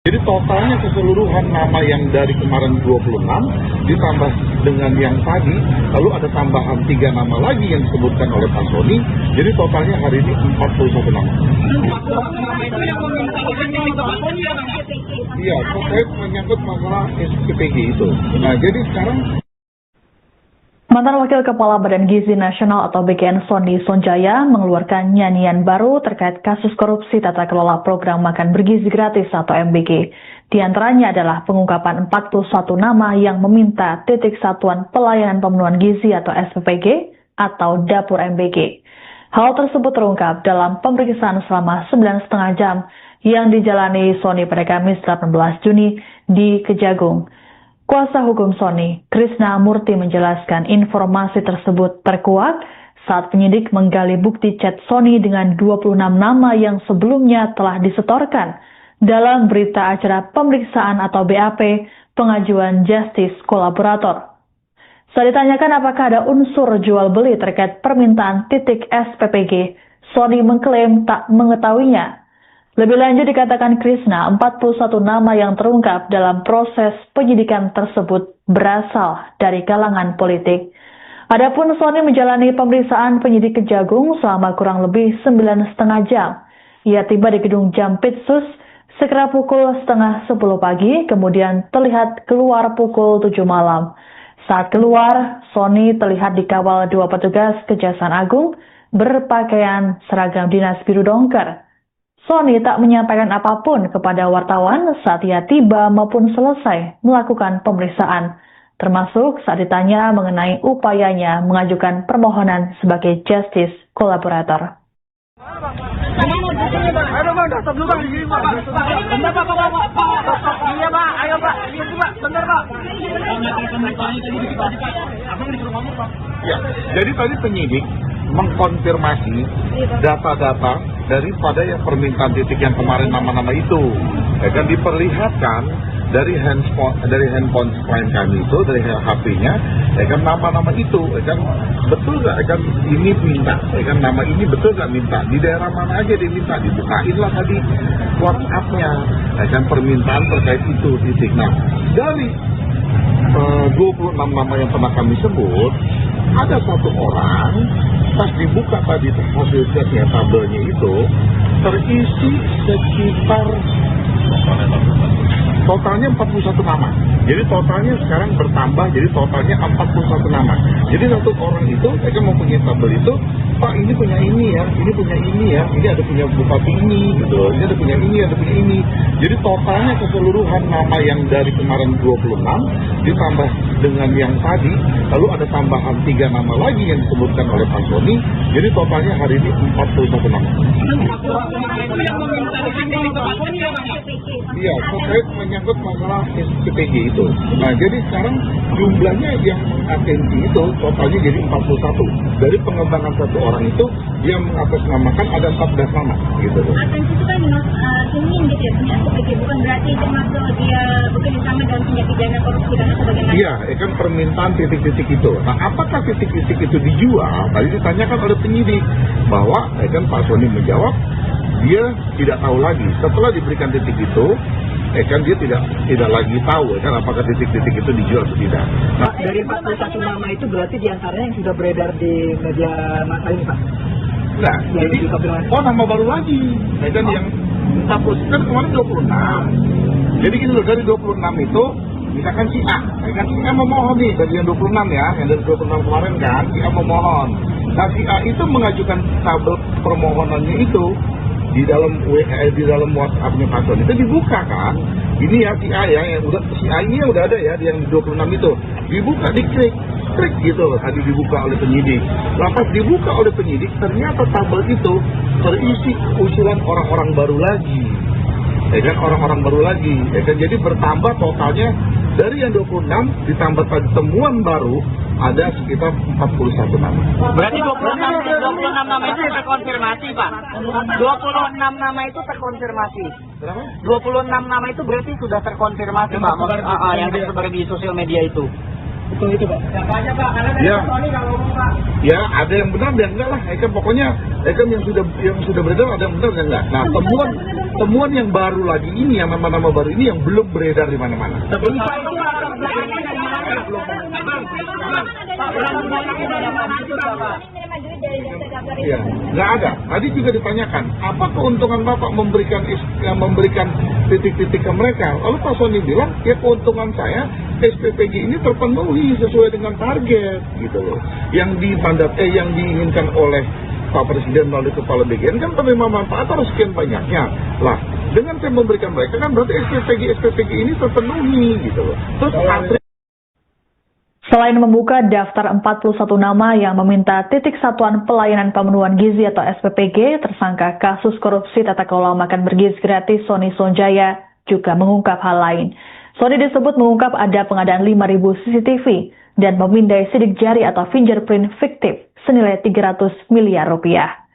Jadi totalnya keseluruhan nama yang dari kemarin 26 ditambah dengan yang tadi, lalu ada tambahan 3 nama lagi yang disebutkan oleh Pak Sony, jadi totalnya hari ini 41 nama. Iya, terkait menyangkut masalah SPPG itu. Nah, jadi sekarang Mantan Wakil Kepala Badan Gizi Nasional atau BGN Sony Sonjaya mengeluarkan nyanyian baru terkait kasus korupsi tata kelola program makan bergizi gratis atau MBG. Di antaranya adalah pengungkapan 41 nama yang meminta titik satuan pelayanan pemenuhan gizi atau SPPG atau dapur MBG. Hal tersebut terungkap dalam pemeriksaan selama 9,5 jam yang dijalani Sony pada Kamis 18 Juni di Kejagung. Kuasa hukum Sony, Krishna Murti menjelaskan informasi tersebut terkuat saat penyidik menggali bukti chat Sony dengan 26 nama yang sebelumnya telah disetorkan dalam berita acara pemeriksaan atau BAP pengajuan justice kolaborator. Saat ditanyakan apakah ada unsur jual beli terkait permintaan titik SPPG, Sony mengklaim tak mengetahuinya. Lebih lanjut dikatakan Krishna, 41 nama yang terungkap dalam proses penyidikan tersebut berasal dari kalangan politik. Adapun Sony menjalani pemeriksaan penyidik Kejagung selama kurang lebih 9,5 jam. Ia tiba di gedung Jampitsus sekira pukul 9:30 pagi, kemudian terlihat keluar pukul 7 malam. Saat keluar, Sony terlihat dikawal 2 petugas Kejaksaan Agung berpakaian seragam dinas biru dongker. Sony tak menyampaikan apapun kepada wartawan saat ia tiba maupun selesai melakukan pemeriksaan, termasuk saat ditanya mengenai upayanya mengajukan permohonan sebagai justice kolaborator. ya, jadi tadi penyidik mengkonfirmasi data-data daripada yang permintaan titik yang kemarin nama-nama itu, kan diperlihatkan dari handphone klien kami itu, dari HP-nya, kan nama-nama itu, kan betul nggak, kan ini minta, kan nama ini betul nggak minta, di daerah mana aja diminta, dibukain lah tadi WhatsApp-nya, kan permintaan terkait itu titik. Nah, dari 26 nama yang pernah kami sebut, ada satu orang pas dibuka tadi hasil chatnya, tabelnya itu terisi sekitar totalnya 41 nama. Jadi totalnya sekarang bertambah, jadi totalnya 41 nama. Jadi satu orang itu, mereka mempunyai tabel itu, Pak ini punya ini ya, ini punya ini ya, ini ada punya bupati ini, gitu, ini ada punya ini, ada punya ini. Jadi totalnya keseluruhan nama yang dari kemarin 26 ditambah dengan yang tadi, lalu ada tambahan 3 nama lagi yang disebutkan oleh Pak Sony, jadi totalnya hari ini 41 nama. Iya, terkait menyangkut masalah SPPG itu. Nah, jadi sekarang jumlahnya yang atensi itu totalnya jadi 41. Dari pengembangan satu orang itu, dia mengatasnamakan ada 14 nama, gitu. Atensi itu kan ini gitu ya, punya SPPG, bukan berarti termasuk dia bekerja sama dalam tindak pidana korupsi dan sebagainya. Iya, kan permintaan titik-titik itu. Nah, apakah titik-titik itu dijual? Tadi ditanyakan oleh penyidik bahwa kan Pak Sony menjawab dia tidak tahu lagi. Setelah diberikan titik itu, kan dia tidak lagi tahu kan apakah titik-titik itu dijual atau tidak. Nah, dari 41 nama itu berarti diantaranya yang sudah beredar di media massa ini, Pak? Nah, jadi nama baru lagi. Kan yang kan kemarin 26. Jadi gini loh, dari 26 itu misalkan si A, kan si A memohon nih dari yang 26 ya, yang dari 26 kemarin kan si A memohon. Nah, si A itu mengajukan tabel permohonannya itu di dalam WhatsApp-nya Pak Sony itu dibuka kan, ini ya si A ya, yang udah si A ini udah ada ya, yang 26 itu dibuka, diklik gitu loh, tadi dibuka oleh penyidik. Lepas dibuka oleh penyidik, ternyata tabel itu terisi usulan orang-orang baru lagi, kan orang-orang baru lagi, kan jadi bertambah totalnya dari yang 26 ditambah tadi temuan baru ada sekitar 41 nama. Berarti 26 nama itu terkonfirmasi, Pak. 26 nama itu terkonfirmasi. Berapa? 26 nama itu berarti sudah terkonfirmasi, Pak. Yang tersebar di sosial media itu. Betul itu Pak. Siapa aja Pak? Karena Ya. Sony nggak ngomong Pak. Ya, ada yang benar dan enggak lah. Pokoknya yang sudah beredar ada yang benar dan enggak. Nah, temuan yang baru lagi ini, yang nama-nama baru ini yang belum beredar di mana-mana. Sebelum Pak itu Pak, belakangnya dari mana? Iya, nggak ada. Tadi juga ditanyakan, apa keuntungan Bapak memberikan titik-titik ke mereka? Lalu Pak Sony bilang, ya keuntungan saya SPPG ini terpenuhi sesuai dengan target, gitu loh. Yang diinginkan oleh Pak Presiden melalui Kepala BGN kan penerima manfaat harus sekian banyaknya. Lah, dengan saya memberikan mereka kan berarti SPPG ini terpenuhi, gitu loh. Terus Selain membuka daftar 41 nama yang meminta titik satuan pelayanan pemenuhan gizi atau SPPG, tersangka kasus korupsi tata kelola makan bergizi gratis Sony Sonjaya juga mengungkap hal lain. Sony disebut mengungkap ada pengadaan 5.000 CCTV dan memindai sidik jari atau fingerprint fiktif senilai 300 miliar rupiah.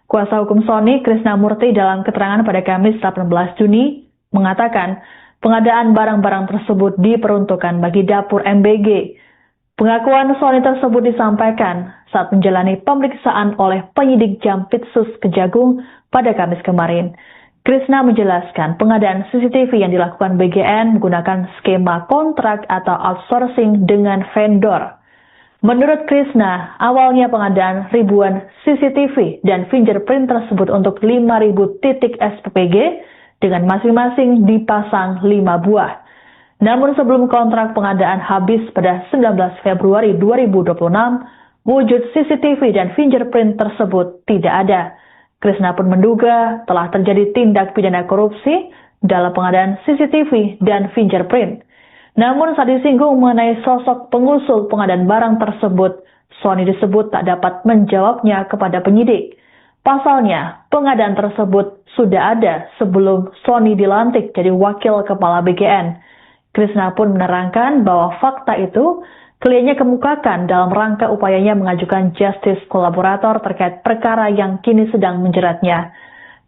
Kuasa hukum Sony, Krishna Murti, dalam keterangan pada Kamis 18 Juni mengatakan pengadaan barang-barang tersebut diperuntukkan bagi dapur MBG. Pengakuan Sony tersebut disampaikan saat menjalani pemeriksaan oleh penyidik Jampitsus Kejagung pada Kamis kemarin. Krishna menjelaskan pengadaan CCTV yang dilakukan BGN menggunakan skema kontrak atau outsourcing dengan vendor. Menurut Krishna, awalnya pengadaan ribuan CCTV dan fingerprint tersebut untuk 5.000 titik SPPG dengan masing-masing dipasang 5 buah. Namun sebelum kontrak pengadaan habis pada 19 Februari 2026, wujud CCTV dan fingerprint tersebut tidak ada. Krishna pun menduga telah terjadi tindak pidana korupsi dalam pengadaan CCTV dan fingerprint. Namun saat disinggung mengenai sosok pengusul pengadaan barang tersebut, Sony disebut tak dapat menjawabnya kepada penyidik. Pasalnya, pengadaan tersebut sudah ada sebelum Sony dilantik jadi wakil kepala BGN. Krishna pun menerangkan bahwa fakta itu kliennya kemukakan dalam rangka upayanya mengajukan justice kolaborator terkait perkara yang kini sedang menjeratnya.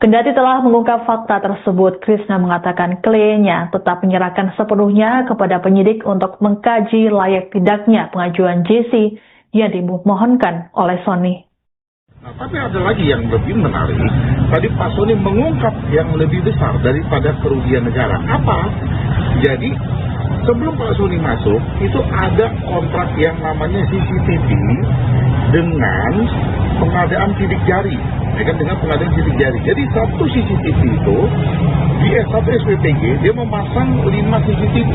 Kendati telah mengungkap fakta tersebut, Krishna mengatakan kliennya tetap menyerahkan sepenuhnya kepada penyidik untuk mengkaji layak tidaknya pengajuan JC yang dimohonkan oleh Sony. Nah, tapi ada lagi yang lebih menarik. Tadi Pak Sony mengungkap yang lebih besar daripada kerugian negara. Apa? Jadi, sebelum Pak Sony masuk, itu ada kontrak yang namanya CCTV dengan pengadaan sidik jari. Dengan pengadaan sidik jari. Jadi, satu CCTV itu, di satu SPPG, dia memasang 5 CCTV.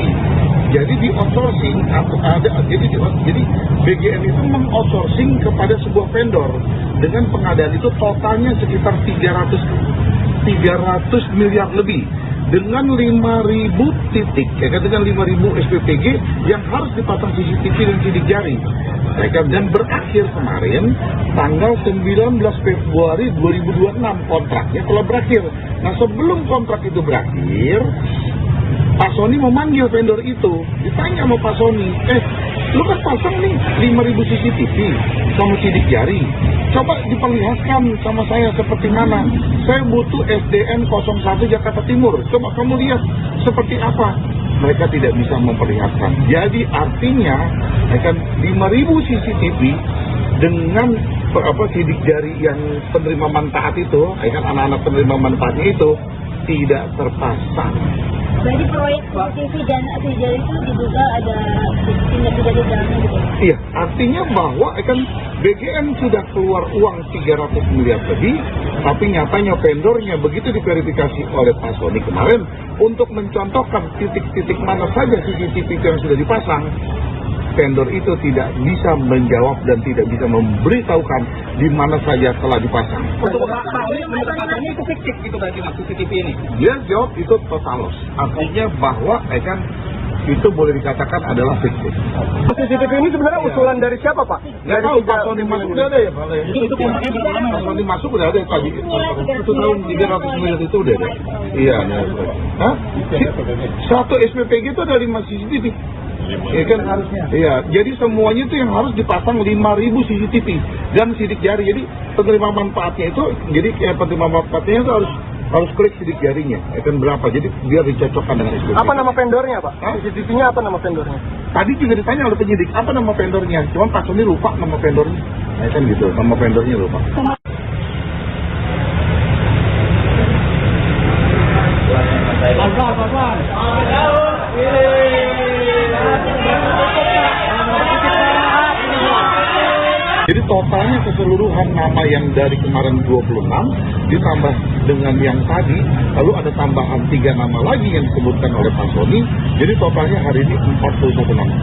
Jadi di outsourcing atau jadi BGN itu mengoutsourcing kepada sebuah vendor dengan pengadaan itu totalnya sekitar 300 miliar lebih dengan 5.000 titik dengan 5.000 SPPG yang harus dipasang CCTV dan sidik jari. Dan berakhir kemarin tanggal 19 Februari 2026 kontraknya telah berakhir. Nah, sebelum kontrak itu berakhir, Pak Sony memanggil vendor itu, ditanya sama Pak Sony, lu kan pasang nih 5.000 CCTV sama sidik jari, coba diperlihatkan sama saya seperti mana, saya butuh SDN 01 Jakarta Timur, coba kamu lihat seperti apa. Mereka tidak bisa memperlihatkan. Jadi artinya, 5.000 CCTV dengan sidik jari yang penerima manfaat itu, anak-anak penerima manfaatnya itu tidak terpasang. Jadi proyek CCTV dan sidik jari itu diduga ada tindak pidana di dalamnya gitu? Iya, artinya bahwa BGN sudah keluar uang 300 miliar lebih, tapi nyatanya vendornya begitu diverifikasi oleh Pak Sony kemarin untuk mencontohkan titik-titik mana saja CCTV yang sudah dipasang, vendor itu tidak bisa menjawab dan tidak bisa memberitahukan di mana saja telah dipasang. Untuk Pak Sony itu fiktif gitu berarti Mas CCTV ini? Dia jawab itu total loss, artinya bahwa itu boleh dikatakan adalah fiktif. CCTV ini sebenarnya usulan dari siapa Pak? Nggak tahu, Pak Sony masuk udah ada ya Pak? Itu kontraknya berapa lama? Pak Sony masuk udah ada tadi. Itu tahun 300 miliar itu udah ada. Iya. Hah? Satu SPPG itu ada 5 CCTV. Ya kan harusnya. Iya, jadi semuanya itu yang harus dipasang 5.000 CCTV dan sidik jari. Jadi penerima manfaatnya itu, penerima manfaatnya itu harus harus klik sidik jarinya, akan berapa, jadi biar dicocokkan dengan SPPG. Apa nama vendornya, Pak? Hah? CCTV-nya apa nama vendornya? Tadi juga ditanya oleh penyidik, apa nama vendornya, cuman Pak Sony lupa nama vendornya, kan gitu, nama vendornya lupa. Jadi totalnya keseluruhan nama yang dari kemarin 26 ditambah dengan yang tadi, lalu ada tambahan 3 nama lagi yang disebutkan oleh Pak Sony, jadi totalnya hari ini 41 nama.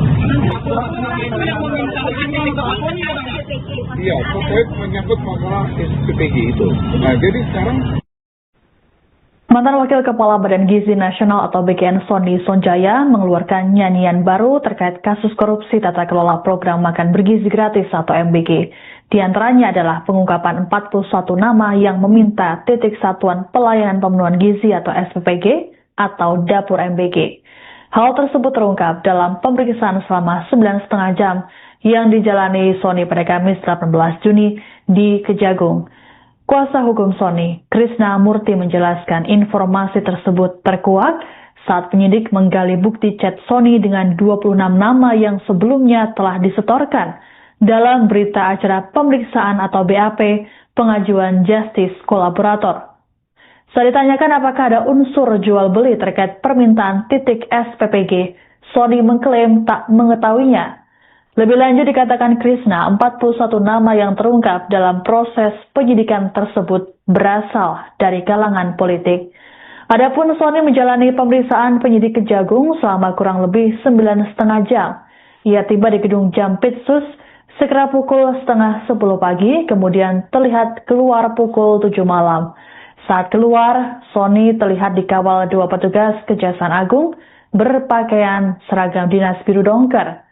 Iya, terkait menyangkut masalah SPPG itu. Nah, jadi sekarang Mantan Wakil Kepala Badan Gizi Nasional atau BKN Sony Sonjaya mengeluarkan nyanyian baru terkait kasus korupsi tata kelola program makan bergizi gratis atau MBG. Di antaranya adalah pengungkapan 41 nama yang meminta titik satuan pelayanan pemenuhan gizi atau SPPG atau dapur MBG. Hal tersebut terungkap dalam pemeriksaan selama 9,5 jam yang dijalani Sony pada Kamis 18 Juni di Kejagung. Kuasa hukum Sony, Krishna Murti menjelaskan informasi tersebut terkuak saat penyidik menggali bukti chat Sony dengan 26 nama yang sebelumnya telah disetorkan dalam berita acara pemeriksaan atau BAP pengajuan Justice Kolaborator. Saat ditanyakan apakah ada unsur jual beli terkait permintaan titik SPPG, Sony mengklaim tak mengetahuinya. Lebih lanjut dikatakan Krishna, 41 nama yang terungkap dalam proses penyidikan tersebut berasal dari kalangan politik. Adapun Sony menjalani pemeriksaan penyidik Kejagung selama kurang lebih 9,5 jam. Ia tiba di gedung Jampitsus sekira pukul 9:30 pagi, kemudian terlihat keluar pukul 7 malam. Saat keluar, Sony terlihat dikawal 2 petugas Kejaksaan Agung berpakaian seragam dinas biru dongker.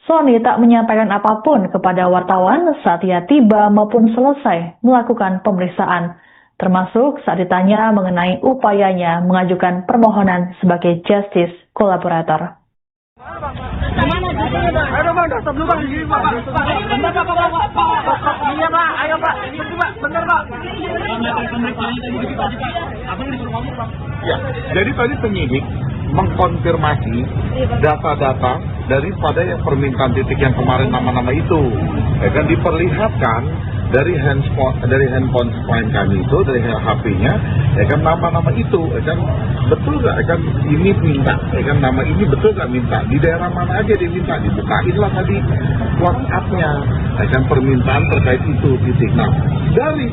Sony tak menyampaikan apapun kepada wartawan saat ia tiba maupun selesai melakukan pemeriksaan, termasuk saat ditanya mengenai upayanya mengajukan permohonan sebagai Justice Kolaborator. ya, jadi tadi penyidik mengkonfirmasi data-data daripada yang permintaan titik yang kemarin nama-nama itu, ya kan diperlihatkan dari handphone klien kami itu, dari HP-nya, ya kan nama-nama itu, ya kan betul nggak, ya kan ini minta, ya kan nama ini betul nggak minta, di daerah mana aja dia minta, dibukain lah tadi WhatsApp-nya, ya kan permintaan terkait itu titik. Nah, dari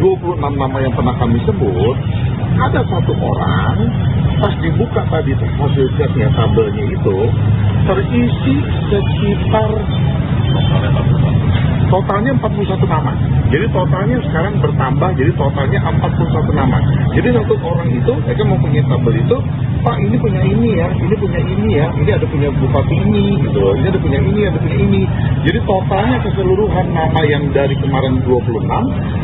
26 nama yang pernah kami sebut, ada satu orang pas dibuka tadi hasil chatnya, tabelnya itu terisi sekitar totalnya 41 nama. Jadi totalnya sekarang bertambah, jadi totalnya 41 nama. Jadi satu orang itu, mereka mempunyai tabel itu, Pak ini punya ini ya, ini punya ini ya, ini ada punya bupati ini, gitu loh, ini ada punya ini, ada punya ini. Jadi totalnya keseluruhan nama yang dari kemarin 26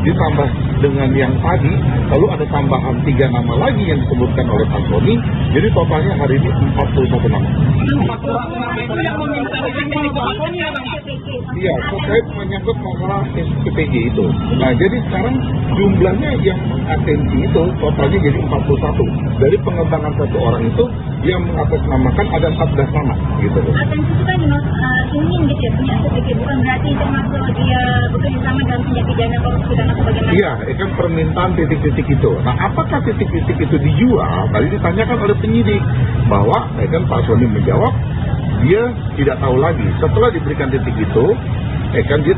ditambah dengan yang tadi, lalu ada tambahan 3 nama lagi yang disebutkan oleh Pak Sony. Jadi totalnya hari ini 41 nama. Iya, terkait menyangkut masalah SPPG itu. Nah, jadi sekarang jumlahnya yang atensi itu totalnya jadi 41. Dari pengembangan satu orang itu yang mengatasnamakan ada 14 nama, gitu. Atensi itu kan ingin gitu ya, punya SPPG, bukan berarti termasuk dia bekerja sama dalam tindak pidana korupsi dan sebagainya. Iya, kan permintaan titik-titik itu. Nah, apakah titik-titik itu dijual? Tadi ditanyakan oleh penyidik bahwa, kan Pak Sony menjawab, dia tidak tahu lagi. Setelah diberikan titik itu, kan dia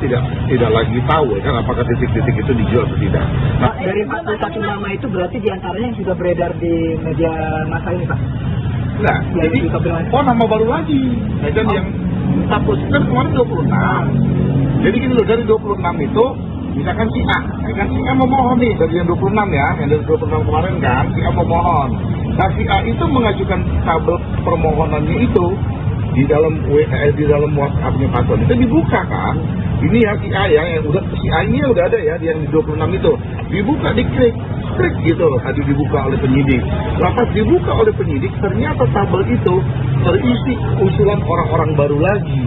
tidak lagi tahu, kan apakah titik-titik itu dijual atau tidak. Nah, Dari 41 nama itu berarti diantaranya yang sudah beredar di media massa ini, Pak? nah jadi, nama baru lagi. Kan yang status kan kemarin 26. Jadi gini loh, dari 26 itu, misalkan si A, kan si A memohon nih, dari yang 26 ya, yang dari 26 kemarin kan, si A memohon. Nah, si A itu mengajukan tabel permohonannya itu, di dalam WhatsApp-nya Pak Sony itu dibuka kan, ini ya si A ya, yang udah si A ini udah ada ya, yang di 26 itu dibuka, diklik gitu loh, tadi dibuka oleh penyidik. Lepas dibuka oleh penyidik, ternyata tabel itu terisi usulan orang-orang baru lagi.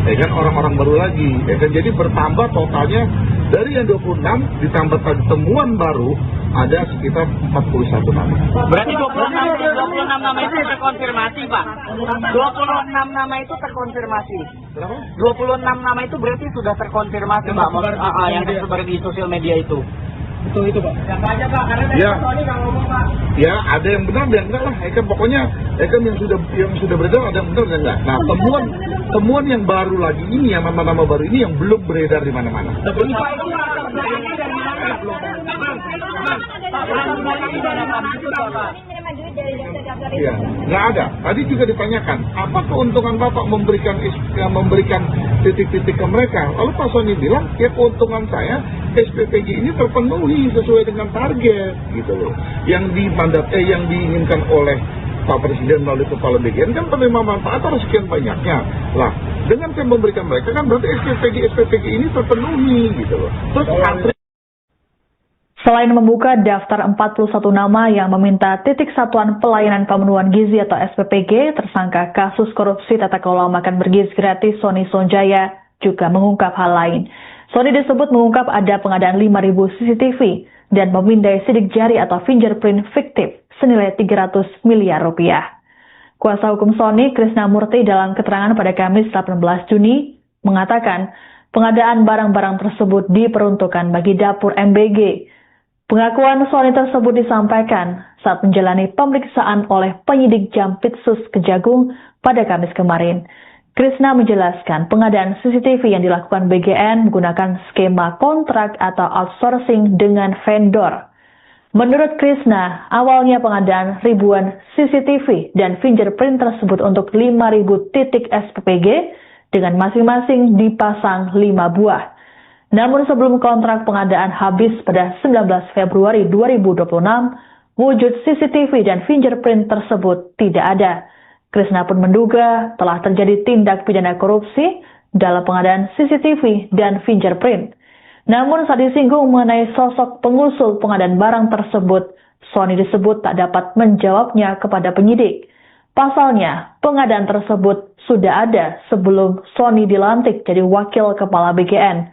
orang-orang baru lagi, jadi bertambah totalnya dari yang 26 ditambah tadi temuan baru ada sekitar 41 nama. Berarti 26 nama itu terkonfirmasi, Pak. 26 nama itu terkonfirmasi. Kenapa? 26 nama itu berarti sudah terkonfirmasi, Pak. Yang tersebar di sosial media itu. Itu Pak. Siapa aja Pak? Karena Ya. Sony nggak ngomong Pak. Ya, ada yang benar dan enggak lah. Pokoknya yang sudah beredar ada yang benar dan enggak. Nah, temuan yang baru lagi ini, yang nama-nama baru ini yang belum beredar di mana-mana. Iya, nggak ada. Tadi juga ditanyakan, apa keuntungan Bapak memberikan titik-titik ke mereka? Lalu Pak Sony bilang, ya keuntungan saya SPPG ini terpenuhi sesuai dengan target, gitu loh. Yang diinginkan oleh Pak Presiden melalui Kepala BGN kan penerima manfaat harus sekian banyaknya. Lah, dengan saya memberikan mereka kan berarti SPPG ini terpenuhi, gitu loh. Terus antri. Selain membuka daftar 41 nama yang meminta titik satuan pelayanan pemenuhan gizi atau SPPG, tersangka kasus korupsi tata kelola makan bergizi gratis Sony Sonjaya juga mengungkap hal lain. Sony disebut mengungkap ada pengadaan 5.000 CCTV dan memindai sidik jari atau fingerprint fiktif senilai 300 miliar rupiah. Kuasa hukum Sony, Krishna Murti, dalam keterangan pada Kamis 18 Juni mengatakan pengadaan barang-barang tersebut diperuntukkan bagi dapur MBG. Pengakuan Sony tersebut disampaikan saat menjalani pemeriksaan oleh penyidik Jampitsus Kejagung pada Kamis kemarin. Krishna menjelaskan pengadaan CCTV yang dilakukan BGN menggunakan skema kontrak atau outsourcing dengan vendor. Menurut Krishna, awalnya pengadaan ribuan CCTV dan fingerprint tersebut untuk 5.000 titik SPPG dengan masing-masing dipasang 5 buah. Namun sebelum kontrak pengadaan habis pada 19 Februari 2026, wujud CCTV dan fingerprint tersebut tidak ada. Krishna pun menduga telah terjadi tindak pidana korupsi dalam pengadaan CCTV dan fingerprint. Namun saat disinggung mengenai sosok pengusul pengadaan barang tersebut, Sony disebut tak dapat menjawabnya kepada penyidik. Pasalnya, pengadaan tersebut sudah ada sebelum Sony dilantik jadi wakil kepala BGN.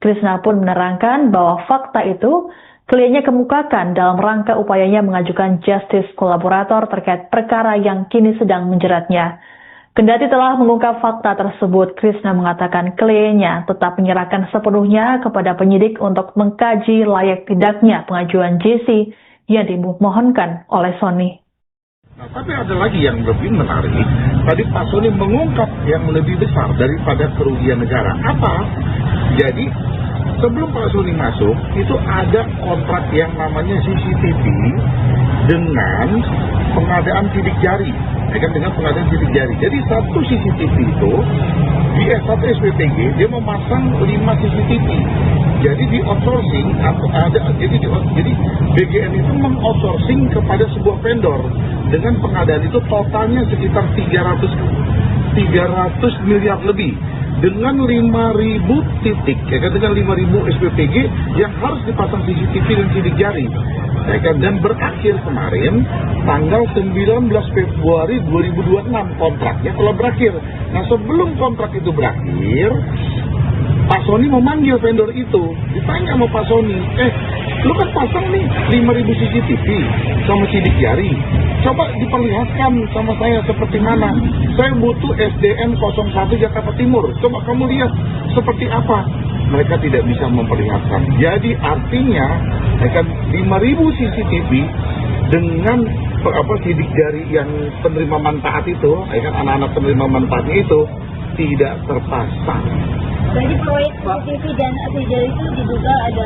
Krishna pun menerangkan bahwa fakta itu kliennya kemukakan dalam rangka upayanya mengajukan justice kolaborator terkait perkara yang kini sedang menjeratnya. Kendati telah mengungkap fakta tersebut, Krishna mengatakan kliennya tetap menyerahkan sepenuhnya kepada penyidik untuk mengkaji layak tidaknya pengajuan JC yang dimohonkan oleh Sony. Nah, tapi ada lagi yang lebih menarik. Tadi Pak Sony mengungkap yang lebih besar daripada kerugian negara. Apa? Jadi, sebelum Pak Sony masuk, itu ada kontrak yang namanya CCTV dengan pengadaan sidik jari. Dengan pengadaan sidik jari. Jadi, satu CCTV itu, di satu SPPG, dia memasang 5 CCTV. Jadi di outsourcing atau jadi BGN itu mengoutsourcing kepada sebuah vendor dengan pengadaan itu totalnya sekitar 300 miliar lebih dengan 5.000 titik, dengan 5.000 SPPG yang harus dipasang CCTV dan sidik jari. Dan berakhir kemarin tanggal 19 Februari 2026 kontraknya telah berakhir. Nah, sebelum kontrak itu berakhir, Pak Sony memanggil vendor itu, ditanya sama Pak Sony, lu kan pasang nih 5.000 CCTV sama sidik jari, coba diperlihatkan sama saya seperti mana. Saya butuh SDN 01 Jakarta Timur, coba kamu lihat seperti apa. Mereka tidak bisa memperlihatkan. Jadi artinya, 5.000 CCTV dengan sidik jari yang penerima manfaat itu, anak-anak penerima manfaatnya itu tidak terpasang. Jadi proyek CCTV dan SDJ itu diduga ada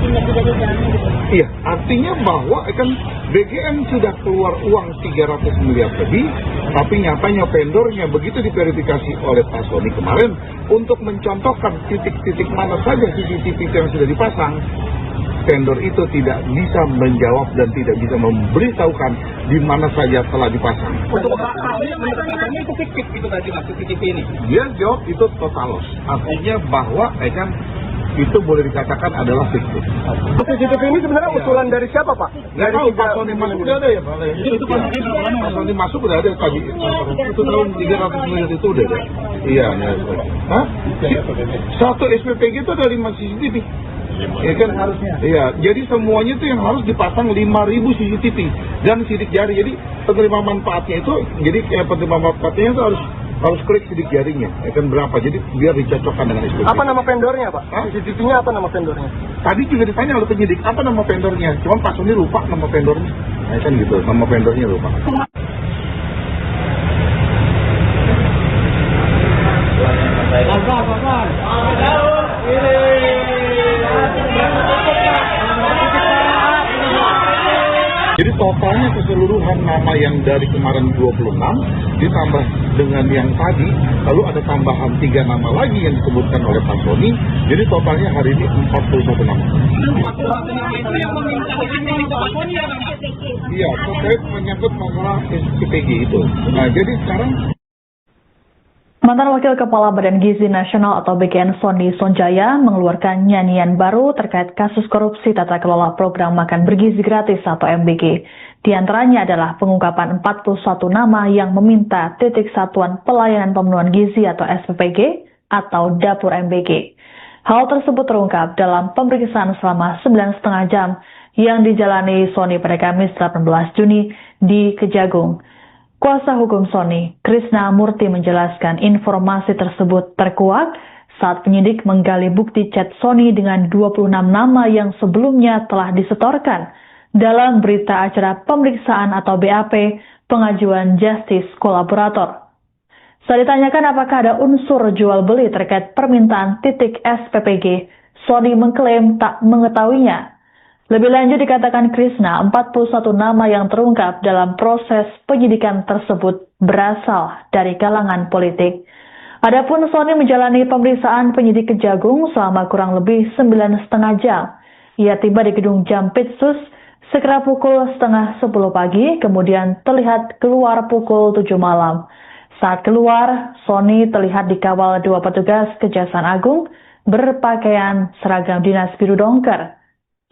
tindak pidana dalamnya gitu? Iya, artinya bahwa BGN sudah keluar uang 300 miliar lebih, tapi nyatanya vendornya begitu diverifikasi oleh Pak Sony kemarin untuk mencontohkan titik-titik mana saja CCTV yang sudah dipasang, vendor itu tidak bisa menjawab dan tidak bisa memberitahukan di mana saja telah dipasang. Untuk menetapkannya itu fiktif itu tadi Mas CCTV ini. Dia jawab itu total loss. Artinya bahwa itu boleh dikatakan adalah fiktif. CCTV ini sebenarnya usulan dari siapa, Pak? Nggak tahu, Pak Sony masuk udah ada ya, Pak? Pak Sony masuk udah ada tadi. Itu tahun 300 miliar itu udah ada. Iya, ya. Hah? Satu SPPG itu ada 5 CCTV. Ya kan harusnya. Iya, jadi semuanya itu yang harus dipasang 5.000 CCTV dan sidik jari. Jadi penerima manfaatnya itu, jadi penerima manfaatnya itu harus klik sidik jarinya. Ya kan berapa? Jadi biar dicocokkan dengan SPPG. Apa nama vendornya, Pak? CCTV-nya apa nama vendornya? Tadi juga ditanya oleh penyidik, apa nama vendornya? Cuma Pak Sony lupa nama vendornya. Ya kan gitu, nama vendornya lupa. Jadi totalnya keseluruhan nama yang dari kemarin 26 ditambah dengan yang tadi, lalu ada tambahan 3 nama lagi yang disebutkan oleh Pak Sony. Jadi totalnya hari ini 41 nama. Iya, terkait menyangkut masalah SPPG itu. Nah, jadi sekarang Mantan Wakil Kepala Badan Gizi Nasional atau BKN Sony Sonjaya mengeluarkan nyanyian baru terkait kasus korupsi tata kelola program makan bergizi gratis atau MBG. Di antaranya adalah pengungkapan 41 nama yang meminta titik satuan pelayanan pemenuhan gizi atau SPPG atau dapur MBG. Hal tersebut terungkap dalam pemeriksaan selama 9,5 jam yang dijalani Sony pada Kamis 18 Juni di Kejagung. Kuasa hukum Sony, Krishna Murti menjelaskan informasi tersebut terkuak saat penyidik menggali bukti chat Sony dengan 26 nama yang sebelumnya telah disetorkan dalam berita acara pemeriksaan atau BAP pengajuan justice kolaborator. Saat ditanyakan apakah ada unsur jual beli terkait permintaan titik SPPG, Sony mengklaim tak mengetahuinya. Lebih lanjut dikatakan Krishna, 41 nama yang terungkap dalam proses penyidikan tersebut berasal dari kalangan politik. Adapun Sony menjalani pemeriksaan penyidik Kejagung selama kurang lebih 9,5 jam. Ia tiba di gedung Jampitsus sekira pukul 9:30 pagi, kemudian terlihat keluar pukul 7 malam. Saat keluar, Sony terlihat dikawal 2 petugas Kejaksaan Agung berpakaian seragam dinas biru dongker.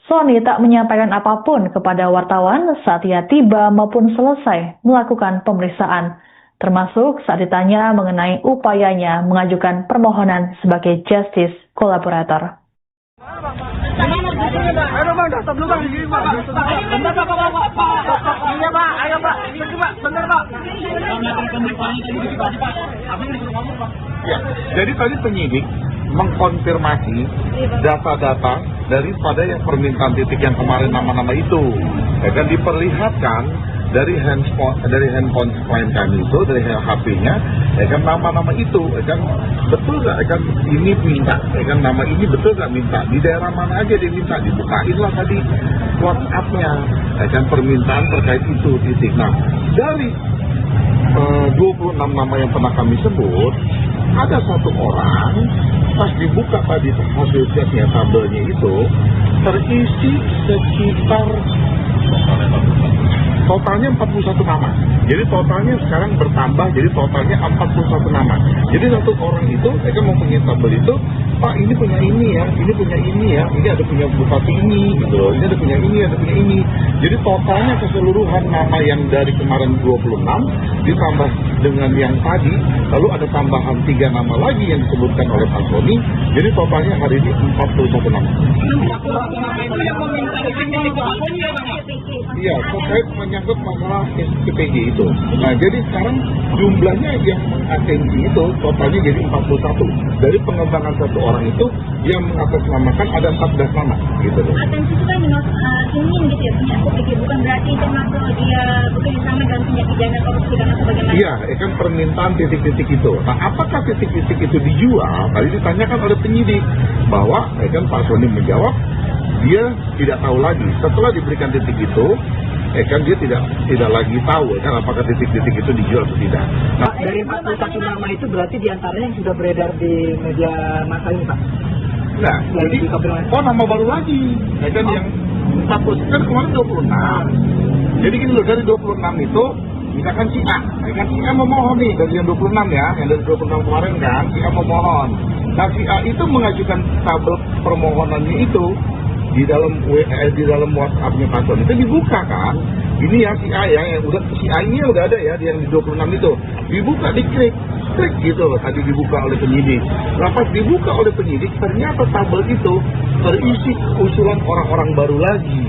Sony tak menyampaikan apapun kepada wartawan saat ia tiba maupun selesai melakukan pemeriksaan, termasuk saat ditanya mengenai upayanya mengajukan permohonan sebagai justice kolaborator. ya, jadi tadi penyidik mengkonfirmasi data-data daripada yang permintaan titik yang kemarin nama-nama itu, ya kan diperlihatkan dari handphone klien kami itu, dari HP-nya, ya kan nama-nama itu, ya kan betul nggak, ya kan ini minta, ya kan nama ini betul nggak minta, di daerah mana aja dia minta, dibukain lah tadi WhatsApp-nya, ya kan permintaan terkait itu titik. Nah, dari 26 nama yang pernah kami sebut, ada satu orang pas dibuka tadi hasil chatnya, tabelnya itu terisi sekitar totalnya 41 nama. Jadi totalnya sekarang bertambah, jadi totalnya 41 nama. Jadi satu orang itu, mereka mempunyai tabel itu, Pak ini punya ini ya, ini punya ini ya, ini ada punya bupati ini, gitu loh, ini ada punya ini, ada punya ini. Jadi totalnya keseluruhan nama yang dari kemarin 26 ditambah dengan yang tadi, lalu ada tambahan 3 nama lagi yang disebutkan oleh Pak Sony. Jadi totalnya hari ini 41 nama. Iya, terkait menyangkut masalah SPPG itu. Nah, jadi sekarang jumlahnya yang mengatensi itu totalnya jadi 41. Dari pengembangan satu orang itu yang mengatasnamakan ada 14 nama, gitu loh. Atensi itu kan ingin gitu ya, punya SPPG, bukan berarti termasuk dia bekerjasama dalam tindak pidana korupsi dan sebagainya. Iya, kan permintaan titik-titik itu. Nah, apakah titik-titik itu dijual? Tadi ditanyakan oleh penyidik bahwa, kan Pak Sony menjawab, dia tidak tahu lagi. Setelah diberikan titik itu, kan dia tidak lagi tahu kan apakah titik-titik itu dijual atau tidak. Nah, Dari 41 nama itu berarti diantaranya yang sudah beredar di media massa ini, Pak? nah jadi nama baru lagi, kan yang 40 kan kemarin 26. Jadi gini loh, dari 26 itu misalkan si A, kan si A memohon nih dari yang 26 ya, yang dari 26 kemarin kan si A memohon. Nah, si A itu mengajukan tabel permohonannya itu di dalam WhatsApp-nya Pak Sony itu dibuka kan. Ini ya si A ya, yang udah si A ini udah ada ya yang di 26 itu. Dibuka, diklik gitu loh, tadi dibuka oleh penyidik. Pas dibuka oleh penyidik, ternyata tabel itu berisi usulan orang-orang baru lagi.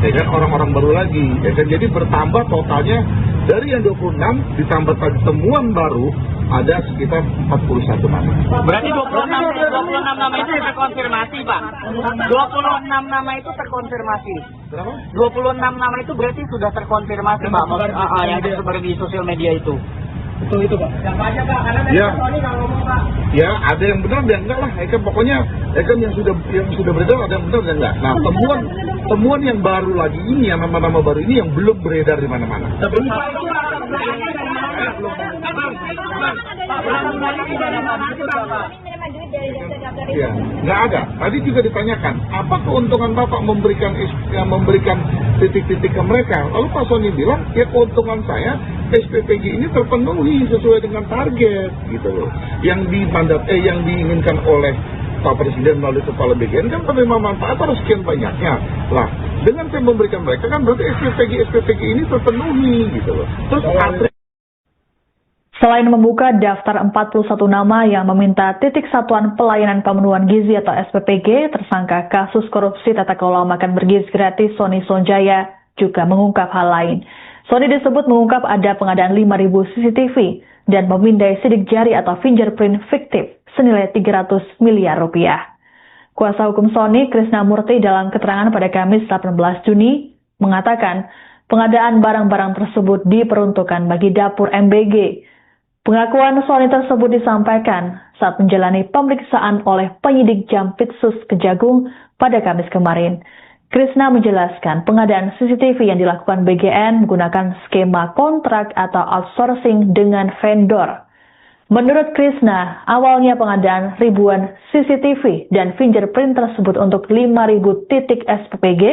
Ya kan, orang-orang baru lagi. Ya kan, jadi bertambah totalnya dari yang 26 ditambah tadi temuan baru ada sekitar 41 nama. Berarti 26 nama itu terkonfirmasi, Pak. 26 nama itu terkonfirmasi. Berapa? 26 nama itu berarti sudah terkonfirmasi, Pak. Yang tersebar di sosial media itu. Itu Pak. Siapa aja Pak? Karena dari Ya. Sony nggak ngomong Pak. Ya, ada yang benar dan enggak lah. Ya kan, pokoknya ya kan yang sudah beredar ada yang benar dan enggak. Nah, temuan yang baru lagi ini, yang nama-nama baru ini yang belum beredar di mana-mana. Ya, nggak ada. Tadi juga ditanyakan, apa keuntungan Bapak memberikan titik-titik ke mereka? Lalu Pak Sony bilang, ya keuntungan saya SPPG ini terpenuhi sesuai dengan target, gitu loh. Yang diinginkan oleh Pak Presiden melalui Kepala BGN kan penerima manfaat harus sekian banyaknya. Lah, dengan saya memberikan mereka kan berarti SPPG ini terpenuhi, gitu loh. Terus Selain membuka daftar 41 nama yang meminta titik satuan pelayanan pemenuhan gizi atau SPPG, tersangka kasus korupsi tata kelola makan bergizi gratis Sony Sonjaya juga mengungkap hal lain. Sony disebut mengungkap ada pengadaan 5.000 CCTV dan memindai sidik jari atau fingerprint fiktif senilai 300 miliar rupiah. Kuasa hukum Sony, Krishna Murti, dalam keterangan pada Kamis 18 Juni mengatakan pengadaan barang-barang tersebut diperuntukkan bagi dapur MBG. Pengakuan Sony tersebut disampaikan saat menjalani pemeriksaan oleh penyidik Jampitsus Kejagung pada Kamis kemarin. Krishna menjelaskan pengadaan CCTV yang dilakukan BGN menggunakan skema kontrak atau outsourcing dengan vendor. Menurut Krishna, awalnya pengadaan ribuan CCTV dan fingerprint tersebut untuk 5.000 titik SPPG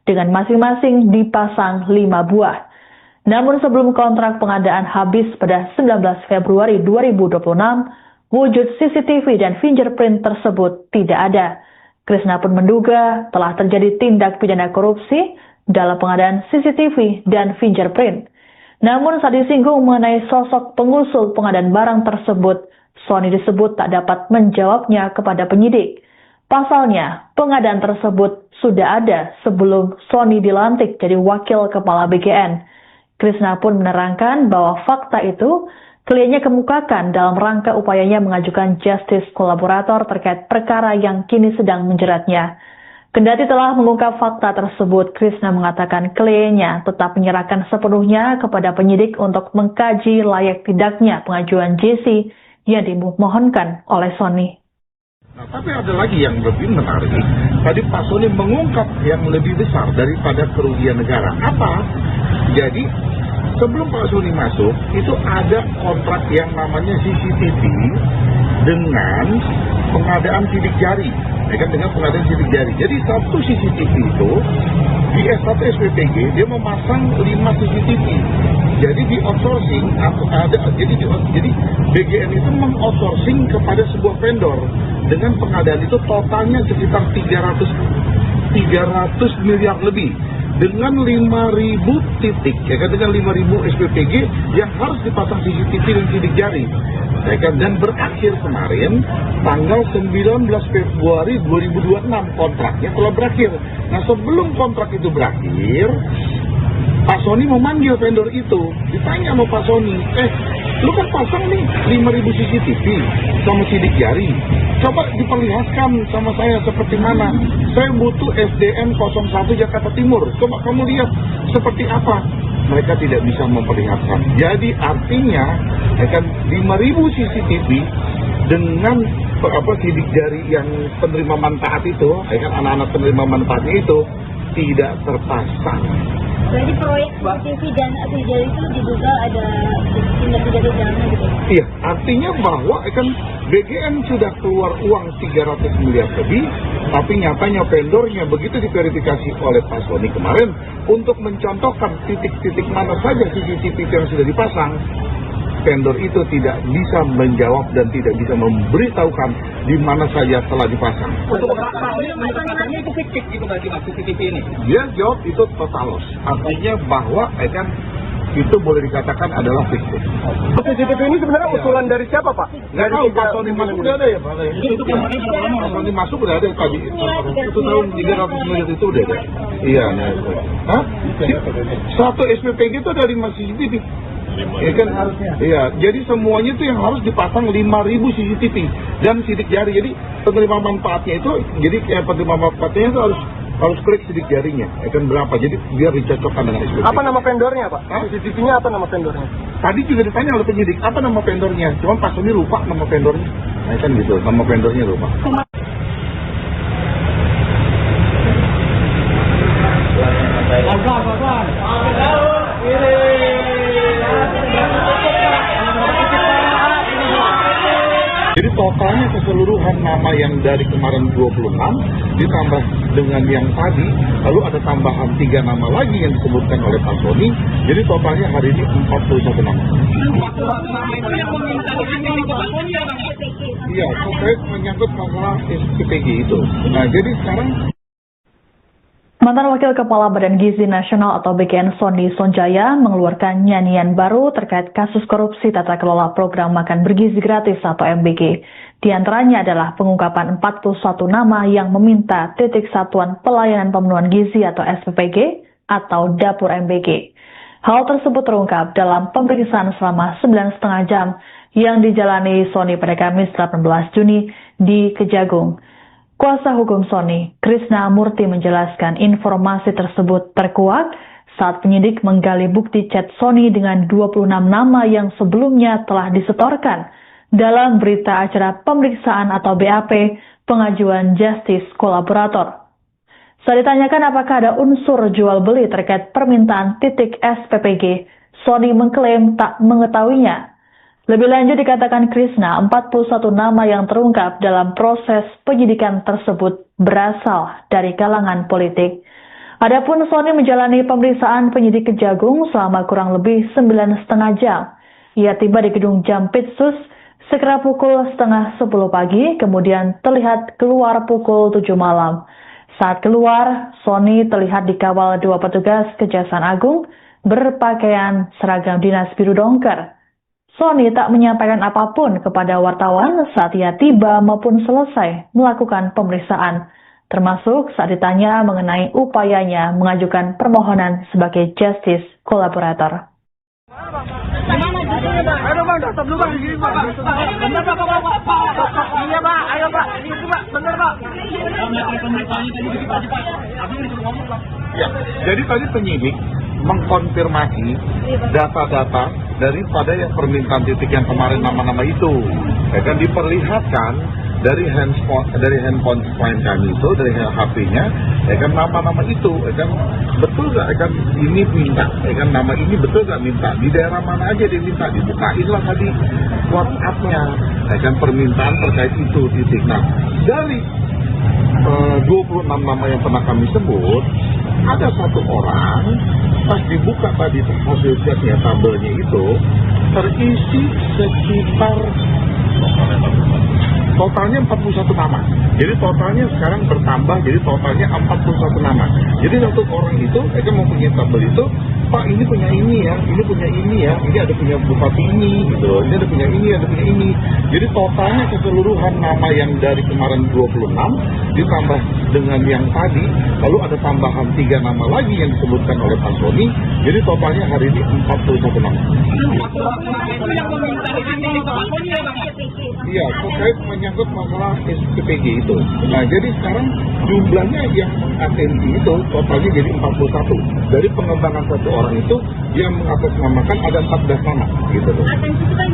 dengan masing-masing dipasang 5 buah. Namun sebelum kontrak pengadaan habis pada 19 Februari 2026, wujud CCTV dan fingerprint tersebut tidak ada. Krishna pun menduga telah terjadi tindak pidana korupsi dalam pengadaan CCTV dan fingerprint. Namun saat disinggung mengenai sosok pengusul pengadaan barang tersebut, Sony disebut tak dapat menjawabnya kepada penyidik. Pasalnya, pengadaan tersebut sudah ada sebelum Sony dilantik jadi wakil kepala BGN. Krishna pun menerangkan bahwa fakta itu kliennya kemukakan dalam rangka upayanya mengajukan justice kolaborator terkait perkara yang kini sedang menjeratnya. Kendati telah mengungkap fakta tersebut, Krishna mengatakan kliennya tetap menyerahkan sepenuhnya kepada penyidik untuk mengkaji layak tidaknya pengajuan JC yang dimohonkan oleh Sony. Nah, tapi ada lagi yang lebih menarik. Tadi Pak Sony mengungkap yang lebih besar daripada kerugian negara. Apa? Jadi, sebelum Pak Sony masuk, itu ada kontrak yang namanya CCTV dengan pengadaan sidik jari. Ya kan, dengan pengadaan sidik jari. Jadi, satu CCTV itu, di S1 SPPG, dia memasang 5 CCTV. Jadi di outsourcing, jadi BGN itu meng-outsourcing kepada sebuah vendor. Dengan pengadaan itu totalnya sekitar 300 miliar lebih. Dengan 5.000 titik, ya kan, dengan 5.000 SPPG yang harus dipasang CCTV dan sidik jari. Ya kan, dan berakhir kemarin tanggal 19 Februari 2026 kontraknya telah berakhir. Nah, sebelum kontrak itu berakhir, Pak Sony memanggil vendor itu, ditanya sama Pak Sony, lu kan pasang nih 5.000 CCTV sama sidik jari, coba diperlihatkan sama saya seperti mana. Saya butuh SDN 01 Jakarta Timur, coba kamu lihat seperti apa. Mereka tidak bisa memperlihatkan. Jadi artinya, kan 5.000 CCTV dengan sidik jari yang penerima manfaat itu, kan anak-anak penerima manfaatnya itu tidak terpasang. Jadi proyek CCTV dan CCTV itu diduga ada tindak pidana gitu. Iya, artinya bahwa kan BGN sudah keluar uang 300 miliar lebih, tapi nyatanya vendornya begitu diverifikasi oleh Pak Sony kemarin untuk mencontohkan titik-titik mana saja CCTV yang sudah dipasang, vendor itu tidak bisa menjawab dan tidak bisa memberitahukan di mana saja telah dipasang. Untuk katanya itu fiktif gitu berarti Mas CCTV ini. Dia jawab itu total loss, artinya bahwa kan itu boleh dikatakan adalah fiktif. CCTV ini sebenarnya usulan dari siapa Pak? Nggak tahu, Pak Sony masuk udah ada ya Pak? Itu kemarin berapa lama? Pak Sony masuk udah ada tadi. 1 tahun 300 miliar itu udah ada. Iya, hah? Satu SPPG itu ada 5 CCTV. Ya kan harusnya. Iya, jadi semuanya itu yang harus dipasang 5.000 CCTV dan sidik jari. Jadi penerima manfaatnya itu, jadi penerima manfaatnya itu harus klik sidik jarinya. Kan berapa? Jadi biar dicocokkan dengan SPPG. Apa nama vendornya Pak? CCTV-nya apa nama vendornya? Tadi juga ditanya oleh penyidik, apa nama vendornya? Cuma Pak Sony lupa nama vendornya. Nah kan gitu, nama vendornya lupa. Jadi totalnya keseluruhan nama yang dari kemarin 26 ditambah dengan yang tadi, lalu ada tambahan 3 nama lagi yang disebutkan oleh Pak Sony. Jadi totalnya hari ini 41 nama. Iya, terkait menyangkut masalah SPPG itu. Nah, jadi sekarang Mantan Wakil Kepala Badan Gizi Nasional atau BKN Sony Sonjaya mengeluarkan nyanyian baru terkait kasus korupsi tata kelola program makan bergizi gratis atau MBG. Di antaranya adalah pengungkapan 41 nama yang meminta titik satuan pelayanan pemenuhan gizi atau SPPG atau dapur MBG. Hal tersebut terungkap dalam pemeriksaan selama 9,5 jam yang dijalani Sony pada Kamis 18 Juni di Kejagung. Kuasa hukum Sony, Krishna Murti menjelaskan informasi tersebut terkuak saat penyidik menggali bukti chat Sony dengan 26 nama yang sebelumnya telah disetorkan dalam berita acara pemeriksaan atau BAP pengajuan justice kolaborator. Saat ditanyakan apakah ada unsur jual beli terkait permintaan titik SPPG, Sony mengklaim tak mengetahuinya. Lebih lanjut dikatakan Krishna, 41 nama yang terungkap dalam proses penyidikan tersebut berasal dari kalangan politik. Adapun Sony menjalani pemeriksaan penyidik Kejagung selama kurang lebih 9,5 jam. Ia tiba di gedung Jampitsus sekira pukul 9:30 pagi, kemudian terlihat keluar pukul 7 malam. Saat keluar, Sony terlihat dikawal 2 petugas Kejaksaan Agung berpakaian seragam dinas biru dongker. Sony tak menyampaikan apapun kepada wartawan saat ia tiba maupun selesai melakukan pemeriksaan, termasuk saat ditanya mengenai upayanya mengajukan permohonan sebagai justice kolaborator. Ayo Bang, stop dulu Bang, di sini Pak. Bener Pak, iya Pak, ayo Pak, ini Pak, bener Pak. ya, jadi tadi penyidik mengkonfirmasi data-data daripada yang permintaan titik yang kemarin nama-nama itu. Ya kan diperlihatkan dari handphone klien kami itu, dari HP-nya, ya kan nama-nama itu, ya kan betul nggak, ya kan ini minta, ya kan nama ini betul nggak minta, di daerah mana aja dia minta, dibukainlah tadi WhatsApp-nya, ya kan permintaan terkait itu titik. Nah, dari 26 nama yang pernah kami sebut, ada 1 orang pas dibuka tadi hasil chatnya, tabelnya itu terisi sekitar totalnya 41 nama. Jadi totalnya sekarang bertambah, jadi totalnya 41 nama. Jadi untuk orang itu, mereka mempunyai tabel itu, Pak ini punya ini ya, ini punya ini ya, ini ada punya bupati ini, gitu, ini ada punya ini, ada punya ini. Jadi totalnya keseluruhan nama yang dari kemarin 26 ditambah dengan yang tadi, lalu ada tambahan 3 nama lagi yang disebutkan oleh Pak Sony. Jadi totalnya hari ini 41 nama. Iya, terkait menyangkut masalah SPPG itu. Nah, jadi sekarang jumlahnya yang atensi itu totalnya jadi 41. Dari pengembangan 1 orang itu yang mengatasnamakan ada 14 nama, gitu loh. Atensi itu kan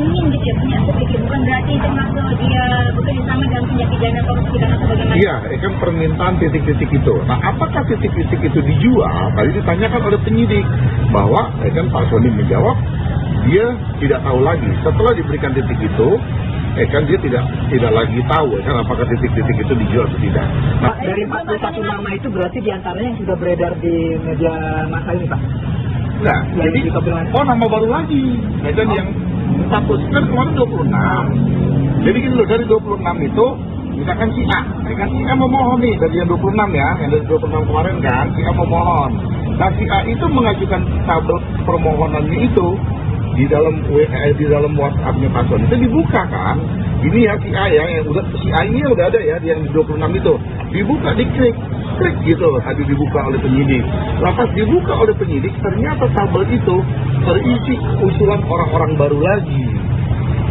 ingin gitu ya, punya SPPG, bukan berarti termasuk dia bekerja sama dalam tindak pidana korupsi dan sebagainya. Iya, kan permintaan titik-titik itu. Nah, apakah titik-titik itu dijual? Tadi ditanyakan oleh penyidik bahwa, kan Pak Sony menjawab, dia tidak tahu lagi. Setelah diberikan titik itu, kan dia tidak lagi tahu, kan apakah titik-titik itu dijual atau tidak. Nah, Dari 41 nama itu berarti diantaranya yang sudah beredar di media massa ini Pak? Nah, jadi nama baru lagi. Ya kan yang status kan kemarin 26. Jadi gini loh, dari 26 itu misalkan si A, ya kan si A memohon nih dari yang 26 ya, yang dari 26 kemarin kan si A memohon. Nah si A itu mengajukan tabel permohonannya itu di dalam WhatsApp-nya Pak Sony itu dibuka kan. Ini ya si A ya, yang udah si A ini udah ada ya yang di 26 itu. Dibuka, diklik gitu tadi dibuka oleh penyidik. Lepas dibuka oleh penyidik ternyata tabel itu terisi usulan orang-orang baru lagi.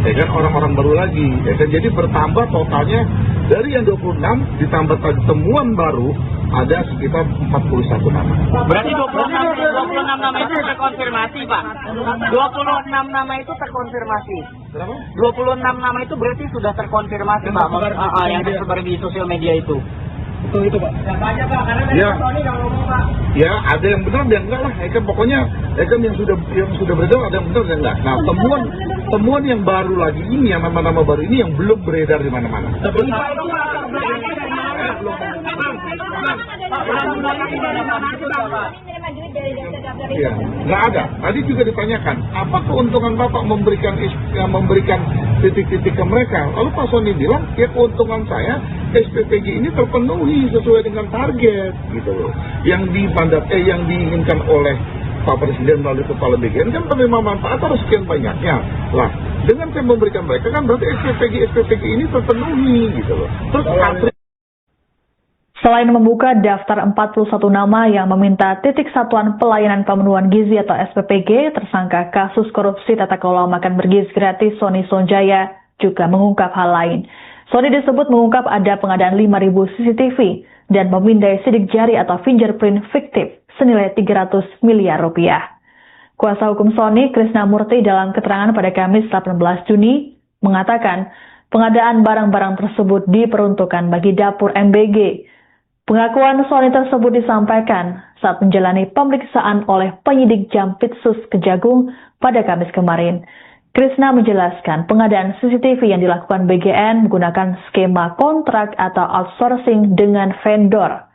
Ya kan, orang-orang baru lagi. Ya kan, jadi bertambah totalnya dari yang 26 ditambah tadi temuan baru ada sekitar 41 nama. Berarti 26 nama itu terkonfirmasi, Pak. 26 nama itu terkonfirmasi. Berapa? 26 nama itu berarti sudah terkonfirmasi, Pak. Yang tersebar di sosial media itu. Itu Pak. Ya. Ya, ada yang benar dan enggak lah. Ya kan, pokoknya ya kan yang sudah beredar ada yang benar dan enggak. Nah, temuan yang baru lagi ini, yang nama-nama baru ini yang belum beredar di mana-mana. Ya, nggak ada. Tadi juga ditanyakan, apa keuntungan Bapak memberikan titik-titik ke mereka? Lalu Pak Sony bilang, ya keuntungan saya SPPG ini terpenuhi sesuai dengan target, gitu loh. Yang diinginkan oleh Pak Presiden melalui Kepala BGN kan penerima manfaat harus sekian banyaknya. Lah, dengan saya memberikan mereka kan berarti SPPG ini terpenuhi, gitu loh. Terus Selain membuka daftar 41 nama yang meminta titik satuan pelayanan pemenuhan gizi atau SPPG, tersangka kasus korupsi tata kelola makan bergizi gratis Sony Sonjaya juga mengungkap hal lain. Sony disebut mengungkap ada pengadaan 5.000 CCTV dan memindai sidik jari atau fingerprint fiktif senilai 300 miliar rupiah. Kuasa hukum Sony, Krishna Murti, dalam keterangan pada Kamis 18 Juni mengatakan pengadaan barang-barang tersebut diperuntukkan bagi dapur MBG. Pengakuan Sony tersebut disampaikan saat menjalani pemeriksaan oleh penyidik Jampitsus Kejagung pada Kamis kemarin. Krishna menjelaskan pengadaan CCTV yang dilakukan BGN menggunakan skema kontrak atau outsourcing dengan vendor.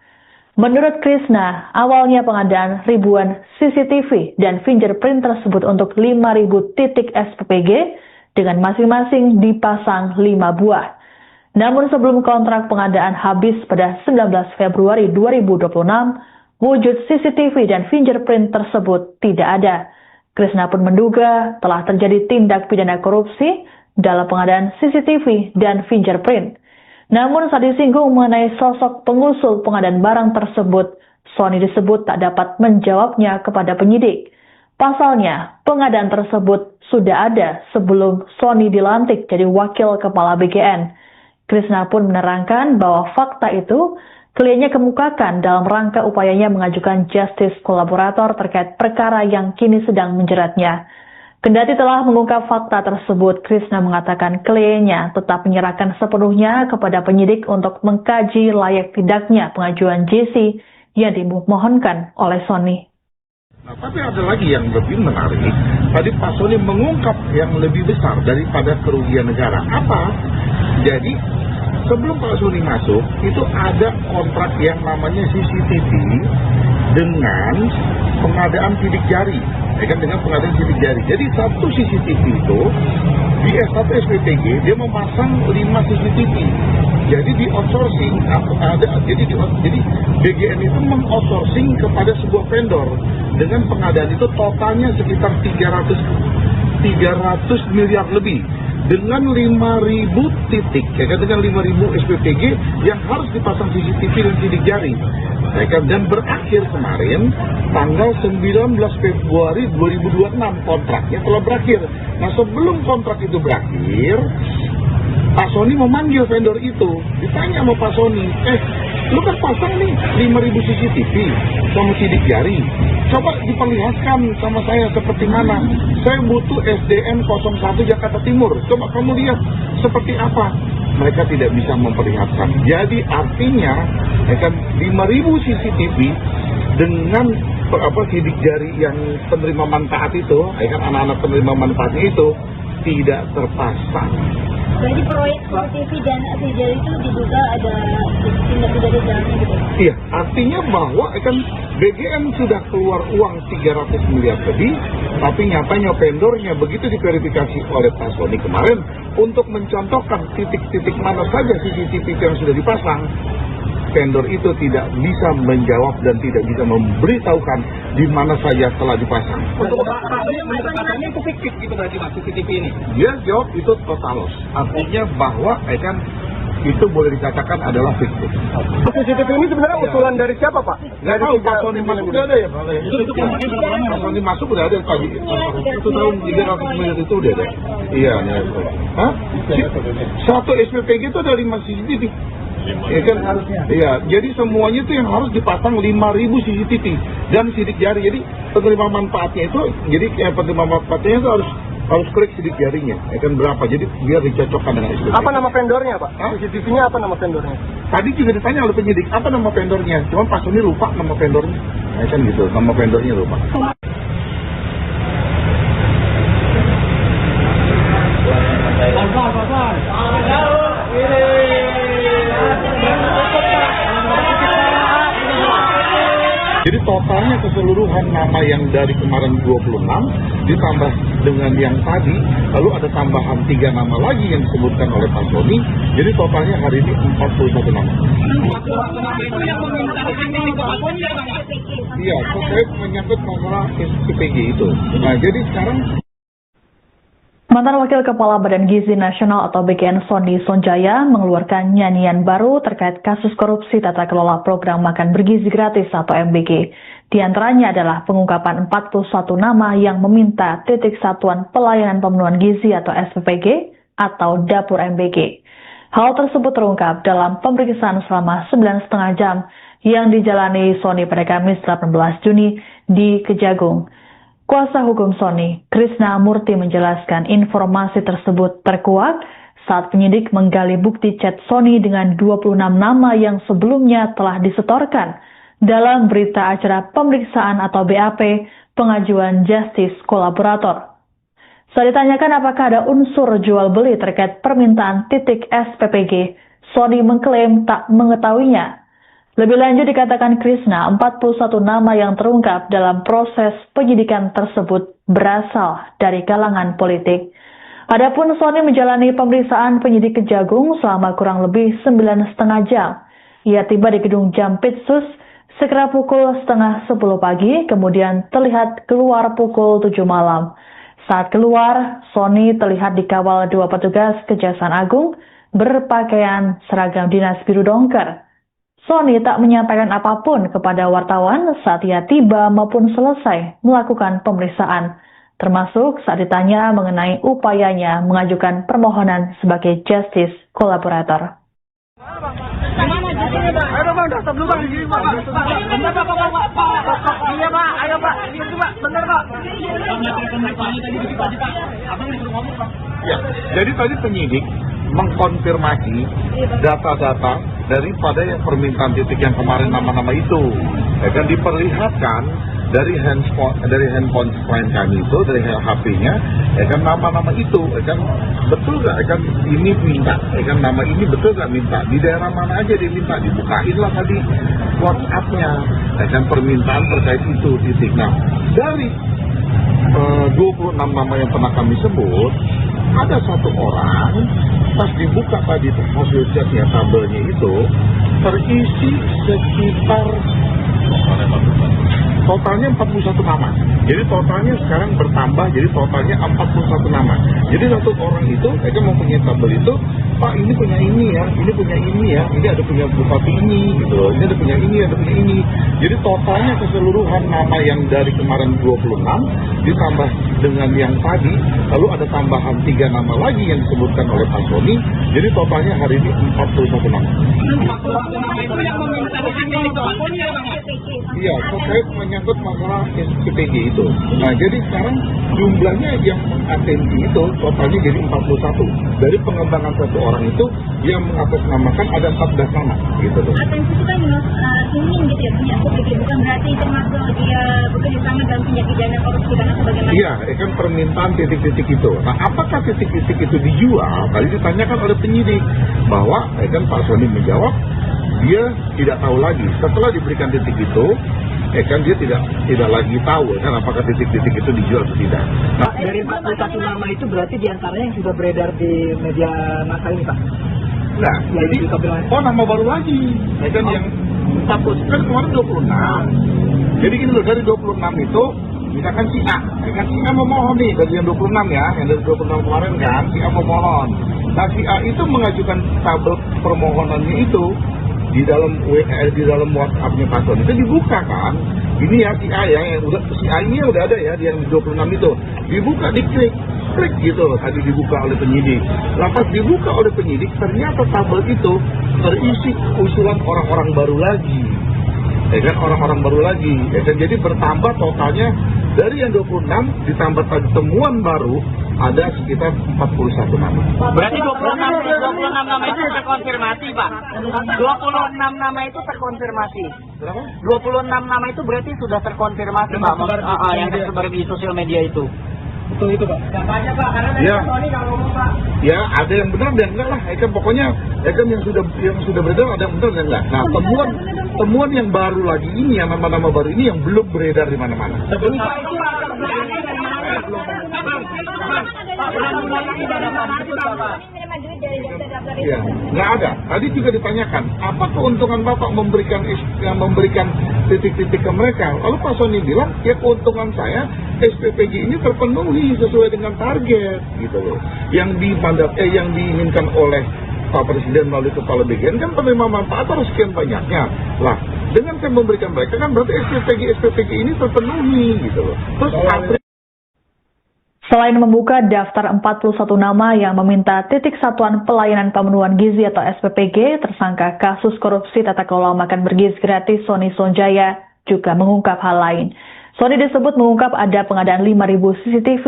Menurut Krishna, awalnya pengadaan ribuan CCTV dan fingerprint tersebut untuk 5.000 titik SPPG dengan masing-masing dipasang 5 buah. Namun sebelum kontrak pengadaan habis pada 19 Februari 2026, wujud CCTV dan fingerprint tersebut tidak ada. Krishna pun menduga telah terjadi tindak pidana korupsi dalam pengadaan CCTV dan fingerprint. Namun saat disinggung mengenai sosok pengusul pengadaan barang tersebut, Sony disebut tak dapat menjawabnya kepada penyidik. Pasalnya, pengadaan tersebut sudah ada sebelum Sony dilantik jadi wakil kepala BGN. Krishna pun menerangkan bahwa fakta itu kliennya kemukakan dalam rangka upayanya mengajukan justice kolaborator terkait perkara yang kini sedang menjeratnya. Kendati telah mengungkap fakta tersebut, Krishna mengatakan kliennya tetap menyerahkan sepenuhnya kepada penyidik untuk mengkaji layak tidaknya pengajuan JC yang dimohonkan oleh Sony. Nah, tapi ada lagi yang lebih menarik. Tadi Pak Sony mengungkap yang lebih besar daripada kerugian negara. Apa? Jadi, sebelum Pak Sony masuk, itu ada kontrak yang namanya CCTV dengan pengadaan sidik jari. Ya kan, dengan pengadaan sidik jari. Jadi, satu CCTV itu, di S1 SPPG, dia memasang 5 CCTV. Jadi di outsourcing jadi BGN itu meng-outsourcing kepada sebuah vendor dengan pengadaan itu totalnya sekitar 300 miliar lebih dengan 5.000 titik, ya kan, dengan 5.000 SPPG yang harus dipasang CCTV dan sidik jari. Ya kan, dan berakhir kemarin tanggal 19 Februari 2026 kontraknya telah berakhir. Nah, sebelum kontrak itu berakhir, Pak Sony memanggil vendor itu, ditanya sama Pak Sony, lu kan pasang nih 5.000 CCTV sama sidik jari, coba diperlihatkan sama saya seperti mana. Saya butuh SDN 01 Jakarta Timur, coba kamu lihat seperti apa. Mereka tidak bisa memperlihatkan. Jadi artinya, ya kan, 5.000 CCTV dengan sidik jari yang penerima manfaat itu, ya kan, anak-anak penerima manfaatnya itu tidak terpasang. Jadi proyek CCTV dan ACJ itu diduga ada tindak pidana jalannya gitu. Iya, artinya bahwa kan BGN sudah keluar uang 300 miliar lebih, tapi nyatanya vendornya begitu diverifikasi oleh Pak Sony kemarin untuk mencontohkan titik-titik mana saja CCTV yang sudah dipasang, vendor itu tidak bisa menjawab dan tidak bisa memberitahukan di mana saja telah dipasang. Untuk katanya itu fiktif gitu berarti Pak CCTV ini. Dia jawab itu total loss, artinya bahwa kan itu boleh dikatakan adalah fiktif. CCTV ini sebenarnya usulan dari siapa Pak? Nggak tahu, Pak Sony masuk udah ada ya Pak? Pak Sony masuk udah ada pagi. 1 tahun 300 miliar itu udah ada. Iya, hah? Satu SPPG itu ada 5 CCTV. Ya kan harusnya. Iya, jadi semuanya itu yang harus dipasang 5.000 CCTV dan sidik jari. Jadi penerima manfaatnya itu, jadi penerima manfaatnya itu harus klik sidik jarinya. Ya kan berapa? Jadi biar dicocokkan dengan SPPG. Apa nama vendornya Pak? CCTV-nya apa nama vendornya? Tadi juga ditanya oleh penyidik, apa nama vendornya? Cuma Pak Sony lupa nama vendornya. Ya kan gitu, nama vendornya lupa. Jadi totalnya keseluruhan nama yang dari kemarin 26 ditambah dengan yang tadi, lalu ada tambahan 3 nama lagi yang disebutkan oleh Pak Sony. Jadi totalnya hari ini 41 nama. Iya, terkait menyangkut masalah SPPG itu. Nah, jadi sekarang Mantan Wakil Kepala Badan Gizi Nasional atau BGN Sony Sonjaya mengeluarkan nyanyian baru terkait kasus korupsi tata kelola program makan bergizi gratis atau MBG. Di antaranya adalah pengungkapan 41 nama yang meminta titik satuan pelayanan pemenuhan gizi atau SPPG atau dapur MBG. Hal tersebut terungkap dalam pemeriksaan selama 9,5 jam yang dijalani Sony pada Kamis 18 Juni di Kejagung. Kuasa hukum Sony, Krishna Murti menjelaskan informasi tersebut terkuak saat penyidik menggali bukti chat Sony dengan 26 nama yang sebelumnya telah disetorkan dalam berita acara pemeriksaan atau BAP pengajuan justice kolaborator. Saat ditanyakan apakah ada unsur jual beli terkait permintaan titik SPPG, Sony mengklaim tak mengetahuinya. Lebih lanjut dikatakan Krishna, 41 nama yang terungkap dalam proses penyidikan tersebut berasal dari kalangan politik. Adapun Sony menjalani pemeriksaan penyidik Kejagung selama kurang lebih 9,5 jam. Ia tiba di gedung Jampitsus sekira pukul 9:30 pagi, kemudian terlihat keluar pukul 7 malam. Saat keluar, Sony terlihat dikawal 2 petugas Kejaksaan Agung berpakaian seragam dinas biru dongker. Sony tak menyampaikan apapun kepada wartawan saat ia tiba maupun selesai melakukan pemeriksaan, termasuk saat ditanya mengenai upayanya mengajukan permohonan sebagai justice kolaborator. Ayo Bang, daftar dulu Bang di sini Pak. Bener Pak. Iya Pak, ayo Pak. Ini Pak, bener Pak. ya, jadi tadi penyidik mengkonfirmasi data-data daripada yang permintaan titik yang kemarin nama-nama itu. Ya kan diperlihatkan dari handphone klien kami itu, dari HP-nya, ya kan nama-nama itu, ya kan betul nggak, ya kan ini minta, ya kan nama ini betul nggak minta, di daerah mana aja dia minta, dibukain lah tadi WhatsApp-nya, ya kan permintaan terkait itu titik. Nah, dari 26 nama yang pernah kami sebut, ada 1 orang pas dibuka tadi hasil chatnya, tabelnya itu terisi sekitar totalnya 41 nama. Jadi totalnya sekarang bertambah, jadi totalnya 41 nama. Jadi 1 orang itu, mereka mempunyai tabel itu, Pak ini punya ini ya, ini punya ini ya, ini ada punya bupati ini, gitu, ini ada punya ini, ada punya ini. Jadi totalnya keseluruhan nama yang dari kemarin 26 ditambah dengan yang tadi, lalu ada tambahan 3 nama lagi yang disebutkan oleh Pak Sony. Jadi totalnya hari ini 41 nama. Iya, terkait menyangkut masalah SPPG itu. Nah, jadi sekarang jumlahnya yang atensi itu totalnya jadi 41. Dari pengembangan 1 orang itu yang mengatasnamakan ada 14 nama, gitu loh. Atensi itu kan ingin gitu ya, punya SPPG, bukan berarti termasuk dia bekerja sama dalam tindak pidana korupsi karena sebagaimana Iya, kan permintaan titik-titik itu. Nah, apakah titik-titik itu dijual? Tadi ditanyakan oleh penyidik bahwa kan Pak Sony menjawab dia tidak tahu lagi. Setelah diberikan titik itu, kan dia tidak lagi tahu kan apakah titik-titik itu dijual atau tidak. Nah, Dari 41 nama itu berarti diantaranya yang sudah beredar di media massa ini, Pak? nah Ya, jadi itu bilang. nama baru lagi. Kan yang 40 kan kemarin 26. Jadi gini loh, dari 26 itu misalkan si A, kan si A memohon nih dari yang 26 ya, yang dari 26 kemarin kan si A memohon. Nah si A itu mengajukan tabel permohonannya itu di dalam WhatsApp-nya Pak Sony itu dibuka kan. Ini ya si A ya, yang udah si A ini udah ada ya di yang 26 itu. Dibuka, diklik gitu loh, tadi dibuka oleh penyidik. Lepas dibuka oleh penyidik, ternyata tabel itu terisi usulan orang-orang baru lagi. Kan orang-orang baru lagi. Kan jadi bertambah totalnya dari yang 26 ditambah tadi temuan baru ada sekitar 41 nama. Berarti 26 nama itu terkonfirmasi, Pak. 26 nama itu terkonfirmasi. Berapa? 26 nama itu berarti sudah terkonfirmasi, Pak. Yang tersebar di sosial media itu. Itu Pak. Ya. Ya, ada yang benar dan enggak lah. Kan pokoknya kan yang sudah beredar ada yang benar dan enggak. Nah, temuan yang baru lagi ini, yang nama-nama baru ini yang belum beredar di mana-mana. Ya, nggak ada. Tadi juga ditanyakan, apa keuntungan Bapak memberikan titik-titik ke mereka? Lalu Pak Sony bilang, ya keuntungan saya SPPG ini terpenuhi sesuai dengan target, gitu loh. Yang diinginkan oleh Pak Presiden melalui Kepala BGN kan penerima manfaat harus sekian banyaknya. Lah, dengan saya memberikan mereka kan berarti SPPG ini terpenuhi, gitu loh. Terus Selain membuka daftar 41 nama yang meminta titik satuan pelayanan pemenuhan gizi atau SPPG, tersangka kasus korupsi tata kelola makan bergizi gratis Sony Sonjaya juga mengungkap hal lain. Sony disebut mengungkap ada pengadaan 5.000 CCTV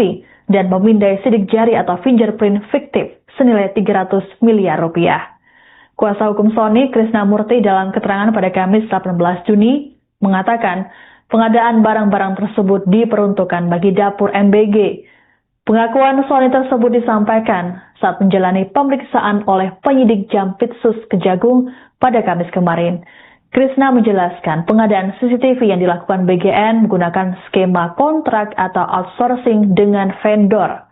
dan memindai sidik jari atau fingerprint fiktif senilai 300 miliar rupiah. Kuasa hukum Sony, Krishna Murti, dalam keterangan pada Kamis 18 Juni mengatakan pengadaan barang-barang tersebut diperuntukkan bagi dapur MBG. Pengakuan Sony tersebut disampaikan saat menjalani pemeriksaan oleh penyidik Jampitsus Kejagung pada Kamis kemarin. Krishna menjelaskan pengadaan CCTV yang dilakukan BGN menggunakan skema kontrak atau outsourcing dengan vendor.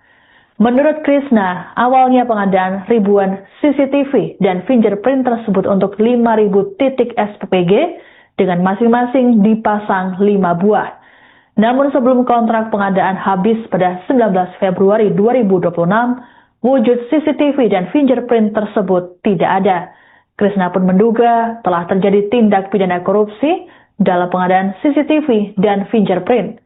Menurut Krishna, awalnya pengadaan ribuan CCTV dan fingerprint tersebut untuk 5.000 titik SPPG dengan masing-masing dipasang 5 buah. Namun sebelum kontrak pengadaan habis pada 19 Februari 2026, wujud CCTV dan fingerprint tersebut tidak ada. Krishna pun menduga telah terjadi tindak pidana korupsi dalam pengadaan CCTV dan fingerprint.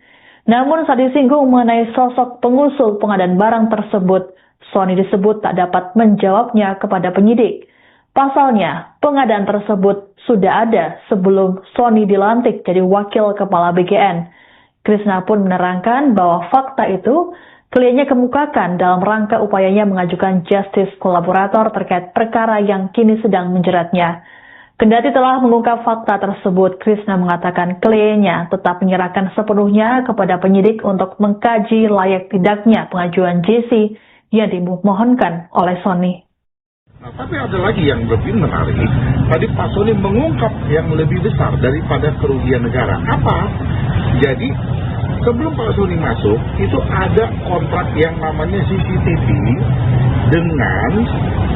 Namun saat disinggung mengenai sosok pengusul pengadaan barang tersebut, Sony disebut tak dapat menjawabnya kepada penyidik. Pasalnya, pengadaan tersebut sudah ada sebelum Sony dilantik jadi wakil kepala BGN. Krishna pun menerangkan bahwa fakta itu kliennya kemukakan dalam rangka upayanya mengajukan justice kolaborator terkait perkara yang kini sedang menjeratnya. Kendati telah mengungkap fakta tersebut, Krishna mengatakan kliennya tetap menyerahkan sepenuhnya kepada penyidik untuk mengkaji layak tidaknya pengajuan JC yang dimohonkan oleh Sony. Nah, tapi ada lagi yang lebih menarik. Tadi Pak Sony mengungkap yang lebih besar daripada kerugian negara. Apa? Jadi, sebelum Pak Sony masuk, itu ada kontrak yang namanya CCTV dengan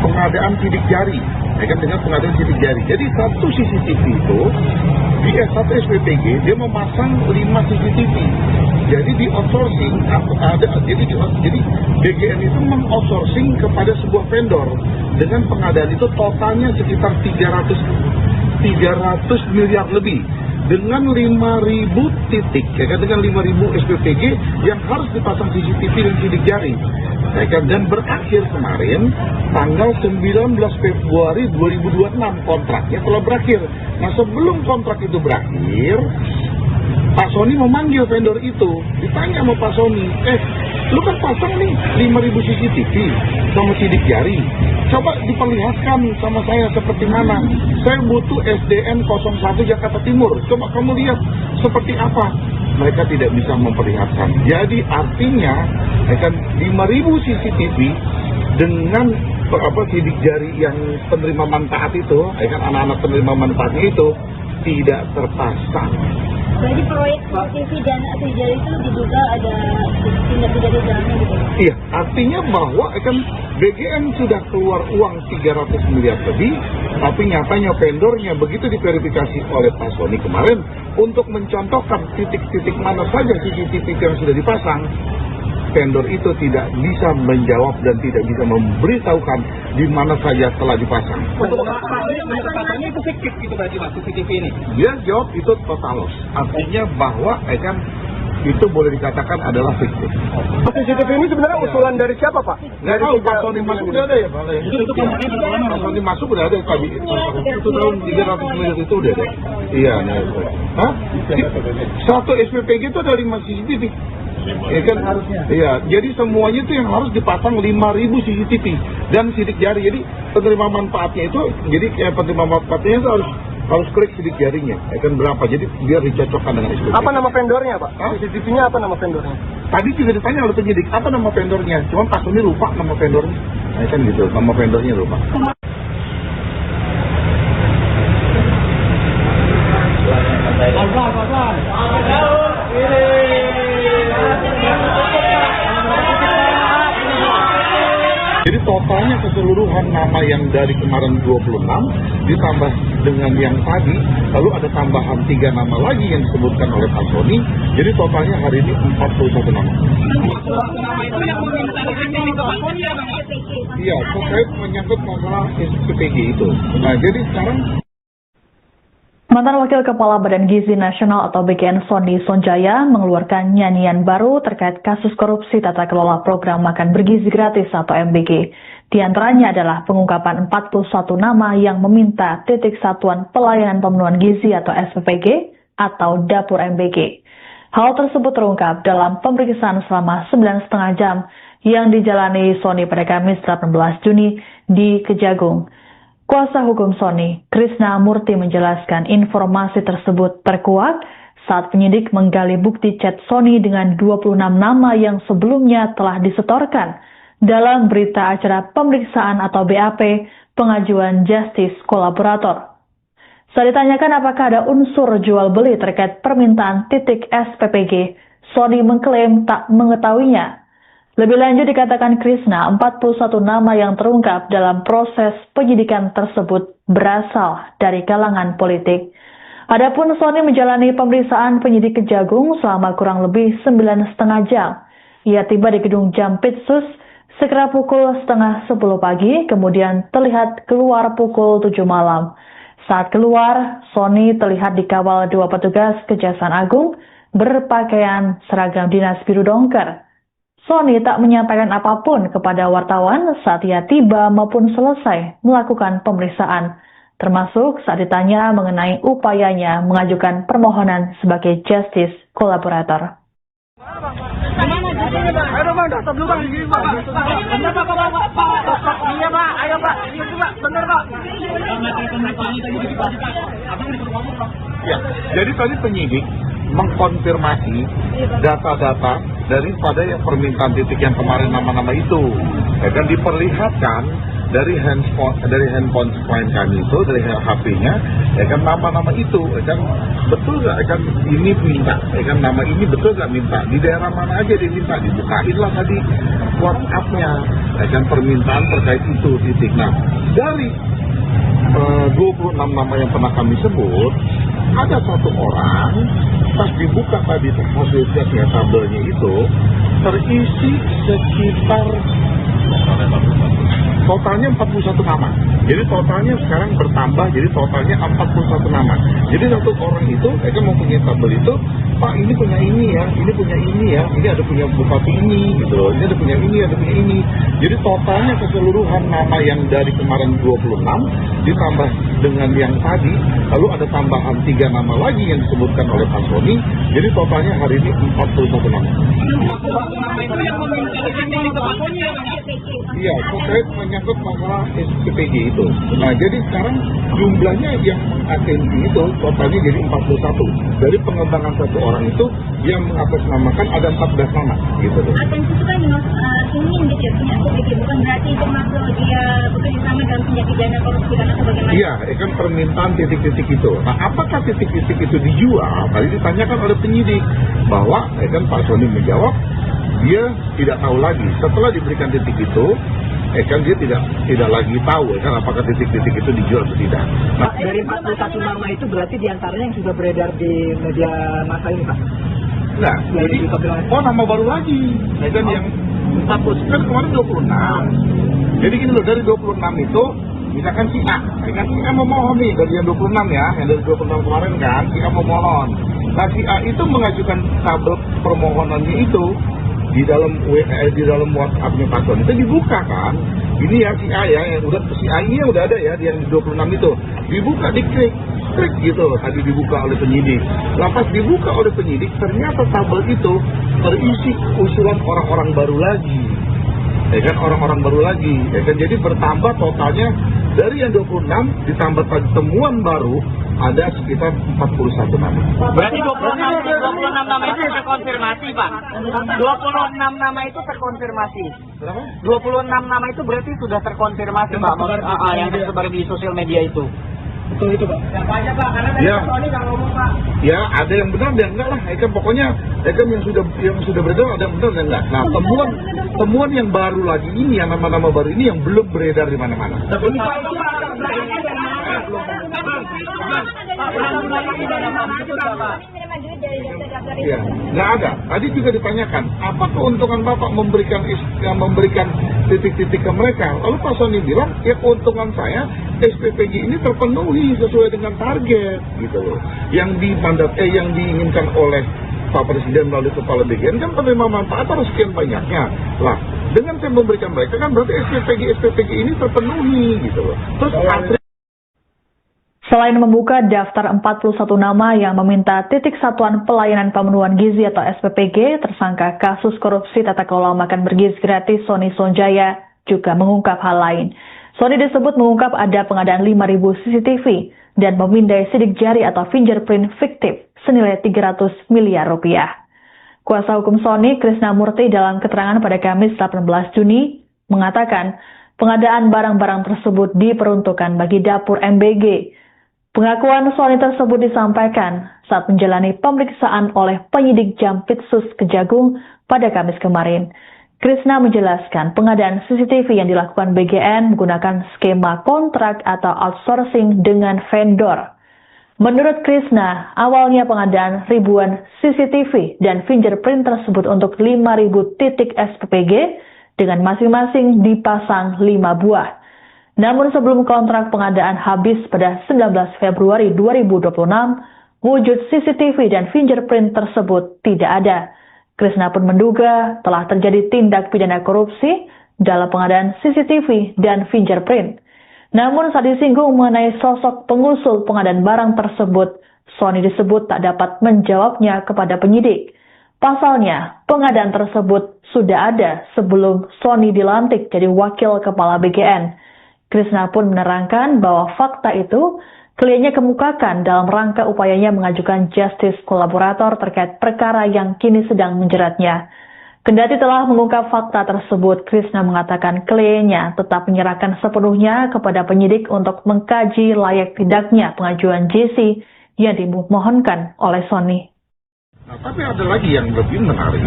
pengadaan sidik jari. Dengan pengadaan sidik jari. Jadi, satu CCTV itu, di satu SPPG, dia memasang 5 CCTV. Jadi di outsourcing jadi BGN itu meng-outsourcing kepada sebuah vendor dengan pengadaan itu totalnya sekitar 300 miliar lebih dengan 5.000 titik dengan 5.000 SPPG yang harus dipasang CCTV dan sidik jari. Dan berakhir kemarin tanggal 19 Februari 2026 kontraknya telah berakhir. Nah, sebelum kontrak itu berakhir, Pak Sony memanggil vendor itu, ditanya sama Pak Sony, lu kan pasang nih 5.000 CCTV sama sidik jari, coba diperlihatkan sama saya seperti mana. Saya butuh SDN 01 Jakarta Timur, coba kamu lihat seperti apa. mereka tidak bisa memperlihatkan. Jadi artinya akan 5.000 CCTV dengan sidik jari yang penerima manfaat itu, kan anak-anak penerima manfaatnya itu tidak terpasang. Jadi proyek CCTV dan sidik itu diduga ada tindak pidana dalamnya gitu. Iya, artinya bahwa kan BGN sudah keluar uang 300 miliar lebih, tapi nyatanya vendornya begitu diverifikasi oleh Pak Sony kemarin untuk mencontohkan titik-titik mana saja CCTV yang sudah dipasang, vendor itu tidak bisa menjawab dan tidak bisa memberitahukan di mana saja telah dipasang. Katanya itu fiktif gitu berarti Pak, CCTV ini. Dia jawab itu total loss, artinya bahwa kan itu boleh dikatakan adalah fiktif. CCTV ini sebenarnya usulan dari siapa Pak? Nggak tahu, Pak Sony masuk udah ada ya Pak? Pak Sony masuk udah ada tadi. Itu tahun 300 miliar itu udah ada. Iya, nah itu. Hah? Satu SPPG itu ada 5 CCTV. Ya kan? Iya, jadi semuanya itu yang harus dipasang 5.000 CCTV dan sidik jari. Jadi penerima manfaatnya itu, jadi penerima manfaatnya itu harus klik sidik jarinya, kan berapa, jadi biar dicocokkan dengan SPP. Apa nama vendornya Pak? CCTV-nya apa nama vendornya? Tadi juga ditanya oleh penyidik, apa nama vendornya? Cuma Pak Sony lupa nama vendornya. Nah, kan gitu, nama vendornya lupa. Jadi totalnya keseluruhan nama yang dari kemarin 26 ditambah dengan yang tadi, lalu ada tambahan 3 nama lagi yang disebutkan oleh Pak Sony. Jadi totalnya hari ini 41 nama. Iya, terkait menyangkut masalah SPPG itu. Nah, jadi sekarang Mantan Wakil Kepala Badan Gizi Nasional atau BGN Sony Sonjaya mengeluarkan nyanyian baru terkait kasus korupsi tata kelola program makan bergizi gratis atau MBG. Di antaranya adalah pengungkapan 41 nama yang meminta titik satuan pelayanan pemenuhan gizi atau SPPG atau dapur MBG. Hal tersebut terungkap dalam pemeriksaan selama 9,5 jam yang dijalani Sony pada Kamis 18 Juni di Kejagung. Kuasa hukum Sony, Krishna Murti menjelaskan informasi tersebut terkuat saat penyidik menggali bukti chat Sony dengan 26 nama yang sebelumnya telah disetorkan dalam berita acara pemeriksaan atau BAP pengajuan Justice Kolaborator. Saat ditanyakan apakah ada unsur jual beli terkait permintaan titik SPPG, Sony mengklaim tak mengetahuinya. Lebih lanjut dikatakan Krishna, 41 nama yang terungkap dalam proses penyidikan tersebut berasal dari kalangan politik. Adapun Sony menjalani pemeriksaan penyidik Kejagung selama kurang lebih 9,5 jam. Ia tiba di gedung Jampitsus sekira pukul 9:30 pagi, kemudian terlihat keluar pukul 7 malam. Saat keluar, Sony terlihat dikawal 2 petugas Kejaksaan Agung berpakaian seragam dinas biru dongker. Sony tak menyampaikan apapun kepada wartawan saat ia tiba maupun selesai melakukan pemeriksaan, termasuk saat ditanya mengenai upayanya mengajukan permohonan sebagai Justice Kolaborator. Ayo Bang, stop dulu Bang, di sini Pak. Bener Pak, iya Pak, ayo Pak, iya Pak, bener Pak. ya, jadi tadi penyidik mengkonfirmasi data-data daripada yang permintaan titik yang kemarin nama-nama itu, kan diperlihatkan dari handphone klien kami itu, dari HP-nya, kan nama-nama itu, kan betul nggak, kan ini minta, kan nama ini betul nggak minta, di daerah mana aja dia minta, dibukain lah tadi WhatsApp-nya, kan permintaan terkait itu titik. Nah, dari 26 nama yang pernah kami sebut, ada 1 orang pas dibuka tadi hasil chatnya, tabelnya itu terisi sekitar totalnya 41 nama. Jadi totalnya sekarang bertambah, jadi totalnya 41 nama. Jadi 1 orang itu, mereka mempunyai tabel itu, Pak ini punya ini ya, ini punya ini ya, ini ada punya bupati ini, gitu loh, ini ada punya ini, ada punya ini. Jadi totalnya keseluruhan nama yang dari kemarin 26 ditambah dengan yang tadi, lalu ada tambahan 3 nama lagi yang disebutkan oleh Pak Sony. Jadi totalnya hari ini 41 nama. Iya, terkait menyangkut masalah SPPG itu. Nah, jadi sekarang jumlahnya yang atensi itu totalnya jadi 41. Dari pengembangan 1 orang itu yang mengatasnamakan ada 14 nama gitu loh. Atensi itu kan ingin gitu ya punya SPPG, bukan berarti termasuk dia bekerja sama dalam tindak pidana korupsi dan sebagainya. Iya, kan permintaan titik-titik itu. Nah, apakah titik-titik itu dijual? Tadi ditanyakan oleh penyidik bahwa kan Pak Sony menjawab dia tidak tahu lagi. Setelah diberikan titik itu, kan dia tidak lagi tahu kan apakah titik-titik itu dijual atau tidak. Nah, Dari 41 nama itu berarti diantaranya yang sudah beredar di media massa ini, Pak? nah jadi nama baru lagi. Kan yang status kan kemarin 26. Jadi gini loh, dari 26 itu misalkan si A, kan si A memohon nih dari yang 26 ya, yang dari 26 kemarin kan si A memohon. Nah si A itu mengajukan tabel permohonannya itu di dalam WhatsApp-nya Pak Sony itu dibuka kan. Ini ya si A ya, yang udah si A ini udah ada ya di yang 26 itu. Dibuka, diklik gitu loh, tadi dibuka oleh penyidik. Lepas dibuka oleh penyidik, ternyata tabel itu berisi usulan orang-orang baru lagi. Kan orang-orang baru lagi. Kan jadi bertambah totalnya dari yang 26 ditambah tadi temuan baru ada sekitar 41 nama. Berarti 26 nama itu terkonfirmasi, Pak. 26 nama itu terkonfirmasi. Berapa? 26 nama itu berarti sudah terkonfirmasi, Pak. Yang tersebar di sosial media itu. Betul itu, Pak. Siapa aja, Pak? Karena tadi Ya. Pak Sony nggak ngomong, Pak. Ya, ada yang benar dan enggak lah. Kan pokoknya kan yang sudah beredar ada yang benar dan enggak. Nah, temuan yang baru lagi ini, yang nama-nama baru ini yang belum beredar di mana-mana. Ini Pak itu Pak. Menerima duit dari daftar-daftar itu. Iya, nggak ada. Tadi juga ditanyakan, apa keuntungan Bapak memberikan titik-titik ke mereka? Lalu Pak Sony bilang, ya keuntungan saya SPPG ini terpenuhi sesuai dengan target, gitu loh. Yang diinginkan oleh Pak Presiden melalui Kepala BGN kan penerima manfaat harus sekian banyaknya. Lah, dengan saya memberikan mereka kan berarti SPPG ini terpenuhi, gitu loh. Terus Selain membuka daftar 41 nama yang meminta titik satuan pelayanan pemenuhan gizi atau SPPG, tersangka kasus korupsi tata kelola makan bergizi gratis Sony Sonjaya juga mengungkap hal lain. Sony disebut mengungkap ada pengadaan 5.000 CCTV dan memindai sidik jari atau fingerprint fiktif senilai 300 miliar rupiah. Kuasa hukum Sony, Krishna Murti, dalam keterangan pada Kamis 18 Juni mengatakan pengadaan barang-barang tersebut diperuntukkan bagi dapur MBG. Pengakuan Sony tersebut disampaikan saat menjalani pemeriksaan oleh penyidik Jampitsus Kejagung pada Kamis kemarin. Krishna menjelaskan pengadaan CCTV yang dilakukan BGN menggunakan skema kontrak atau outsourcing dengan vendor. Menurut Krishna, awalnya pengadaan ribuan CCTV dan fingerprint tersebut untuk 5.000 titik SPPG dengan masing-masing dipasang 5 buah. Namun sebelum kontrak pengadaan habis pada 19 Februari 2026, wujud CCTV dan fingerprint tersebut tidak ada. Krishna pun menduga telah terjadi tindak pidana korupsi dalam pengadaan CCTV dan fingerprint. Namun saat disinggung mengenai sosok pengusul pengadaan barang tersebut, Sony disebut tak dapat menjawabnya kepada penyidik. Pasalnya, pengadaan tersebut sudah ada sebelum Sony dilantik jadi wakil kepala BGN. Krishna pun menerangkan bahwa fakta itu kliennya kemukakan dalam rangka upayanya mengajukan justice kolaborator terkait perkara yang kini sedang menjeratnya. Kendati telah mengungkap fakta tersebut, Krishna mengatakan kliennya tetap menyerahkan sepenuhnya kepada penyidik untuk mengkaji layak tidaknya pengajuan JC yang dimohonkan oleh Sony. Nah, tapi ada lagi yang lebih menarik.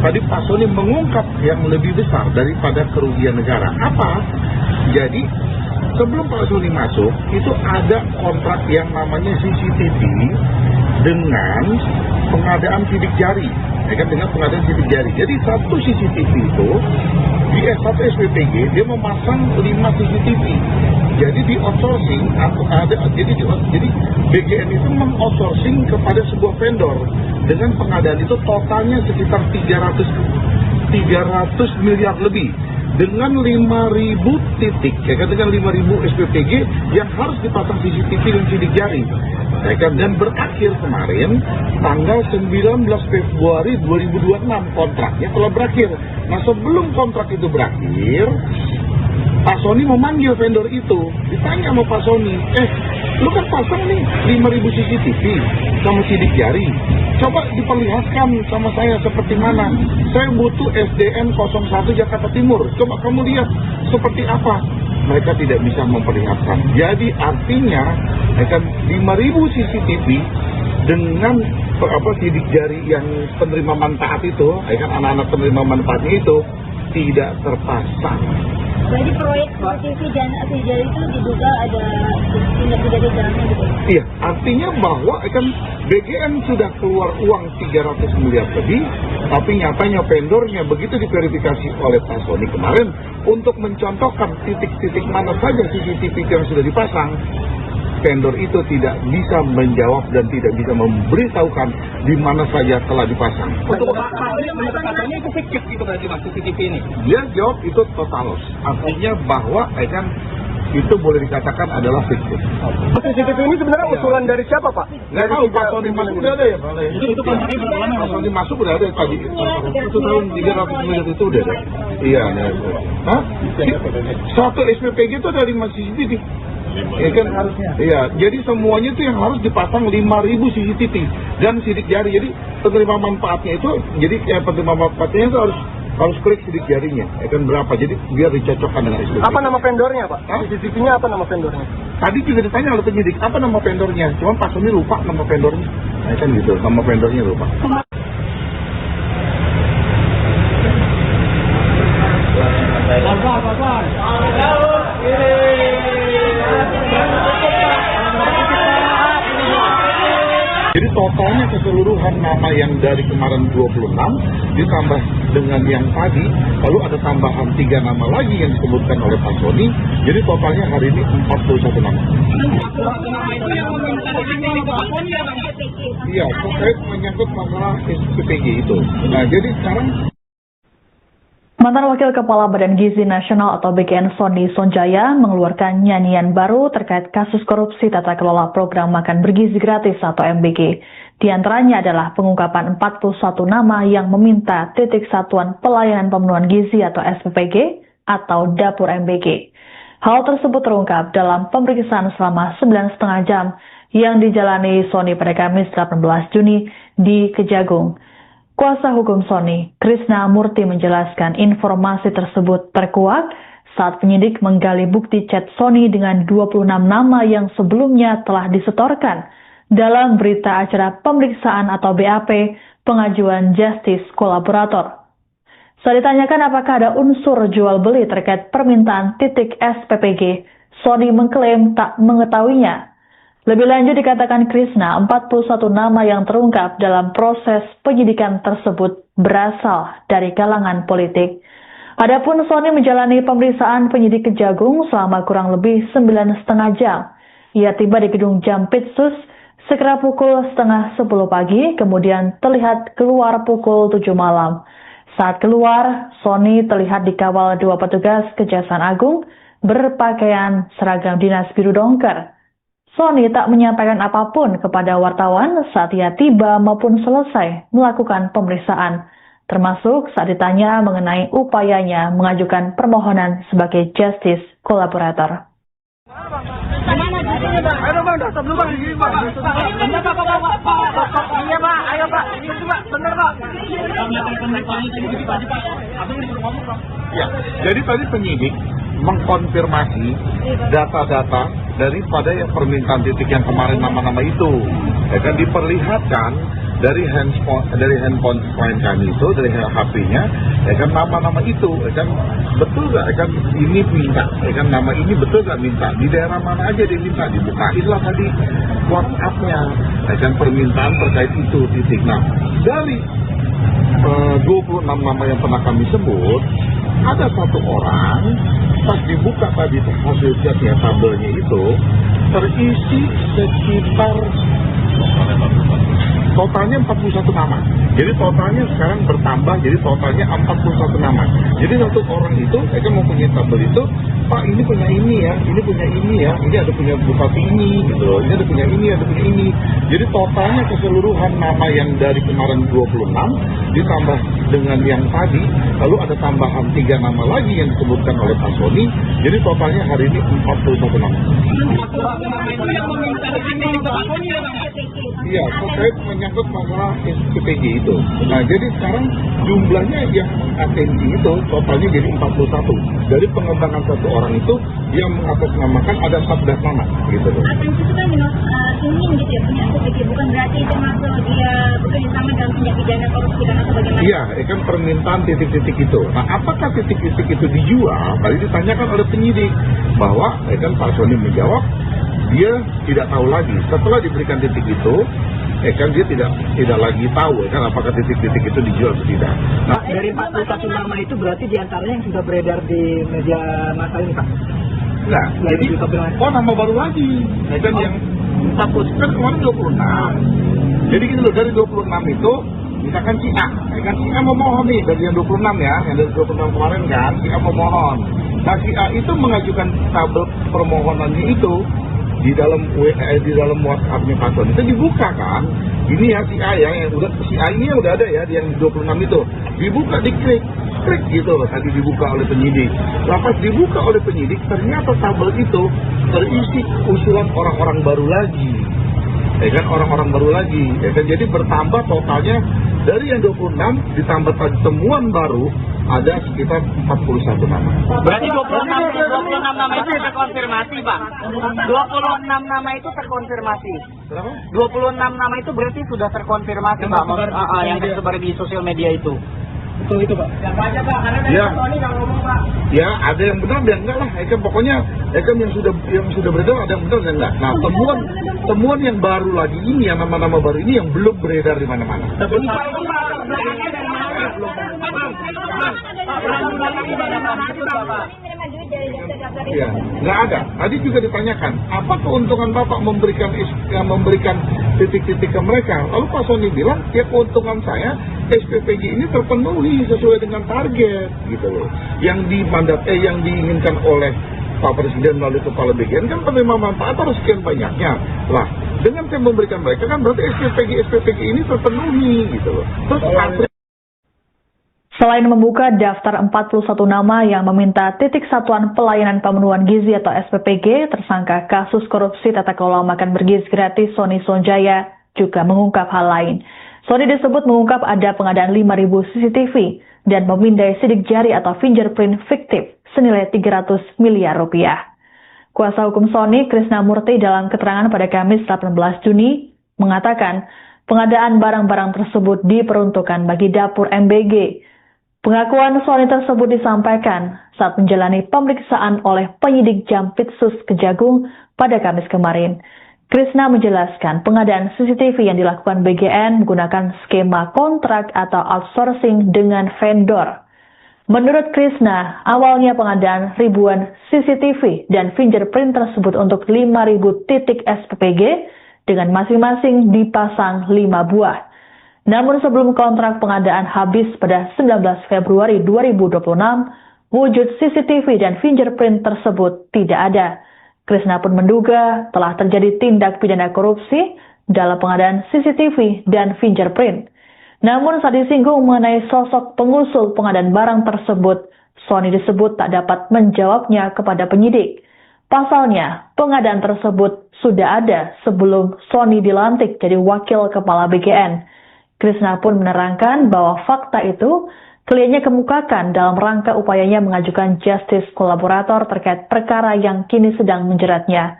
Tadi Pak Sony mengungkap yang lebih besar daripada kerugian negara. Apa? Jadi, sebelum Pak Sony masuk, itu ada kontrak yang namanya CCTV dengan pengadaan sidik jari. Dengan pengadaan sidik jari. Jadi, satu CCTV itu, di satu SPPG, dia memasang 5 CCTV. Jadi di outsourcing atau jadi BGN itu meng-outsourcing kepada sebuah vendor dengan pengadaan itu totalnya sekitar 300 miliar lebih dengan 5.000 titik, dengan 5.000 SPPG yang harus dipasang CCTV dan sidik jari. Dan berakhir kemarin tanggal 19 Februari 2026 kontraknya telah berakhir. Nah, sebelum kontrak itu berakhir, Pak Sony memanggil vendor itu, ditanya sama Pak Sony, lu kan pasang nih 5.000 CCTV sama sidik jari, Coba diperlihatkan sama saya seperti mana. Saya butuh SDN 01 Jakarta Timur. Coba kamu lihat seperti apa. Mereka tidak bisa memperlihatkan. Jadi artinya akan 5.000 CCTV dengan sidik jari yang penerima manfaat itu, kan anak-anak penerima manfaatnya itu tidak terpasang. Jadi proyek CCTV dan jari itu diduga ada tindak pidana dalamnya gitu. Iya, artinya bahwa kan BGN sudah keluar uang 300 miliar lebih, tapi nyatanya vendornya begitu diverifikasi oleh Pak Sony kemarin untuk mencontohkan titik-titik mana saja CCTV yang sudah dipasang, vendor itu tidak bisa menjawab dan tidak bisa memberitahukan di mana saja telah dipasang. Untuk katanya itu fiktif itu berarti Mas CCTV ini. Dia jawab itu total loss, artinya bahwa kan itu boleh dikatakan adalah fiktif. CCTV ini sebenarnya usulan dari siapa Pak? Nggak tahu, Pak Sony masuk udah ada ya Pak? Pak Sony masuk udah ada tadi. Itu tahun 300 miliar itu udah ada. Iya, ada. Hah? Satu SPPG itu ada 5 CCTV. Ya kan harusnya. Iya, jadi semuanya itu yang harus dipasang 5.000 CCTV dan sidik jari. Jadi penerima manfaatnya itu, jadi penerima manfaatnya itu harus klik sidik jarinya. Ya kan berapa? Jadi biar dicocokkan dengan SPPG. Apa nama vendornya Pak? CCTV-nya apa nama vendornya? Tadi juga ditanya oleh penyidik, apa nama vendornya? Cuma Pak Sony lupa nama vendornya. Nah, kan gitu, nama vendornya lupa. Jadi totalnya keseluruhan nama yang dari kemarin 26 ditambah dengan yang tadi, lalu ada tambahan 3 nama lagi yang disebutkan oleh Pak Sony. Jadi totalnya hari ini 41 nama. Iya, terkait menyangkut masalah SPPG itu. Nah, jadi sekarang Mantan Wakil Kepala Badan Gizi Nasional atau BGN Sony Sonjaya mengeluarkan nyanyian baru terkait kasus korupsi tata kelola program makan bergizi gratis atau MBG. Di antaranya adalah pengungkapan 41 nama yang meminta titik satuan pelayanan pemenuhan gizi atau SPPG atau dapur MBG. Hal tersebut terungkap dalam pemeriksaan selama 9,5 jam yang dijalani Sony pada Kamis 18 Juni di Kejagung. Kuasa hukum Sony, Krishna Murti menjelaskan informasi tersebut terkuak saat penyidik menggali bukti chat Sony dengan 26 nama yang sebelumnya telah disetorkan dalam berita acara pemeriksaan atau BAP pengajuan Justice Kolaborator. Saat ditanyakan apakah ada unsur jual beli terkait permintaan titik SPPG, Sony mengklaim tak mengetahuinya. Lebih lanjut dikatakan Krishna, 41 nama yang terungkap dalam proses penyidikan tersebut berasal dari kalangan politik. Adapun Sony menjalani pemeriksaan penyidik Kejagung selama kurang lebih 9,5 jam. Ia tiba di gedung Jampitsus sekira pukul 9:30 pagi, kemudian terlihat keluar pukul 7 malam. Saat keluar, Sony terlihat dikawal 2 petugas Kejaksaan Agung berpakaian seragam dinas biru dongker. Sony tak menyampaikan apapun kepada wartawan saat ia tiba maupun selesai melakukan pemeriksaan, termasuk saat ditanya mengenai upayanya mengajukan permohonan sebagai Justice Kolaborator. Ayo Bang, datang dulu Bang, ini Pak. Bener Pak, iya Pak, ayo Pak, ini Pak, bener Pak. ya, jadi tadi penyidik mengkonfirmasi data-data daripada yang permintaan titik yang kemarin nama-nama itu, ya kan diperlihatkan dari handphone klien kami itu, dari HP-nya, ya kan nama-nama itu, ya kan betul nggak, ya kan ini minta, ya kan nama ini betul nggak minta, di daerah mana aja dia minta, dibukainlah tadi WhatsApp-nya, ya kan permintaan terkait itu titik. Nah, dari 26 nama yang pernah kami sebut, ada satu orang pas dibuka tadi hasil chatnya, tabelnya itu terisi sekitar totalnya 41 nama. Jadi totalnya sekarang bertambah, jadi totalnya 41 nama. Jadi satu orang itu, saya kan mempunyai tabel itu, Pak ini punya ini ya, ini punya ini ya, ini ada punya bupati ini, gitu loh, ini ada punya ini, ada punya ini. Jadi totalnya keseluruhan nama yang dari kemarin 26 ditambah dengan yang tadi, lalu ada tambahan 3 nama lagi yang disebutkan oleh Pak Sony. Jadi totalnya hari ini 41 nama. Iya, terkait menyangkut masalah SPPG itu. Nah, jadi sekarang jumlahnya yang atensi itu totalnya jadi 41. Dari pengembangan satu orang itu yang mengatasnamakan ada 14 nama gitu loh. Atensi itu kan ingin gitu ya punya SPPG, bukan berarti itu masuk dia bekerja sama dalam tindak pidana korupsi dan atau bagaimana? Iya, kan permintaan titik-titik itu. Nah, apakah titik-titik itu dijual? Tadi ditanyakan oleh penyidik bahwa kan Pak Sony menjawab dia tidak tahu lagi. Setelah diberikan titik itu, kan dia tidak lagi tahu kan apakah titik-titik itu dijual atau tidak. Nah, Dari 41 nama itu berarti diantaranya yang sudah beredar di media massa ini, Pak? nah jadi nama baru lagi. Kan yang status kan kemarin 26. Jadi gini loh, dari 26 itu misalkan si A, kan si A memohon nih dari yang 26 ya, yang dari 26 kemarin kan si A memohon. Nah, si A itu mengajukan tabel permohonannya itu di dalam WhatsApp-nya Pak Sony itu dibuka kan. Ini ya si A ya, yang udah si A ini udah ada ya di yang 26 itu. Dibuka, diklik gitu loh, tadi dibuka oleh penyidik. Lepas dibuka oleh penyidik, ternyata tabel itu terisi usulan orang-orang baru lagi. Kan orang-orang baru lagi. Kan jadi bertambah totalnya dari yang 26 ditambah temuan baru ada sekitar 41 nama. Berarti 26 nama itu terkonfirmasi, Pak. 26 nama itu terkonfirmasi. Berapa? 26 nama itu berarti sudah terkonfirmasi, Pak. Yang tersebar di sosial media itu. Itu Pak. Yang banyak Pak, karena dari Ya. Sony nggak ngomong Pak. Ya, ada yang benar dan enggak lah. Kan pokoknya kan yang sudah beredar ada yang benar dan enggak. Nah, temuan yang baru lagi ini, yang nama-nama baru ini yang belum beredar di mana-mana. Lupa itu Pak, belakangnya dari mana? Menerima duit dari dokter-dokter itu. Iya, nggak ada. Tadi juga ditanyakan, apa keuntungan Bapak memberikan titik-titik ke mereka? Lalu Pak Sony bilang, ya keuntungan saya SPPG ini terpenuhi sesuai dengan target, gitu loh. Yang diinginkan oleh Pak Presiden melalui Kepala BGN kan penerima manfaat harus sekian banyaknya. Lah, dengan saya memberikan mereka kan berarti SPPG ini terpenuhi, gitu loh. Terus Selain membuka daftar 41 nama yang meminta titik satuan pelayanan pemenuhan gizi atau SPPG, tersangka kasus korupsi tata kelola makan bergizi gratis Sony Sonjaya juga mengungkap hal lain. Sony disebut mengungkap ada pengadaan 5.000 CCTV dan memindai sidik jari atau fingerprint fiktif senilai 300 miliar rupiah. Kuasa hukum Sony, Krishna Murti, dalam keterangan pada Kamis 18 Juni mengatakan pengadaan barang-barang tersebut diperuntukkan bagi dapur MBG. Pengakuan Sony tersebut disampaikan saat menjalani pemeriksaan oleh penyidik Jampitsus Kejagung pada Kamis kemarin. Krishna menjelaskan pengadaan CCTV yang dilakukan BGN menggunakan skema kontrak atau outsourcing dengan vendor. Menurut Krishna, awalnya pengadaan ribuan CCTV dan fingerprint tersebut untuk 5.000 titik SPPG dengan masing-masing dipasang 5 buah. Namun sebelum kontrak pengadaan habis pada 19 Februari 2026, wujud CCTV dan fingerprint tersebut tidak ada. Krishna pun menduga telah terjadi tindak pidana korupsi dalam pengadaan CCTV dan fingerprint. Namun saat disinggung mengenai sosok pengusul pengadaan barang tersebut, Sony disebut tak dapat menjawabnya kepada penyidik. Pasalnya, pengadaan tersebut sudah ada sebelum Sony dilantik jadi wakil kepala BGN. Krishna pun menerangkan bahwa fakta itu kliennya kemukakan dalam rangka upayanya mengajukan justice kolaborator terkait perkara yang kini sedang menjeratnya.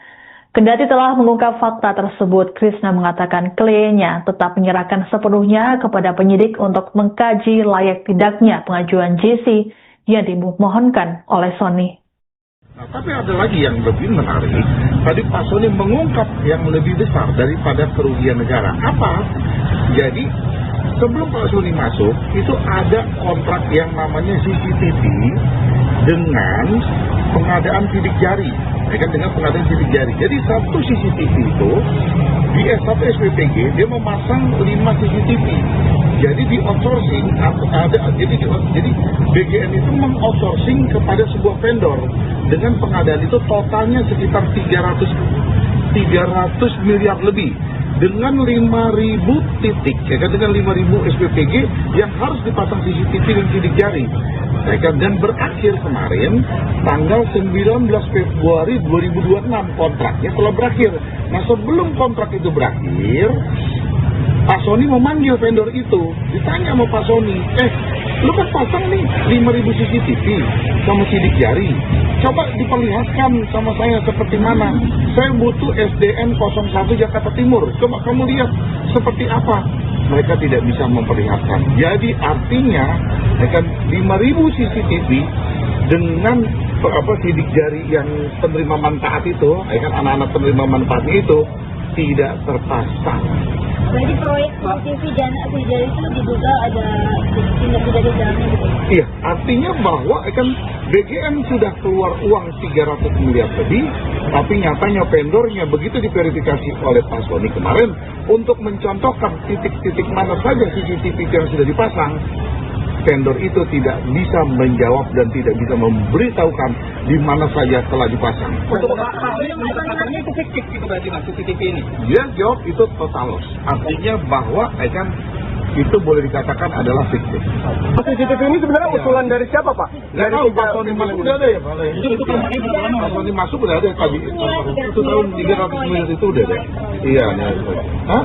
Kendati telah mengungkap fakta tersebut, Krishna mengatakan kliennya tetap menyerahkan sepenuhnya kepada penyidik untuk mengkaji layak tidaknya pengajuan JC yang dimohonkan oleh Sony. Nah, tapi ada lagi yang lebih menarik. Tadi Pak Sony mengungkap yang lebih besar daripada kerugian negara. Apa? Jadi, sebelum Pak Sony masuk, itu ada kontrak yang namanya CCTV dengan pengadaan sidik jari. Dengan pengadaan sidik jari. Jadi, satu CCTV itu, di satu SPPG, dia memasang 5 CCTV. Jadi di outsourcing jadi BGN itu mengoutsourcing kepada sebuah vendor dengan pengadaan itu totalnya sekitar 300 miliar lebih dengan 5.000 titik dengan 5.000 SPPG yang harus dipasang CCTV dan sidik jari. Dan berakhir kemarin tanggal 19 Februari 2026 kontraknya telah berakhir. Nah, sebelum kontrak itu berakhir, Pak Sony memanggil vendor itu, ditanya sama Pak Sony, lu kan pasang nih 5.000 CCTV sama sidik jari, coba diperlihatkan sama saya seperti mana. Saya butuh SDN 01 Jakarta Timur, coba kamu lihat seperti apa. Mereka tidak bisa memperlihatkan. Jadi artinya, kan 5.000 CCTV dengan sidik jari yang penerima manfaat itu, kan anak-anak penerima manfaatnya itu tidak terpasang. Jadi proyek CCTV dan jari itu diduga ada tindak pidana di dalamnya gitu. Iya, artinya bahwa kan BGN sudah keluar uang 300 miliar lebih, tapi nyatanya vendornya begitu diverifikasi oleh Pak Sony kemarin untuk mencontohkan titik-titik mana saja CCTV yang sudah dipasang, vendor itu tidak bisa menjawab dan tidak bisa memberitahukan di mana saja telah dipasang. Untuk pasangnya itu fiktif gitu berarti Mas, CCTV ini. Dia jawab itu total loss. Artinya bahwa kan itu boleh dikatakan adalah fiktif. CCTV ini sebenarnya usulan dari siapa Pak? Dari Pak Sony masuk udah ada ya Pak? Pak Sony masuk udah ada tadi. Itu tahun 300 miliar itu udah ada. Iya. Hah?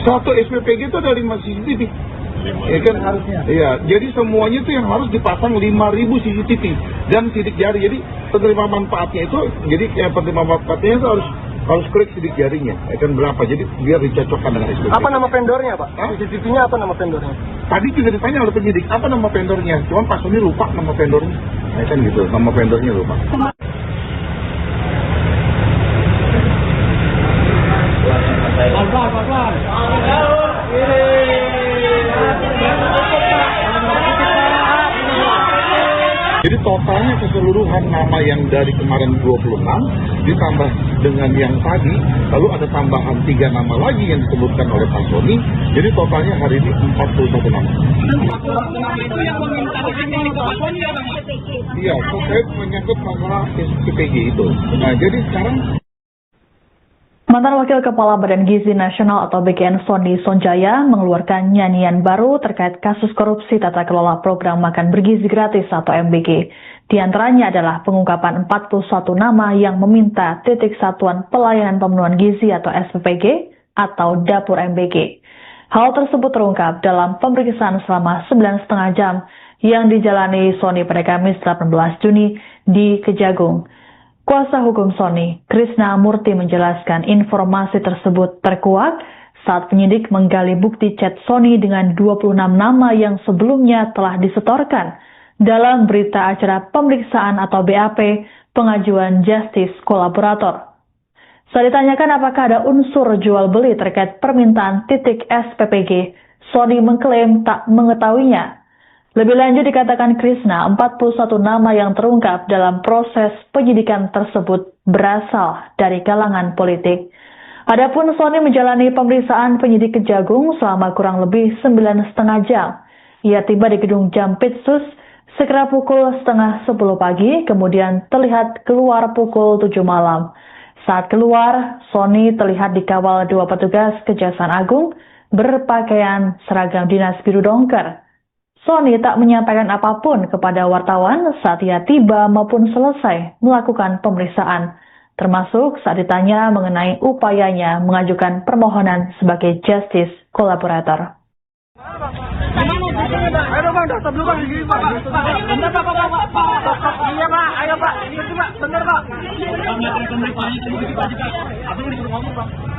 Satu SPPG itu ada 5 CCTV. Ya kan harusnya. Iya, jadi semuanya itu yang harus dipasang 5.000 CCTV dan sidik jari. Jadi penerima manfaatnya itu, jadi penerima manfaatnya itu harus klik sidik jarinya. Ya kan berapa? Jadi biar dicocokkan dengan SPP. Apa nama vendornya Pak? CCTV-nya apa nama vendornya? Tadi juga ditanya oleh penyidik, apa nama vendornya? Cuma Pak Sony lupa nama vendornya. Ya kan gitu, nama vendornya lupa. Jadi totalnya keseluruhan nama yang dari kemarin 26 ditambah dengan yang tadi, lalu ada tambahan 3 nama lagi yang disebutkan oleh Pak Sony. Jadi totalnya hari ini 41 nama. Itu yang meminta ini Pak Sony ya Bang? Iya, terkait menyangkut masalah SPPG itu. Nah, jadi sekarang Mantan Wakil Kepala Badan Gizi Nasional atau BGN Sony Sonjaya mengeluarkan nyanyian baru terkait kasus korupsi tata kelola program makan bergizi gratis atau MBG. Di antaranya adalah pengungkapan 41 nama yang meminta titik satuan pelayanan pemenuhan gizi atau SPPG atau dapur MBG. Hal tersebut terungkap dalam pemeriksaan selama 9,5 jam yang dijalani Sony pada Kamis 18 Juni di Kejagung. Kuasa hukum Sony, Krishna Murti menjelaskan informasi tersebut terkuak saat penyidik menggali bukti chat Sony dengan 26 nama yang sebelumnya telah disetorkan dalam berita acara pemeriksaan atau BAP pengajuan justice kolaborator. Saat ditanyakan apakah ada unsur jual beli terkait permintaan titik SPPG, Sony mengklaim tak mengetahuinya. Lebih lanjut dikatakan Krishna, 41 nama yang terungkap dalam proses penyidikan tersebut berasal dari kalangan politik. Adapun Sony menjalani pemeriksaan penyidik Kejagung selama kurang lebih 9,5 jam. Ia tiba di gedung Jampitsus sekira pukul 9:30 pagi, kemudian terlihat keluar pukul 7 malam. Saat keluar, Sony terlihat dikawal 2 petugas Kejaksaan Agung berpakaian seragam dinas biru dongker. Sony tak menyampaikan apapun kepada wartawan saat ia tiba maupun selesai melakukan pemeriksaan, termasuk saat ditanya mengenai upayanya mengajukan permohonan sebagai justice kolaborator. Ayo Bang, daftar dulu Bang, di Pak. Bener Pak. Iya Pak, ayo Pak. Iya Pak, bener Pak.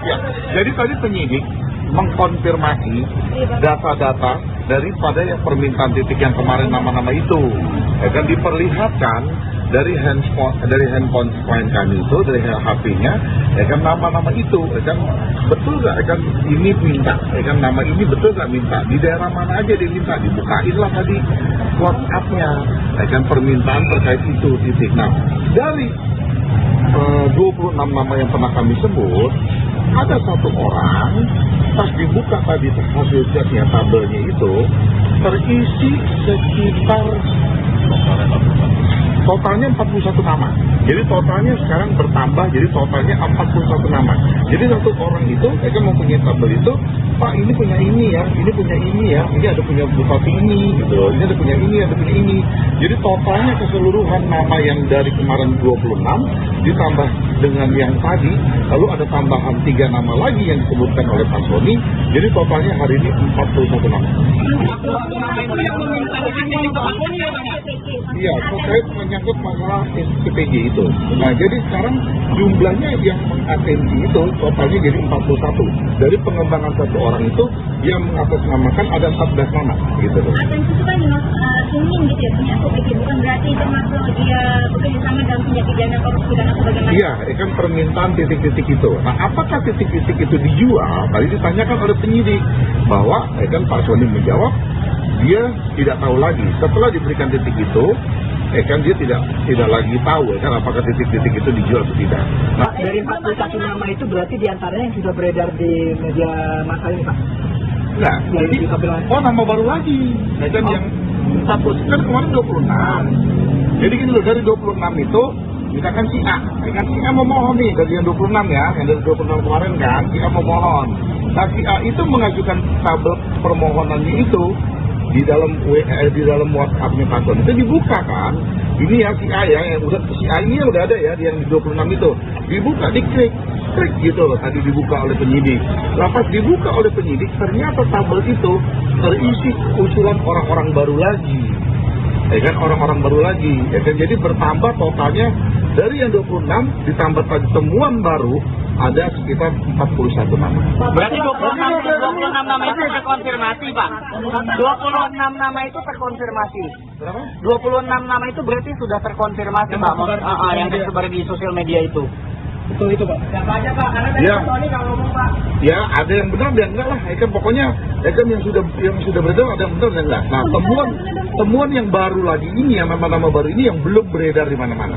ya, jadi tadi penyidik mengkonfirmasi data-data daripada yang permintaan titik yang kemarin nama-nama itu, akan diperlihatkan dari handphone klien kami itu, dari HP-nya, kan nama-nama itu, kan betul nggak, kan ini minta, kan nama ini betul nggak minta, di daerah mana aja dia minta, dibukain lah tadi WhatsApp-nya, kan permintaan terkait itu titik. Nah, dari 26 nama yang pernah kami sebut, ada satu orang pas dibuka tadi hasil chatnya, tabelnya itu terisi sekitar totalnya 41 nama. Jadi totalnya sekarang bertambah, jadi totalnya 41 nama. Jadi satu orang itu, mereka mempunyai tabel itu, Pak ini punya ini ya, ini punya ini ya, ini ada punya bupati ini, gitu, ini ada punya ini, ada punya ini. Jadi totalnya keseluruhan nama yang dari kemarin 26 ditambah dengan yang tadi, lalu ada tambahan 3 nama lagi yang disebutkan oleh Pak Sony. Jadi totalnya hari ini 41 nama. Iya, terkait menyangkut masalah SPPG itu. Nah, jadi sekarang jumlahnya yang mengatensi itu totalnya jadi 41. Dari pengembangan satu orang itu yang mengatasnamakan ada 14 nama, gitu loh. Atensi itu kan dimaksud singin gitu ya, punya SPPG, bukan berarti termasuk dia bekerja sama dalam tindak pidana korupsi dan sebagainya. Iya, kan permintaan titik-titik itu. Nah, apakah titik-titik itu dijual? Tadi ditanyakan oleh penyidik bahwa kan Pak Sony menjawab dia tidak tahu lagi. Setelah diberikan titik itu, kan dia tidak lagi tahu kan apakah titik-titik itu dijual atau tidak. Nah, Dari 41 nama itu berarti diantaranya yang sudah beredar di media massa ini, Pak? nah jadi nama baru lagi. Kan yang satu kan kemarin 26. Jadi gini loh, dari 26 itu misalkan si A, kan si A memohon nih dari yang 26 ya, yang dari 26 kemarin kan si A memohon. Nah si A itu mengajukan tabel permohonannya itu di dalam WhatsApp-nya Pak Sony itu dibuka kan. Ini ya si A ya, yang udah si A ini udah ada ya yang di 26 itu. Dibuka, diklik gitu loh, tadi dibuka oleh penyidik. Lepas dibuka oleh penyidik, ternyata tabel itu terisi usulan orang-orang baru lagi. Kan orang-orang baru lagi. Kan jadi bertambah totalnya dari yang 26 ditambah tadi temuan baru ada sekitar 41 nama. Berarti 26 nama itu terkonfirmasi, Pak. 26 nama itu terkonfirmasi. Berapa? 26 nama itu berarti sudah terkonfirmasi, Pak. Yang tersebar di sosial media itu. Betul itu, Pak. Siapa aja, Pak? Karena dari Ya. Sony kalau ngomong, Pak. Ya, ada yang benar dan enggak lah. Kan pokoknya kan yang sudah beredar ada yang benar dan enggak. Nah, temuan yang baru lagi ini, yang nama-nama baru ini yang belum beredar di mana-mana.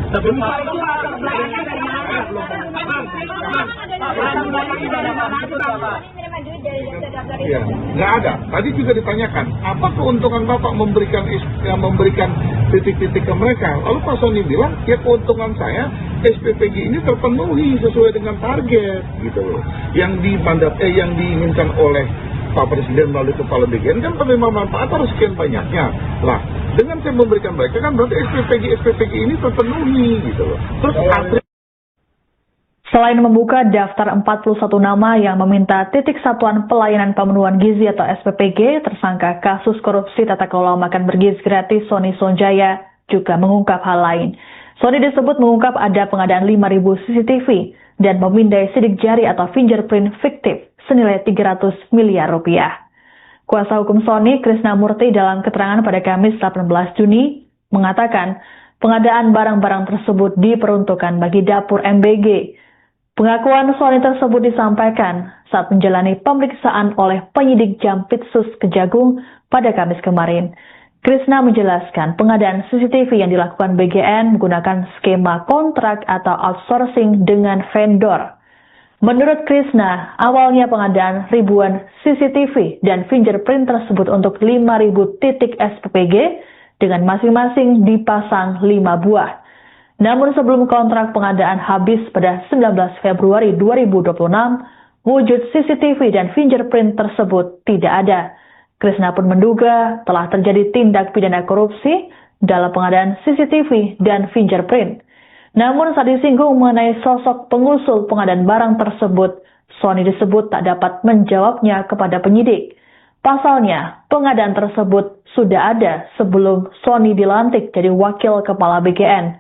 Iya, nggak ada. Tadi juga ditanyakan, apa keuntungan Bapak memberikan titik-titik ke mereka? Lalu Pak Sony bilang, ya keuntungan saya SPPG ini terpenuhi sesuai dengan target, gitu loh. Yang diinginkan oleh Pak Presiden melalui Kepala BGN kan penerima manfaat harus sekian banyaknya. Lah, dengan saya memberikan mereka kan berarti SPPG ini terpenuhi, gitu loh. Terus Selain membuka daftar 41 nama yang meminta titik satuan pelayanan pemenuhan gizi atau SPPG, tersangka kasus korupsi tata kelola makan bergizi gratis Sony Sonjaya juga mengungkap hal lain. Sony disebut mengungkap ada pengadaan 5.000 CCTV dan memindai sidik jari atau fingerprint fiktif senilai 300 miliar rupiah. Kuasa hukum Sony, Krishna Murti, dalam keterangan pada Kamis 18 Juni mengatakan pengadaan barang-barang tersebut diperuntukkan bagi dapur MBG. Pengakuan Sony tersebut disampaikan saat menjalani pemeriksaan oleh penyidik Jampitsus Kejagung pada Kamis kemarin. Krishna menjelaskan pengadaan CCTV yang dilakukan BGN menggunakan skema kontrak atau outsourcing dengan vendor. Menurut Krishna, awalnya pengadaan ribuan CCTV dan fingerprint tersebut untuk 5.000 titik SPPG dengan masing-masing dipasang 5 buah. Namun sebelum kontrak pengadaan habis pada 19 Februari 2026, wujud CCTV dan fingerprint tersebut tidak ada. Krishna pun menduga telah terjadi tindak pidana korupsi dalam pengadaan CCTV dan fingerprint. Namun saat disinggung mengenai sosok pengusul pengadaan barang tersebut, Sony disebut tak dapat menjawabnya kepada penyidik. Pasalnya, pengadaan tersebut sudah ada sebelum Sony dilantik jadi wakil kepala BGN.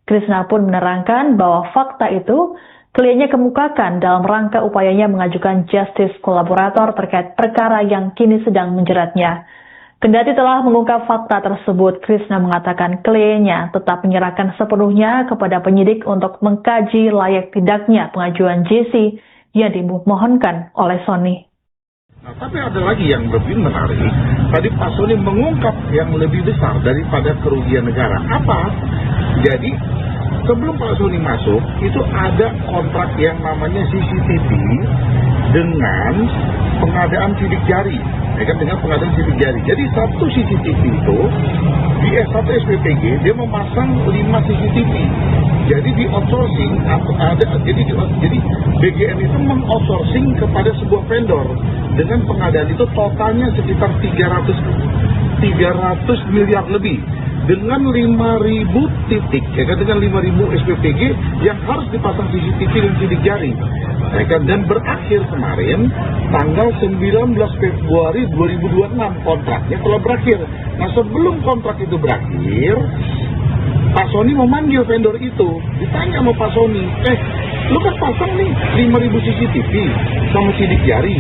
Krishna pun menerangkan bahwa fakta itu kliennya kemukakan dalam rangka upayanya mengajukan justice kolaborator terkait perkara yang kini sedang menjeratnya. Kendati telah mengungkap fakta tersebut, Krishna mengatakan kliennya tetap menyerahkan sepenuhnya kepada penyidik untuk mengkaji layak tidaknya pengajuan JC yang dimohonkan oleh Sony. Nah, tapi ada lagi yang lebih menarik. Tadi Pak Sony mengungkap yang lebih besar daripada kerugian negara. Apa? Jadi sebelum Pak Sony masuk, itu ada kontrak yang namanya CCTV dengan pengadaan sidik jari. Ya kan, dengan pengadaan sidik jari. Jadi satu CCTV itu di S1 SPPG dia memasang 5 CCTV. Jadi di outsourcing jadi BGN itu mengoutsourcing kepada sebuah vendor dengan pengadaan itu totalnya sekitar 300 miliar lebih dengan 5.000 titik, ya kan, dengan 5.000 SPPG yang harus dipasang CCTV dan sidik jari. Ya kan, dan berakhir kemarin tanggal 19 Februari 2026 kontraknya telah berakhir. Nah, sebelum kontrak itu berakhir, Pak Sony memanggil vendor itu, ditanya sama Pak Sony, lu kan pasang nih 5.000 CCTV sama sidik jari,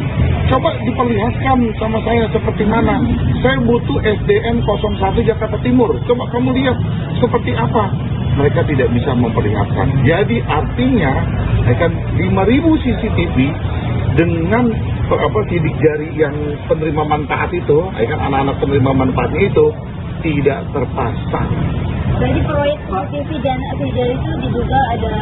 coba diperlihatkan sama saya seperti mana. Saya butuh SDN 01 Jakarta Timur, coba kamu lihat seperti apa. Mereka tidak bisa memperlihatkan. Jadi artinya akan 5.000 CCTV dengan sidik jari yang penerima manfaat itu, kan anak-anak penerima manfaatnya itu tidak terpasang. Jadi proyek CCTV dan ACJ itu diduga ada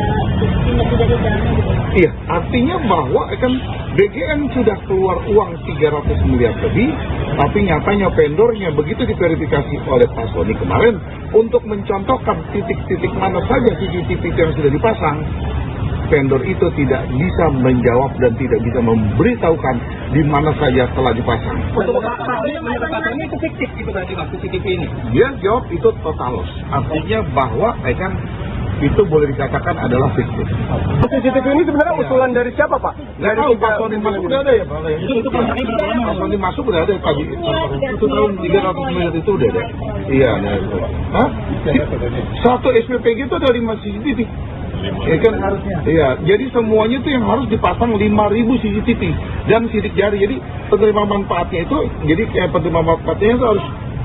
tindak pidana dana gitu. Iya, artinya bahwa kan BGN sudah keluar uang 300 miliar lebih, tapi nyatanya vendornya begitu diverifikasi oleh Pak Sony kemarin untuk mencontohkan titik-titik mana saja CCTV yang sudah dipasang, vendor itu tidak bisa menjawab dan tidak bisa memberitahukan di mana saja telah dipasang. Untuk menurut Pak Sony itu fiktif gitu berarti Pak, CCTV ini? Dia jawab itu total loss, artinya bahwa kan itu boleh dikatakan adalah fiktif. CCTV ini sebenarnya usulan dari siapa Pak? Dari Pak Sony masuk udah ada ya Pak? Itu Pak Sony masuk udah ada Pak. Itu tahun 300 miliar itu udah ada. Iya, hah? Satu SPPG itu ada 5 CCTV. Ya kan, iya. Jadi semuanya itu yang harus dipasang 5.000 CCTV dan sidik jari. Jadi penerima manfaatnya itu, jadi penerima manfaatnya itu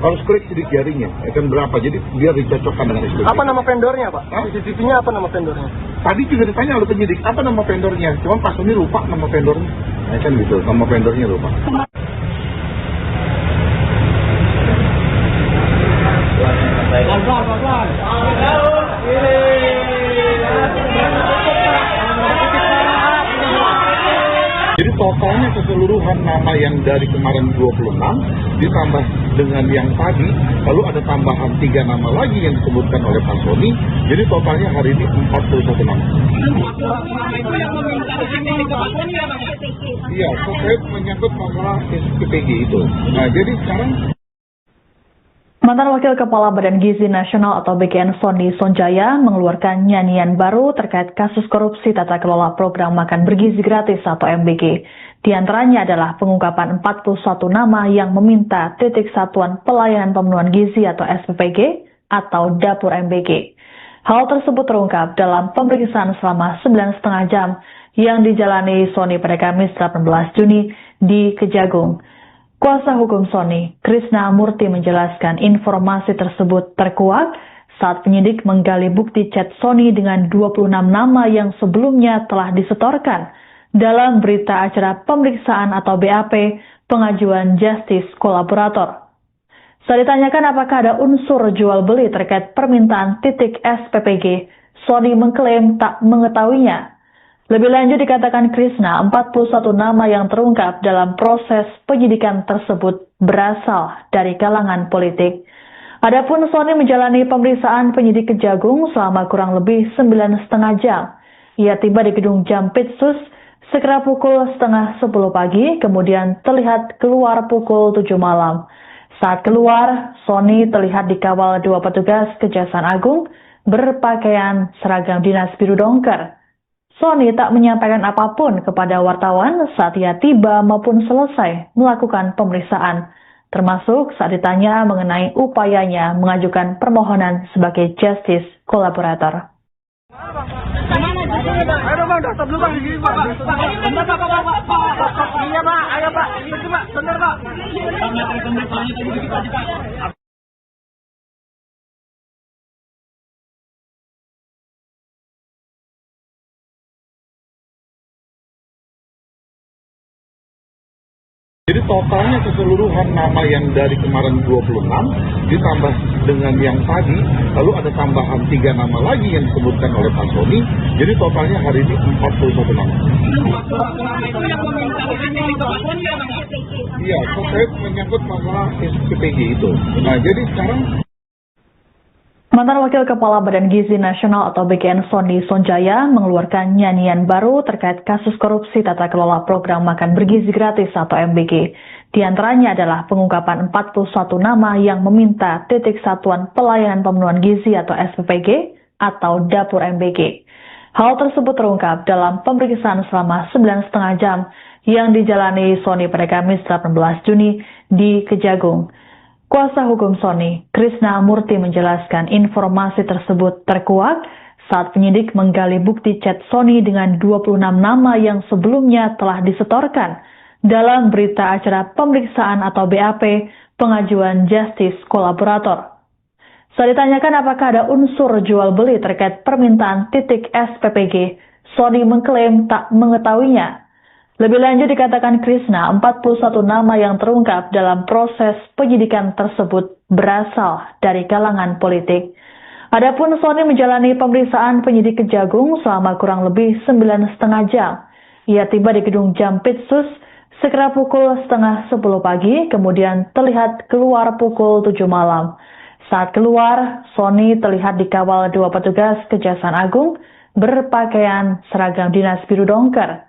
harus klik sidik jarinya. Ya kan berapa? Jadi biar dicocokkan dengan SPPG. Apa nama vendornya Pak? CCTV-nya apa nama vendornya? Tadi juga ditanya oleh penyidik, apa nama vendornya? Cuma Pak Sony lupa nama vendornya. Ya kan gitu, nama vendornya lupa. Jadi totalnya keseluruhan nama yang dari kemarin 26 ditambah dengan yang tadi, lalu ada tambahan 3 nama lagi yang disebutkan oleh Pak Sony. Jadi totalnya hari ini 41 nama. Iya, terkait menyangkut masalah SPPG itu. Nah, jadi sekarang Mantan Wakil Kepala Badan Gizi Nasional atau BGN Sony Sonjaya mengeluarkan nyanyian baru terkait kasus korupsi tata kelola program makan bergizi gratis atau MBG. Di antaranya adalah pengungkapan 41 nama yang meminta titik satuan pelayanan pemenuhan gizi atau SPPG atau dapur MBG. Hal tersebut terungkap dalam pemeriksaan selama 9,5 jam yang dijalani Sony pada Kamis 18 Juni di Kejagung. Kuasa hukum Sony, Krishna Murti menjelaskan informasi tersebut terkuak saat penyidik menggali bukti chat Sony dengan 26 nama yang sebelumnya telah disetorkan dalam berita acara pemeriksaan atau BAP pengajuan justice kolaborator. Saat ditanyakan apakah ada unsur jual beli terkait permintaan titik SPPG, Sony mengklaim tak mengetahuinya. Lebih lanjut dikatakan Krishna, 41 nama yang terungkap dalam proses penyidikan tersebut berasal dari kalangan politik. Adapun Sony menjalani pemeriksaan penyidik Kejagung selama kurang lebih 9,5 jam. Ia tiba di gedung Jampitsus sekira pukul 9:30 pagi, kemudian terlihat keluar pukul 7 malam. Saat keluar, Sony terlihat dikawal 2 petugas Kejaksaan Agung berpakaian seragam dinas biru dongker. Sony tak menyampaikan apapun kepada wartawan saat ia tiba maupun selesai melakukan pemeriksaan, termasuk saat ditanya mengenai upayanya mengajukan permohonan sebagai justice kolaborator. Ayo Bang, daftar dulu Bang di sini Pak. Bentar Pak. Iya Pak, ayo Pak. Itu Pak, benar Pak. Jadi Jadi totalnya keseluruhan nama yang dari kemarin 26 ditambah dengan yang tadi, lalu ada tambahan 3 nama lagi yang disebutkan oleh Pak Sony. Jadi totalnya hari ini 41 nama. Iya, terkait menyangkut masalah SPPG itu. Nah, jadi sekarang Mantan Wakil Kepala Badan Gizi Nasional atau BKN Sony Sonjaya mengeluarkan nyanyian baru terkait kasus korupsi tata kelola program makan bergizi gratis atau MBG. Di antaranya adalah pengungkapan 41 nama yang meminta titik satuan pelayanan pemenuhan gizi atau SPPG atau dapur MBG. Hal tersebut terungkap dalam pemeriksaan selama 9,5 jam yang dijalani Sony pada Kamis 18 Juni di Kejagung. Kuasa hukum Sony, Krishna Murti menjelaskan informasi tersebut terkuak saat penyidik menggali bukti chat Sony dengan 26 nama yang sebelumnya telah disetorkan dalam berita acara pemeriksaan atau BAP pengajuan Justice Kolaborator. Saat ditanyakan apakah ada unsur jual beli terkait permintaan titik SPPG, Sony mengklaim tak mengetahuinya. Lebih lanjut dikatakan Krishna, 41 nama yang terungkap dalam proses penyidikan tersebut berasal dari kalangan politik. Adapun Sony menjalani pemeriksaan penyidik Kejagung selama kurang lebih 9,5 jam. Ia tiba di gedung Jampitsus sekira pukul 9:30 pagi, kemudian terlihat keluar pukul 7 malam. Saat keluar, Sony terlihat dikawal 2 petugas Kejaksaan Agung berpakaian seragam dinas biru dongker.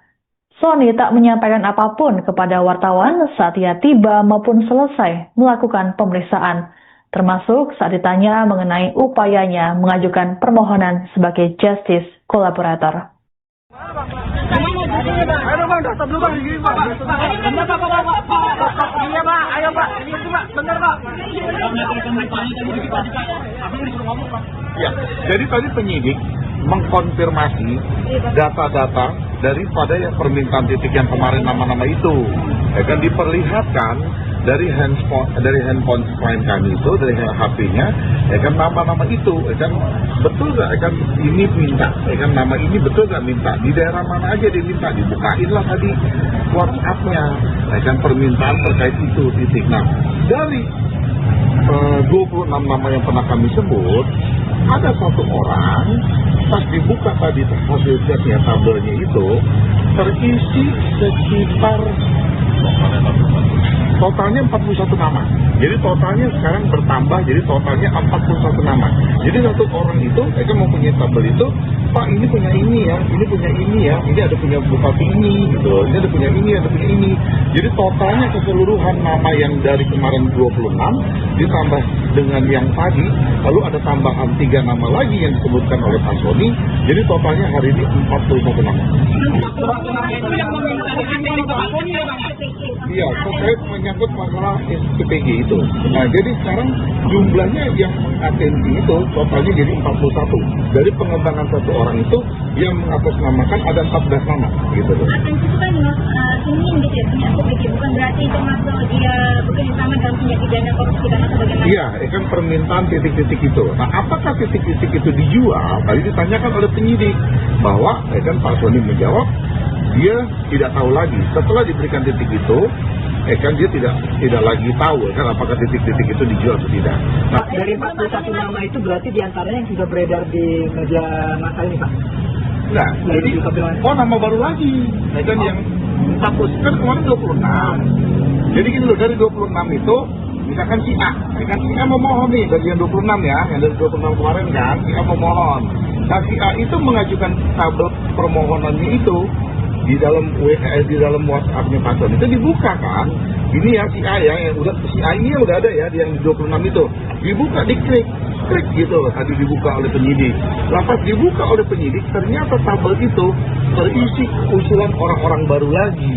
Sony tak menyampaikan apapun kepada wartawan saat ia tiba maupun selesai melakukan pemeriksaan, termasuk saat ditanya mengenai upayanya mengajukan permohonan sebagai Justice Kolaborator. Ayo bang, daftar dulu bang, begini bang. Bener pak, iya pak, ayo pak, ini itu pak, bener pak. ya, jadi tadi penyidik mengkonfirmasi data-data daripada yang permintaan titik yang kemarin nama-nama itu, kan diperlihatkan dari handphone klien kami itu, dari HP-nya, kan nama-nama itu, kan betul nggak, kan ini minta, kan nama ini betul nggak minta, di daerah mana aja diminta, dibukain lah tadi WhatsApp-nya, kan permintaan terkait itu titik. Nah, dari 26 nama yang pernah kami sebut, ada satu orang pas dibuka tadi hasil chatnya, tabelnya itu terisi sekitar totalnya 41 nama. Jadi totalnya sekarang bertambah, jadi totalnya 41 nama. Jadi satu orang itu, mereka mau punya tabel itu, Pak ini punya ini ya, ini punya ini ya, ini ada punya bupati ini, gitu, ini ada punya ini, ada punya ini. Jadi totalnya keseluruhan nama yang dari kemarin 26 ditambah dengan yang tadi, lalu ada tambahan 3 nama lagi yang disebutkan oleh Pak Sony. Jadi totalnya hari ini 41 nama. Iya, terkait menyangkut masalah SPPG itu. Nah, jadi sekarang jumlahnya yang mengatensi itu totalnya jadi 41. Dari pengembangan satu orang itu yang mengatasnamakan ada 14 nama, gitu loh. Atensi itu kan ingin gitu ya, punya SPPG, bukan berarti termasuk dia bekerja sama dalam tindak pidana korupsi dan sebagainya. Iya, kan permintaan titik-titik itu. Nah, apakah titik-titik itu dijual? Tadi ditanyakan oleh penyidik bahwa, kan Pak Sony menjawab, dia tidak tahu lagi. Setelah diberikan titik itu, kan dia tidak lagi tahu kan apakah titik-titik itu dijual atau tidak. Nah, dari 41 nama itu berarti diantaranya yang sudah beredar di media massa ini Pak? Nah, jadi nama baru lagi. Kan yang status kan kemarin 26. Jadi gini loh, dari 26 itu misalkan si A, kan si A memohon nih dari yang 26 ya, yang dari 26 kemarin kan si A memohon. Nah, si A itu mengajukan tabel permohonannya itu di dalam WhatsApp-nya Pak Sony itu dibuka kan. Ini ya si A ya, yang udah si A ini udah ada ya di yang 26 itu. Dibuka, diklik gitu loh, tadi dibuka oleh penyidik. Lepas dibuka oleh penyidik, ternyata tabel itu terisi usulan orang-orang baru lagi.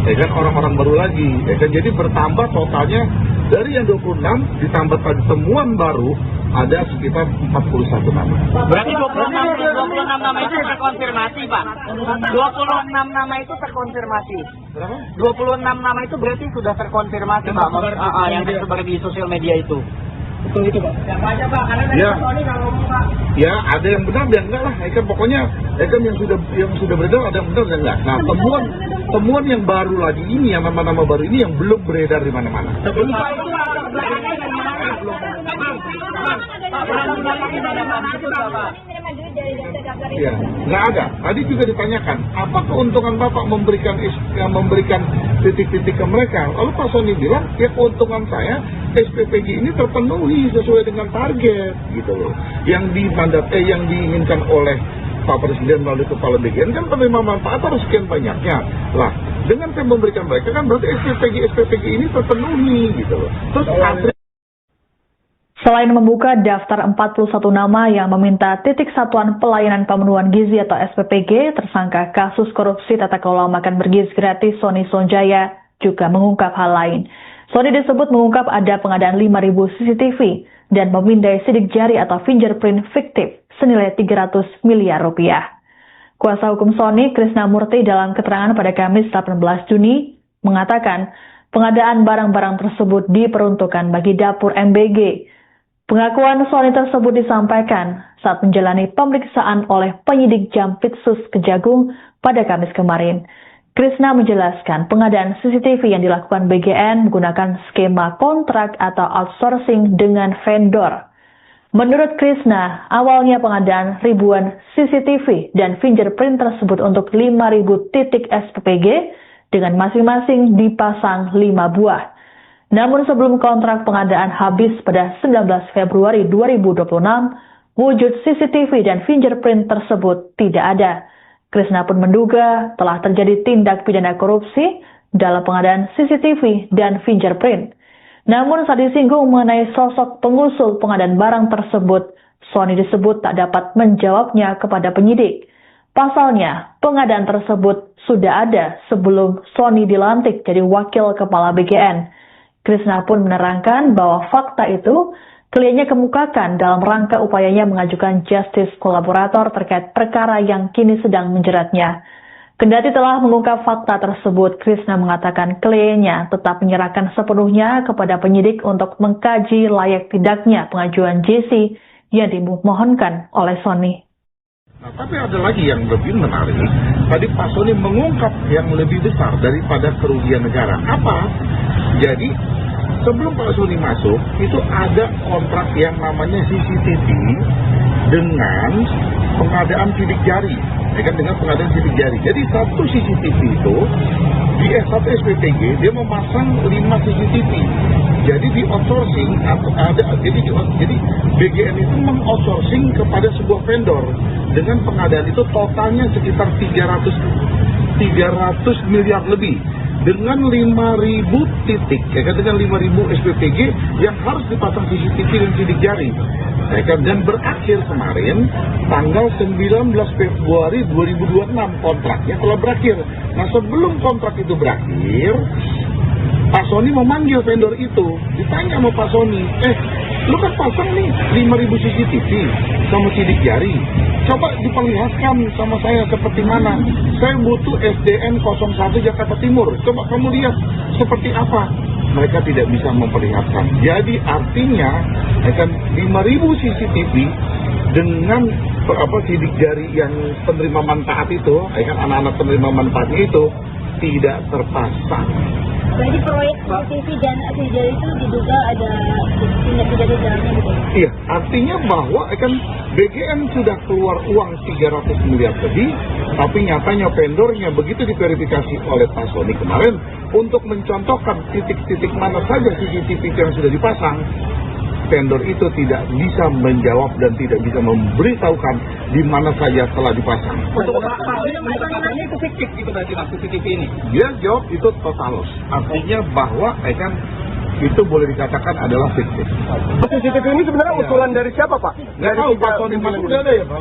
Kan orang-orang baru lagi. Kan jadi bertambah totalnya dari yang 26 ditambah tadi temuan baru ada sekitar 41 nama. Berarti 26 nama itu terkonfirmasi, Pak. 26 nama itu terkonfirmasi. Berapa? 26 nama itu berarti sudah terkonfirmasi, Pak. Yang tersebar di sosial media itu. Betul itu Pak. Siapa aja Pak, karena Ya. Sony kalau ngomong Pak. Ya, ada yang benar dan enggak lah. Kan pokoknya kan yang sudah beredar ada yang benar dan enggak. Nah, temuan yang baru lagi ini, yang nama-nama baru ini yang belum beredar di mana-mana. Sebelum Pak itu belakangnya dari mana? Ya, nggak ada. Tadi juga ditanyakan, apa keuntungan Bapak memberikan titik-titik ke mereka? Lalu Pak Sony bilang, ya keuntungan saya SPPG ini terpenuhi sesuai dengan target, gitu loh. Yang diinginkan oleh Pak Presiden melalui Kepala BGN kan penerima manfaat harus sekian banyaknya. Lah, dengan saya memberikan mereka kan berarti SPPG ini terpenuhi, gitu loh. Terus Selain membuka daftar 41 nama yang meminta titik satuan pelayanan pemenuhan gizi atau SPPG, tersangka kasus korupsi tata kelola makan bergizi gratis Sony Sonjaya juga mengungkap hal lain. Sony disebut mengungkap ada pengadaan 5.000 CCTV dan memindai sidik jari atau fingerprint fiktif senilai 300 miliar rupiah. Kuasa hukum Sony, Krishna Murti, dalam keterangan pada Kamis 18 Juni mengatakan pengadaan barang-barang tersebut diperuntukkan bagi dapur MBG. Pengakuan Sony tersebut disampaikan saat menjalani pemeriksaan oleh penyidik Jampitsus Kejagung pada Kamis kemarin. Krishna menjelaskan pengadaan CCTV yang dilakukan BGN menggunakan skema kontrak atau outsourcing dengan vendor. Menurut Krishna, awalnya pengadaan ribuan CCTV dan fingerprint tersebut untuk 5.000 titik SPPG dengan masing-masing dipasang 5 buah. Namun sebelum kontrak pengadaan habis pada 19 Februari 2026, wujud CCTV dan fingerprint tersebut tidak ada. Krishna pun menduga telah terjadi tindak pidana korupsi dalam pengadaan CCTV dan fingerprint. Namun saat disinggung mengenai sosok pengusul pengadaan barang tersebut, Sony disebut tak dapat menjawabnya kepada penyidik. Pasalnya, pengadaan tersebut sudah ada sebelum Sony dilantik jadi wakil kepala BGN. Krishna pun menerangkan bahwa fakta itu kliennya kemukakan dalam rangka upayanya mengajukan justice kolaborator terkait perkara yang kini sedang menjeratnya. Kendati telah mengungkap fakta tersebut, Krishna mengatakan kliennya tetap menyerahkan sepenuhnya kepada penyidik untuk mengkaji layak tidaknya pengajuan JC yang dimohonkan oleh Sony. Nah, tapi ada lagi yang lebih menarik. Tadi Pak Sony mengungkap yang lebih besar daripada kerugian negara. Apa? Jadi, sebelum Pak Sony masuk, itu ada kontrak yang namanya CCTV dengan pengadaan sidik jari. Dengan pengadaan sidik jari. Jadi, satu CCTV itu, di satu SPPG, dia memasang 5 CCTV. Jadi di outsourcing jadi BGN itu meng-outsourcing kepada sebuah vendor dengan pengadaan itu totalnya sekitar 300 miliar lebih dengan 5.000 titik dengan 5.000 SPPG yang harus dipasang CCTV dan sidik jari. Dan berakhir kemarin tanggal 19 Februari 2026 kontraknya telah berakhir. Nah, sebelum kontrak itu berakhir, Pak Sony memanggil vendor itu, ditanya sama Pak Sony, lu kan pasang nih 5.000 CCTV sama sidik jari, coba diperlihatkan sama saya seperti mana. Saya butuh SDN 01 Jakarta Timur, coba kamu lihat seperti apa. Mereka tidak bisa memperlihatkan. Jadi artinya 5.000 CCTV dengan sidik jari yang penerima manfaat itu, anak-anak penerima manfaatnya itu tidak terpasang. Jadi proyek CCTV dan sidik jari itu diduga ada tindak pidana dalamnya gitu? Iya, artinya bahwa BGN sudah keluar uang 300 miliar lebih, tapi nyatanya vendornya begitu diverifikasi oleh Pak Sony kemarin untuk mencontohkan titik-titik mana saja CCTV yang sudah dipasang, vendor itu tidak bisa menjawab dan tidak bisa memberitahukan di mana saja telah dipasang. Untuk katanya itu fiktif gitu berarti Mas CCTV ini. Dia jawab itu totalos, artinya bahwa itu boleh dikatakan adalah fiktif. CCTV ini sebenarnya usulan dari siapa Pak? Nggak tahu, Pak Sony masuk udah ada ya Pak?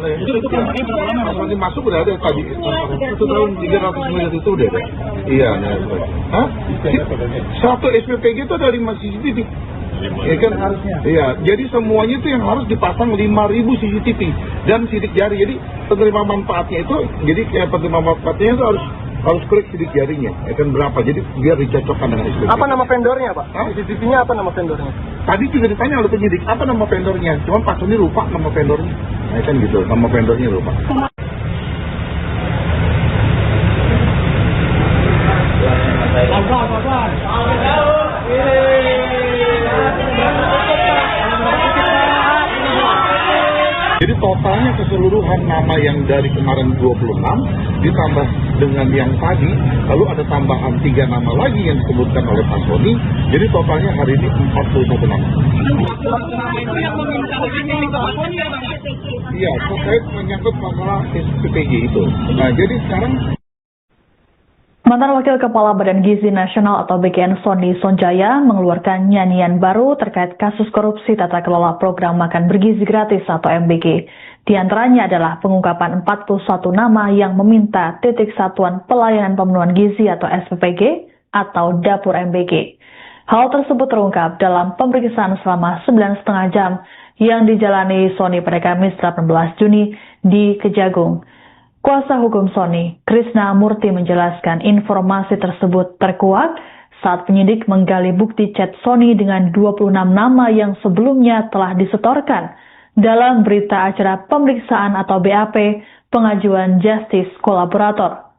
Pak Sony masuk udah ada tadi. 1 tahun 300 miliar itu udah ada. Iya. Hah? Satu SPPG itu ada 5 CCTV. Iya, jadi semuanya itu yang harus dipasang 5.000 CCTV dan sidik jari. Jadi penerima manfaatnya itu, penerima manfaatnya itu harus harus klik sidik jarinya, ya kan berapa, jadi biar dicocokkan dengan SPPG. Apa nama vendornya, Pak? Hah? CCTV-nya apa nama vendornya? Tadi juga ditanya oleh penyidik, apa nama vendornya, cuman Pak Sony lupa nama vendornya, ya kan gitu, nama vendornya lupa. Jadi totalnya keseluruhan nama yang dari kemarin 26 ditambah dengan yang tadi, lalu ada tambahan 3 nama lagi yang disebutkan oleh Pak Sony, jadi totalnya hari ini 41 nama. Iya, terkait menyangkut masalah SPPG itu. Nah, jadi sekarang Mantan Wakil Kepala Badan Gizi Nasional atau BGN Sony Sonjaya mengeluarkan nyanyian baru terkait kasus korupsi tata kelola program makan bergizi gratis atau MBG. Di antaranya adalah pengungkapan 41 nama yang meminta titik satuan pelayanan pemenuhan gizi atau SPPG atau dapur MBG. Hal tersebut terungkap dalam pemeriksaan selama 9,5 jam yang dijalani Sony pada Kamis 18 Juni di Kejagung. Kuasa hukum Sony, Krishna Murti menjelaskan informasi tersebut terkuak saat penyidik menggali bukti chat Sony dengan 26 nama yang sebelumnya telah disetorkan dalam berita acara pemeriksaan atau BAP pengajuan justice kolaborator.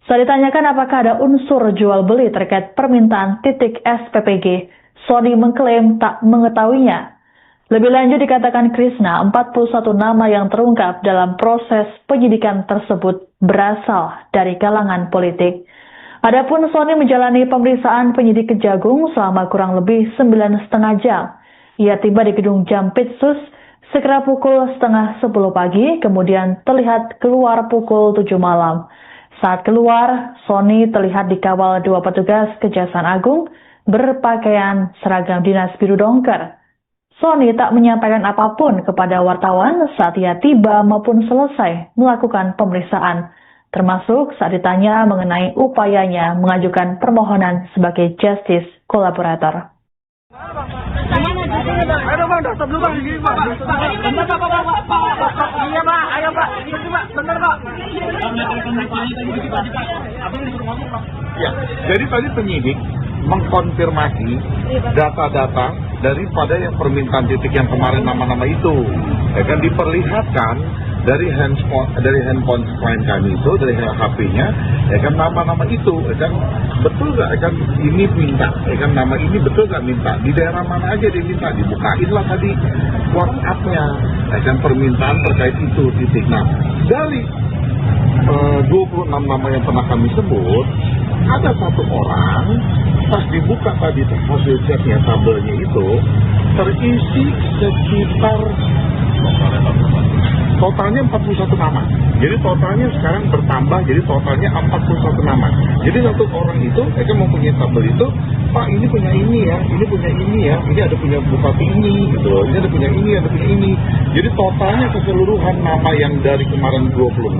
Saat ditanyakan apakah ada unsur jual beli terkait permintaan titik SPPG, Sony mengklaim tak mengetahuinya. Lebih lanjut dikatakan Krishna, 41 nama yang terungkap dalam proses penyidikan tersebut berasal dari kalangan politik. Adapun Sony menjalani pemeriksaan penyidik Kejagung selama kurang lebih 9,5 jam. Ia tiba di gedung Jampitsus sekira pukul 9:30 pagi, kemudian terlihat keluar pukul 7 malam. Saat keluar, Sony terlihat dikawal 2 petugas Kejaksaan Agung berpakaian seragam dinas biru dongker. Sony tak menyampaikan apapun kepada wartawan saat ia tiba maupun selesai melakukan pemeriksaan, termasuk saat ditanya mengenai upayanya mengajukan permohonan sebagai justice kolaborator. Ayo Bang, daftar dulu Bang, di sini Pak. Bener Pak. Iya Pak, ayo Pak. Ini Pak, bener Pak. ya, jadi tadi penyidik mengkonfirmasi data-data daripada yang permintaan titik yang kemarin nama-nama itu, ya kan diperlihatkan dari handphone klien kami itu, dari HP-nya, ya kan nama-nama itu, ya kan betul nggak, ya kan ini minta, ya kan nama ini betul nggak minta, di daerah mana aja dia minta, dibukain lah tadi WhatsApp-nya, ya kan permintaan terkait itu titik. Nah, dari 26 nama yang pernah kami sebut, ada satu orang pas dibuka tadi hasil chatnya, tabelnya itu terisi sekitar totalnya 41 nama. Jadi totalnya sekarang bertambah, jadi totalnya 41 nama. Jadi satu orang itu, mereka mempunyai tabel itu, Pak ini punya ini ya, ini punya ini ya, ini ada punya bupati ini, gitu loh, ini ada punya ini, ada punya ini. Jadi totalnya keseluruhan nama yang dari kemarin 26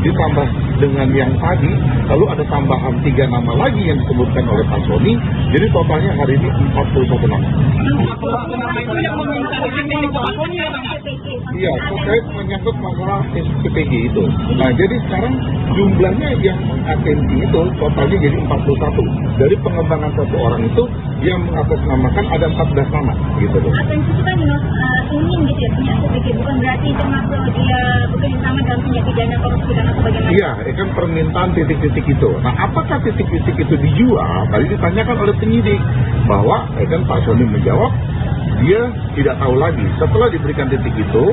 ditambah dengan yang tadi, lalu ada tambahan 3 nama lagi yang disebutkan oleh Pak Sony, jadi totalnya hari ini 41 nama. Iya, terkait menyangkut masalah SPPG itu. Nah, jadi sekarang jumlahnya yang atensi itu totalnya jadi 41. Dari pengembangan satu orang itu yang mengatasnamakan ada 14 nama, gitu loh. Atensi itu kan ingin gitu ya, punya SPPG, bukan berarti termasuk dia bekerja sama dalam tindak pidana korupsi dan atau bagaimana? Iya, kan permintaan titik-titik itu. Nah, apakah titik-titik itu dijual? Tadi ditanyakan oleh penyidik bahwa kan Pak Sony menjawab dia tidak tahu lagi. Setelah diberikan titik itu,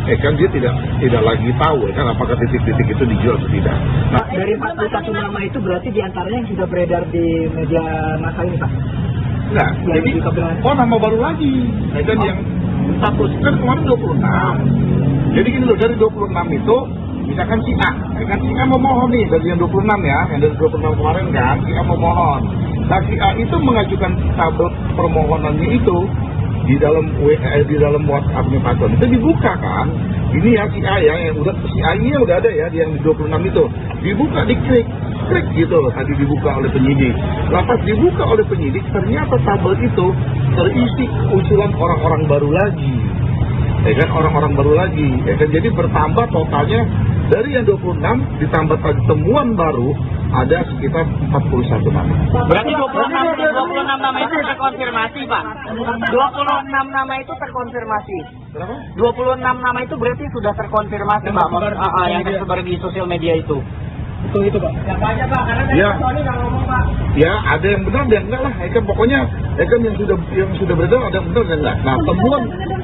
kan dia tidak lagi tahu kan apakah titik-titik itu dijual atau tidak. Nah, dari 41 nama itu berarti diantaranya yang sudah beredar di media massa ini Pak? Nah, Yang jadi dikabarkan. nama baru lagi. Kan yang status kan kemarin 26. Jadi gini loh, dari 26 itu misalkan si A, kan si A memohon nih dari yang 26 ya, yang dari 26 kemarin kan si A memohon. Nah, si A itu mengajukan tabel permohonannya itu di dalam WhatsApp-nya Pak Sony itu dibuka kan, ini ya si A ya, yang udah si A nya udah ada ya, yang di 26 itu dibuka, diklik gitu loh, tadi dibuka oleh penyidik. Lepas dibuka oleh penyidik, ternyata tabel itu terisi usulan orang-orang baru lagi, ya kan, orang-orang baru lagi, ya kan, jadi bertambah totalnya dari yang 26 ditambah tadi temuan baru ada sekitar 41 nama. Berarti 26 nama itu terkonfirmasi, Pak. 26 nama itu terkonfirmasi. Berapa? 26 nama itu berarti sudah terkonfirmasi, Pak. Yang tersebar di sosial media itu. Itu Pak. Siapa aja Pak, karena dari Ya. Sony nggak ngomong Pak. Ya, ada yang benar dan enggak lah. Kan pokoknya kan yang sudah beredar ada yang benar dan enggak. Nah,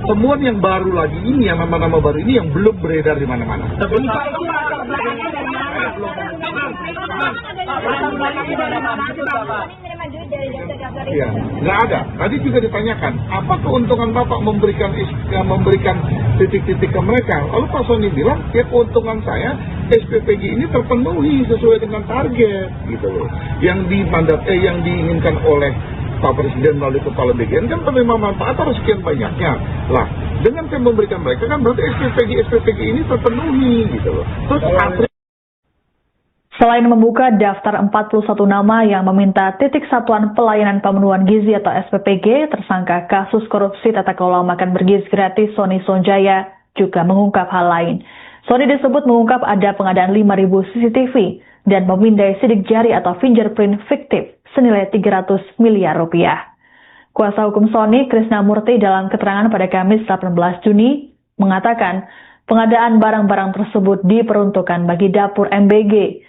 temuan yang baru lagi ini, yang nama-nama baru ini yang belum beredar di mana-mana. Tapi ini Pak, itu latar belakangnya dari mana? Latar belakangnya dari mana itu Pak? Menerima duit dari daftar-daftar itu. Iya, nggak ada. Tadi juga ditanyakan, apa keuntungan Bapak memberikan titik-titik ke mereka? Lalu Pak Sony bilang, ya keuntungan saya SPPG ini terpenuhi sesuai dengan target, gitu loh. Yang diinginkan oleh Pak Presiden melalui Kepala BGN kan penerima manfaat harus sekian banyaknya. Lah, dengan saya memberikan mereka kan berarti SPPG ini terpenuhi, gitu loh. Terus Selain membuka daftar 41 nama yang meminta titik satuan pelayanan pemenuhan gizi atau SPPG, tersangka kasus korupsi tata kelola makan bergizi gratis Sony Sonjaya juga mengungkap hal lain. Sony disebut mengungkap ada pengadaan 5.000 CCTV dan memindai sidik jari atau fingerprint fiktif senilai 300 miliar rupiah. Kuasa hukum Sony, Krishna Murti, dalam keterangan pada Kamis 18 Juni mengatakan pengadaan barang-barang tersebut diperuntukkan bagi dapur MBG.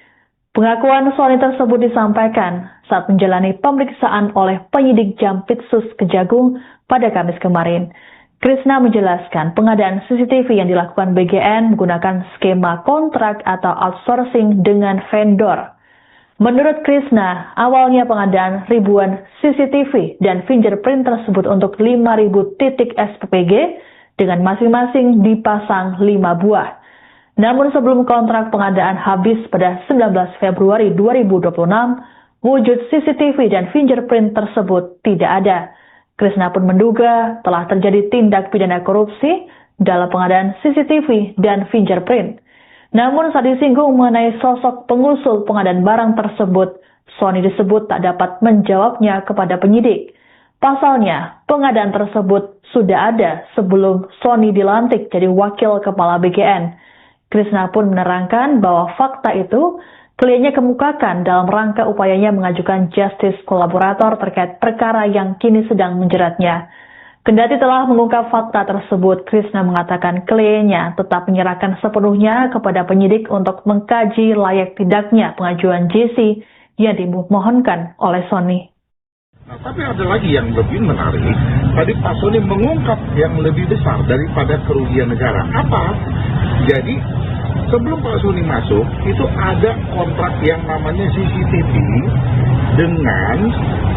Pengakuan Sony tersebut disampaikan saat menjalani pemeriksaan oleh penyidik Jampitsus Kejagung pada Kamis kemarin. Krishna menjelaskan pengadaan CCTV yang dilakukan BGN menggunakan skema kontrak atau outsourcing dengan vendor. Menurut Krishna, awalnya pengadaan ribuan CCTV dan fingerprint tersebut untuk 5.000 titik SPPG dengan masing-masing dipasang 5 buah. Namun sebelum kontrak pengadaan habis pada 19 Februari 2026, wujud CCTV dan fingerprint tersebut tidak ada. Krishna pun menduga telah terjadi tindak pidana korupsi dalam pengadaan CCTV dan fingerprint. Namun saat disinggung mengenai sosok pengusul pengadaan barang tersebut, Sony disebut tak dapat menjawabnya kepada penyidik. Pasalnya, pengadaan tersebut sudah ada sebelum Sony dilantik jadi wakil kepala BGN. Krishna pun menerangkan bahwa fakta itu kliennya kemukakan dalam rangka upayanya mengajukan justice kolaborator terkait perkara yang kini sedang menjeratnya. Kendati telah mengungkap fakta tersebut, Krishna mengatakan kliennya tetap menyerahkan sepenuhnya kepada penyidik untuk mengkaji layak tidaknya pengajuan JC yang dimohonkan oleh Sony. Nah, tapi ada lagi yang lebih menarik. Tadi Pak Sony mengungkap yang lebih besar daripada kerugian negara. Apa? Jadi, sebelum Pak Sony masuk, itu ada kontrak yang namanya CCTV dengan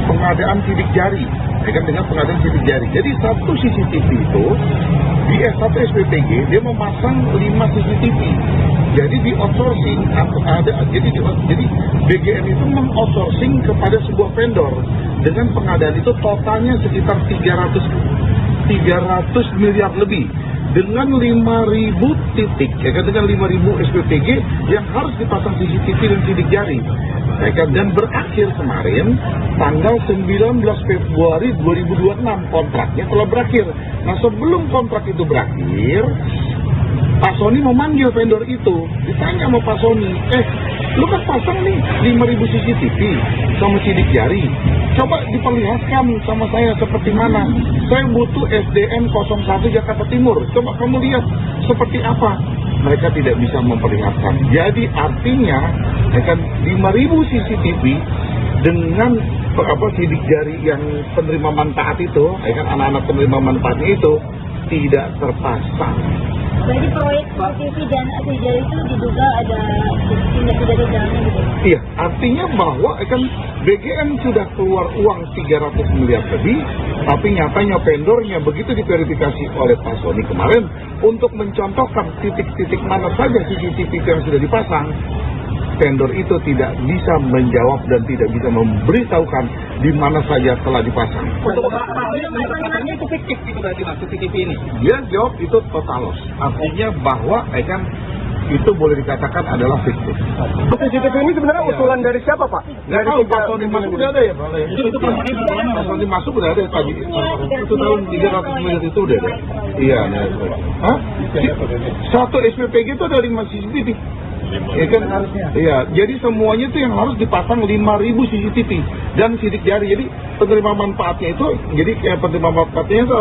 pengadaan sidik jari. Dengan pengadaan sidik jari. Jadi, satu CCTV itu, di satu SPPG, dia memasang 5 CCTV. Jadi di outsourcing jadi BGN itu meng-outsourcing kepada sebuah vendor dengan pengadaan itu totalnya sekitar 300 miliar lebih dengan 5.000 titik dengan 5.000 SPPG yang harus dipasang CCTV dan sidik jari. Dan berakhir kemarin tanggal 19 Februari 2026 kontraknya telah berakhir. Nah, sebelum kontrak itu berakhir, Pak Sony memanggil vendor itu, ditanya sama Pak Sony, lu kan pasang nih 5.000 CCTV sama sidik jari, coba diperlihatkan sama saya seperti mana. Saya butuh SDN 01 Jakarta Timur, coba kamu lihat seperti apa. Mereka tidak bisa memperlihatkan. Jadi artinya, 5.000 CCTV dengan sidik jari yang penerima manfaat itu, anak-anak penerima manfaatnya itu tidak terpasang. Jadi proyek CCTV dan sidik itu diduga ada tindak pidana dalamnya gitu. Iya, artinya bahwa BGN sudah keluar uang 300 miliar lebih, tapi nyatanya vendornya begitu diverifikasi oleh Pak Sony kemarin untuk mencontohkan titik-titik mana saja CCTV yang sudah dipasang, vendor itu tidak bisa menjawab dan tidak bisa memberitahukan di mana saja telah dipasang. Untuk katanya itu fiktif gitu berarti Mas, CCTV ini. Dia jawab itu total loss. Artinya bahwa itu boleh dikatakan adalah fiktif. CCTV ini sebenarnya usulan dari siapa Pak? Nggak tahu, Pak Sony masuk udah ada ya Pak? Pak Sony masuk udah ada tadi. Itu tahun 300 miliar itu udah ada. Iya. Hah? Satu SPPG itu ada 5 CCTV. Ya kan harusnya. Iya, jadi semuanya itu yang harus dipasang 5.000 CCTV dan sidik jari. Jadi penerima manfaatnya itu, jadi penerima manfaatnya itu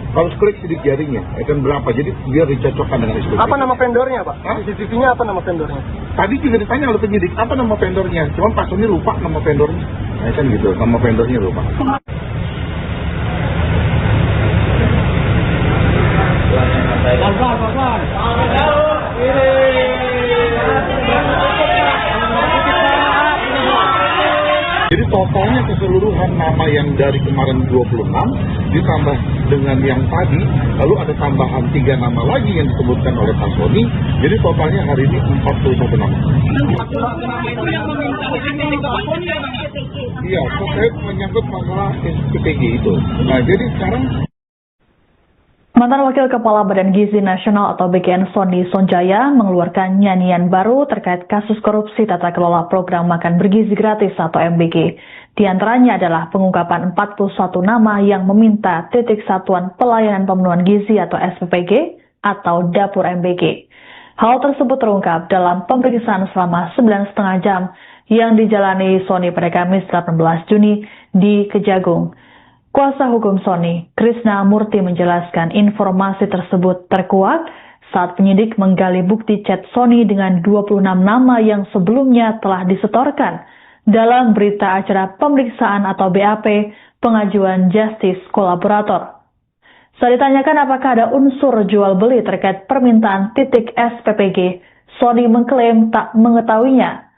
harus klik sidik jarinya. Ya kan berapa? Jadi biar dicocokkan dengan SPPG. Apa nama vendornya, Pak? Hah? CCTV-nya apa nama vendornya? Tadi juga ditanya oleh penyidik apa nama vendornya. Cuma Pak Sony lupa nama vendornya. Nah, kan gitu, nama vendornya lupa. Jadi totalnya keseluruhan nama yang dari kemarin 26 ditambah dengan yang tadi, lalu ada tambahan 3 nama lagi yang disebutkan oleh Pak Sony. Jadi totalnya hari ini 41 nama. Iya, terkait menyangkut masalah SPPG itu. Nah, jadi sekarang Mantan Wakil Kepala Badan Gizi Nasional atau BKN Sony Sonjaya mengeluarkan nyanyian baru terkait kasus korupsi tata kelola program makan bergizi gratis atau MBG. Di antaranya adalah pengungkapan 41 nama yang meminta titik satuan pelayanan pemenuhan gizi atau SPPG atau dapur MBG. Hal tersebut terungkap dalam pemeriksaan selama 9,5 jam yang dijalani Sony pada Kamis 18 Juni di Kejagung. Kuasa hukum Sony, Krishna Murti menjelaskan informasi tersebut terkuak saat penyidik menggali bukti chat Sony dengan 26 nama yang sebelumnya telah disetorkan dalam berita acara pemeriksaan atau BAP pengajuan Justice Kolaborator. Saat ditanyakan apakah ada unsur jual beli terkait permintaan titik SPPG, Sony mengklaim tak mengetahuinya.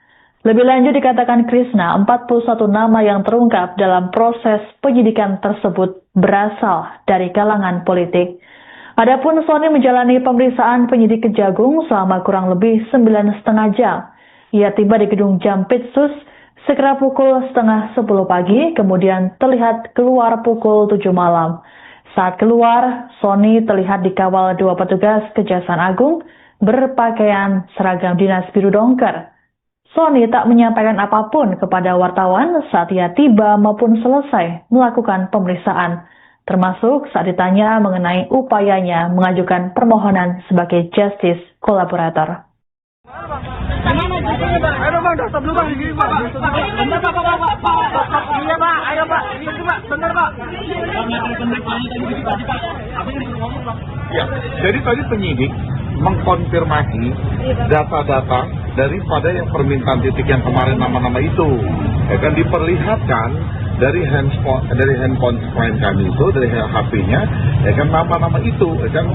Lebih lanjut dikatakan Krishna, 41 nama yang terungkap dalam proses penyidikan tersebut berasal dari kalangan politik. Adapun Sony menjalani pemeriksaan penyidik Kejagung selama kurang lebih 9,5 jam. Ia tiba di gedung Jampitsus sekira pukul 9:30 pagi, kemudian terlihat keluar pukul 7 malam. Saat keluar, Sony terlihat dikawal 2 petugas Kejaksaan Agung berpakaian seragam dinas biru dongker. Sony tak menyampaikan apapun kepada wartawan saat ia tiba maupun selesai melakukan pemeriksaan, termasuk saat ditanya mengenai upayanya mengajukan permohonan sebagai Justice Kolaborator. Ayo Bang, stop dulu Bang, di sini Pak. Bentar Pak. Iya Pak, ayo Pak. Ini Pak, bentar Pak. ya, jadi tadi penyidik mengkonfirmasi data-data daripada yang permintaan titik yang kemarin nama-nama itu. Ya kan diperlihatkan dari handphone klien kami itu, dari HP-nya, ya kan nama-nama itu, ya kan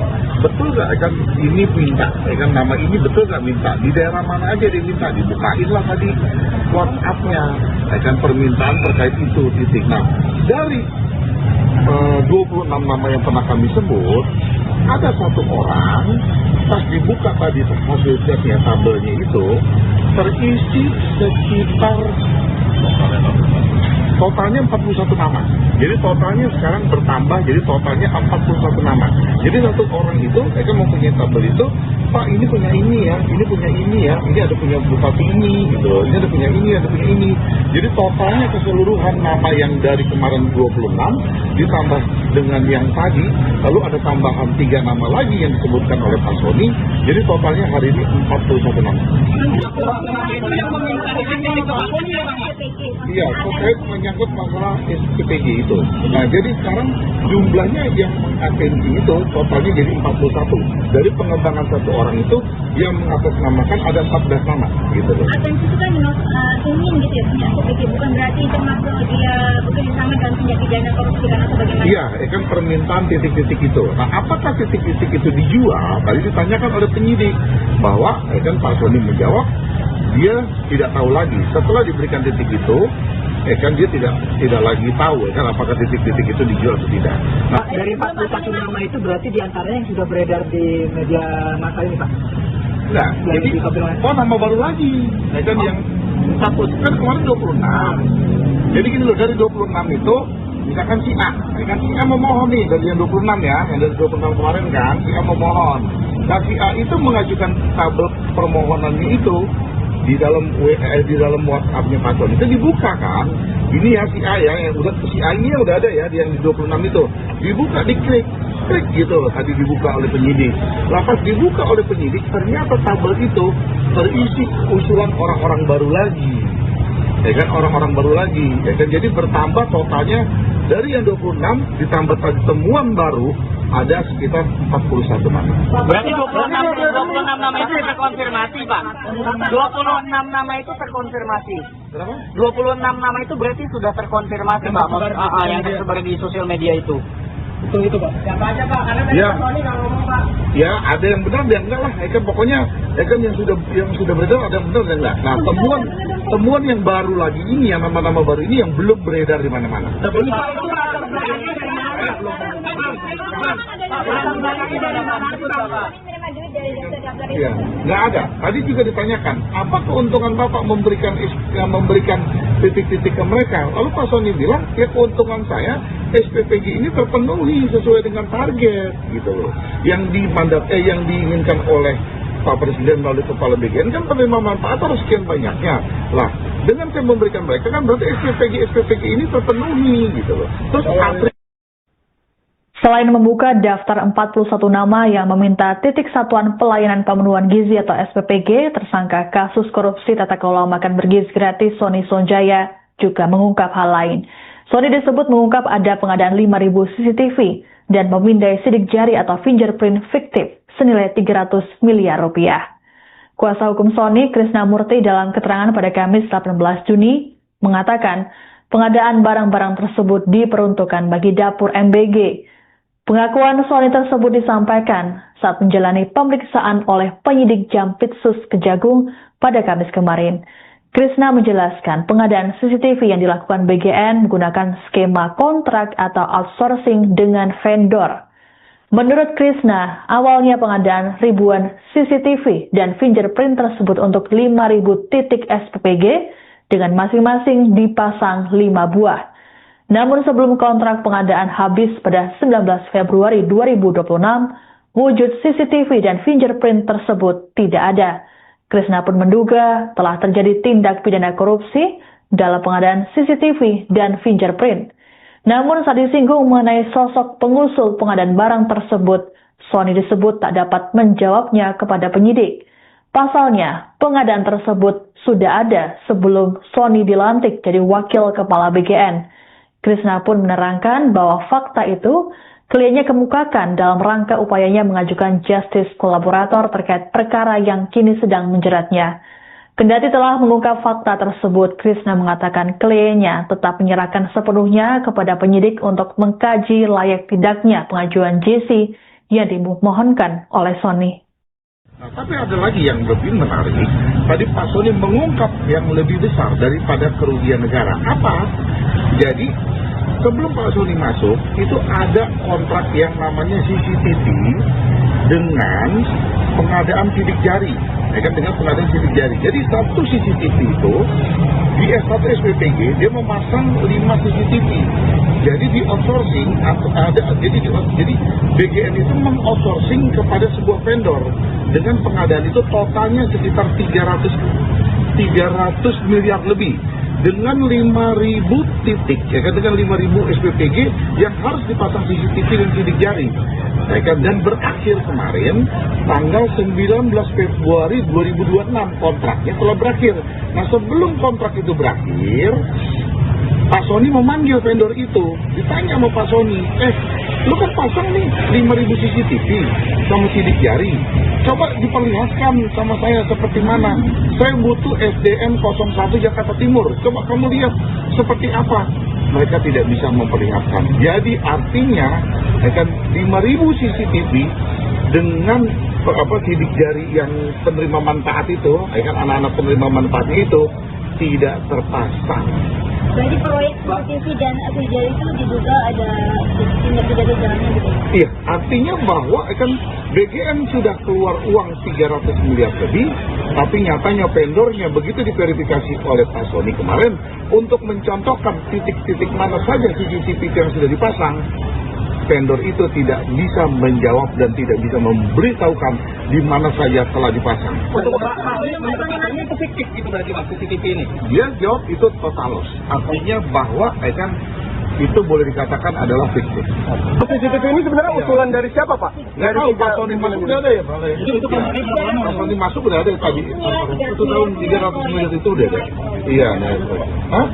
betul nggak, ya kan ini minta, ya kan nama ini betul nggak minta, di daerah mana aja dia minta, dibukain lah tadi WhatsApp-nya, ya kan permintaan terkait itu titik. Nah, dari 26 nama yang pernah kami sebut, ada 1 orang, pas dibuka tadi hasil chatnya, tabelnya itu, terisi sekitar totalnya 41 nama. Jadi totalnya sekarang bertambah, jadi totalnya 41 nama. Jadi 1 orang itu, mereka mempunyai tabel itu, Pak ini punya ini ya, ini punya ini ya, ini ada punya bupati ini, gitu, ini ada punya ini, ada punya ini. Jadi totalnya keseluruhan nama yang dari kemarin 26 ditambah dengan yang tadi, lalu ada tambahan 3 nama lagi yang disebutkan oleh Pak Sony. Jadi totalnya hari ini 41 nama. Iya, terkait menyangkut masalah SPPG itu. Nah, jadi sekarang jumlahnya yang mengatensi itu totalnya jadi 41. Dari pengembangan 1 orang itu yang mengatasnamakan ada 14 nama, gitu loh. Atensi itu kan ingin gitu ya, punya SPPG, bukan berarti termasuk dia bekerjasama dalam tindak pidana korupsi atau bagaimana? Iya, kan permintaan titik-titik itu. Nah, apakah titik-titik itu dijual? Tadi ditanyakan oleh penyidik bahwa kan Pak Sony menjawab dia tidak tahu lagi. Setelah diberikan titik itu, kan dia tidak lagi tahu kan apakah titik-titik itu dijual atau tidak. Nah, dari 41 nama itu berarti diantaranya yang sudah beredar di media massa ini Pak? Nah, jadi nama baru lagi. Kan yang status kan kemarin 26. Jadi gini loh, dari 26 itu misalkan si A, kan si A memohon nih dari yang 26 ya, yang dari 26 kemarin kan si A memohon. Nah si A itu mengajukan tabel permohonannya itu di dalam WhatsApp-nya Pak Sony itu dibuka kan. Ini ya si A ya, yang udah si A ini udah ada ya, yang di 26 itu dibuka, diklik. klik gitu loh, tadi dibuka oleh penyidik. Pas dibuka oleh penyidik, ternyata tabel itu terisi usulan orang-orang baru lagi. Ya kan, orang-orang baru lagi. Ya kan, jadi bertambah totalnya dari yang 26 ditambah tadi temuan baru ada sekitar 41 nama. Berarti 26 nama itu terkonfirmasi, Pak. 26 nama itu terkonfirmasi. Kenapa? 26 nama itu berarti sudah terkonfirmasi, Pak. Yang tersebar di sosial media itu. Itu Pak. Siapa aja Pak? Karena Ya. Sony nggak ngomong Pak. Ya, ada yang benar dan enggak lah. Ya kan, pokoknya ya kan yang sudah beredar ada yang benar dan enggak. Nah, temuan yang baru lagi ini, yang nama-nama baru ini yang belum beredar di mana-mana. Menerima duit dari daftar itu. Iya, nggak ada. Tadi juga ditanyakan, apa keuntungan Bapak memberikan titik-titik ke mereka? Lalu Pak Sony bilang, ya keuntungan saya SPPG ini terpenuhi sesuai dengan target, gitu loh. Yang diinginkan oleh Pak Presiden melalui Kepala BGN kan penerima manfaat harus sekian banyaknya. Lah, dengan saya memberikan mereka kan berarti SPPG ini terpenuhi, gitu loh. Terus Selain membuka daftar 41 nama yang meminta titik satuan pelayanan pemenuhan gizi atau SPPG, tersangka kasus korupsi tata kelola makan bergizi gratis Sony Sonjaya juga mengungkap hal lain. Sony disebut mengungkap ada pengadaan 5.000 CCTV dan memindai sidik jari atau fingerprint fiktif senilai 300 miliar rupiah. Kuasa hukum Sony, Krishna Murti, dalam keterangan pada Kamis 18 Juni mengatakan pengadaan barang-barang tersebut diperuntukkan bagi dapur MBG. Pengakuan Sony tersebut disampaikan saat menjalani pemeriksaan oleh penyidik Jampitsus Kejagung pada Kamis kemarin. Krishna menjelaskan pengadaan CCTV yang dilakukan BGN menggunakan skema kontrak atau outsourcing dengan vendor. Menurut Krishna, awalnya pengadaan ribuan CCTV dan fingerprint tersebut untuk 5.000 titik SPPG dengan masing-masing dipasang 5 buah. Namun sebelum kontrak pengadaan habis pada 19 Februari 2026, wujud CCTV dan fingerprint tersebut tidak ada. Krishna pun menduga telah terjadi tindak pidana korupsi dalam pengadaan CCTV dan fingerprint. Namun saat disinggung mengenai sosok pengusul pengadaan barang tersebut, Sony disebut tak dapat menjawabnya kepada penyidik. Pasalnya, pengadaan tersebut sudah ada sebelum Sony dilantik jadi wakil kepala BGN. Krishna pun menerangkan bahwa fakta itu kliennya kemukakan dalam rangka upayanya mengajukan justice kolaborator terkait perkara yang kini sedang menjeratnya. Kendati telah mengungkap fakta tersebut, Krishna mengatakan kliennya tetap menyerahkan sepenuhnya kepada penyidik untuk mengkaji layak tidaknya pengajuan JC yang dimohonkan oleh Sony. Nah, tapi ada lagi yang lebih menarik. Tadi Pak Sony mengungkap yang lebih besar daripada kerugian negara. Apa? Jadi, sebelum Pak Sony masuk, itu ada kontrak yang namanya CCTV dengan pengadaan sidik jari. Ya kan, dengan pengadaan sidik jari. Jadi, satu CCTV itu, di S1 SPPG, dia memasang 5 CCTV. Jadi di outsourcing jadi BGN itu mengoutsourcing kepada sebuah vendor dengan pengadaan itu totalnya sekitar 300 miliar lebih dengan 5.000 titik, ya kan, dengan 5.000 SPPG yang harus dipasang CCTV dan sidik jari, ya kan, dan berakhir kemarin tanggal 19 Februari 2026 kontraknya telah berakhir. Nah, sebelum kontrak itu berakhir, Pak Sony memanggil vendor itu, ditanya sama Pak Sony, lu kan pasang nih 5.000 CCTV sama sidik jari, coba diperlihatkan sama saya seperti mana. Saya butuh SDN 01 Jakarta Timur, coba kamu lihat seperti apa. Mereka tidak bisa memperlihatkan. Jadi artinya akan 5.000 CCTV dengan sidik jari yang penerima manfaat itu, kan anak-anak penerima manfaatnya itu tidak terpasang. Berarti proyek CCTV dan jari itu diduga ada tindak pidana jalannya gitu? Iya, artinya bahwa kan BGN sudah keluar uang 300 miliar lebih, tapi nyatanya vendornya begitu diverifikasi oleh Pak Sony kemarin untuk mencontohkan titik-titik mana saja CCTV yang sudah dipasang, vendor itu tidak bisa menjawab dan tidak bisa memberitahukan di mana saja telah dipasang. Untuk itu fiktif itu berarti Pak CCTV ini. Dia jawab itu total loss. Artinya bahwa kan itu boleh dikatakan adalah fiktif. CCTV ini sebenarnya usulan dari siapa, Pak? Nggak tahu, Pak Sony masuk udah ada ya, Pak? Pak Sony masuk udah ada tadi. Itu tahun 300 miliar itu udah ada. Iya, nah itu. Hah?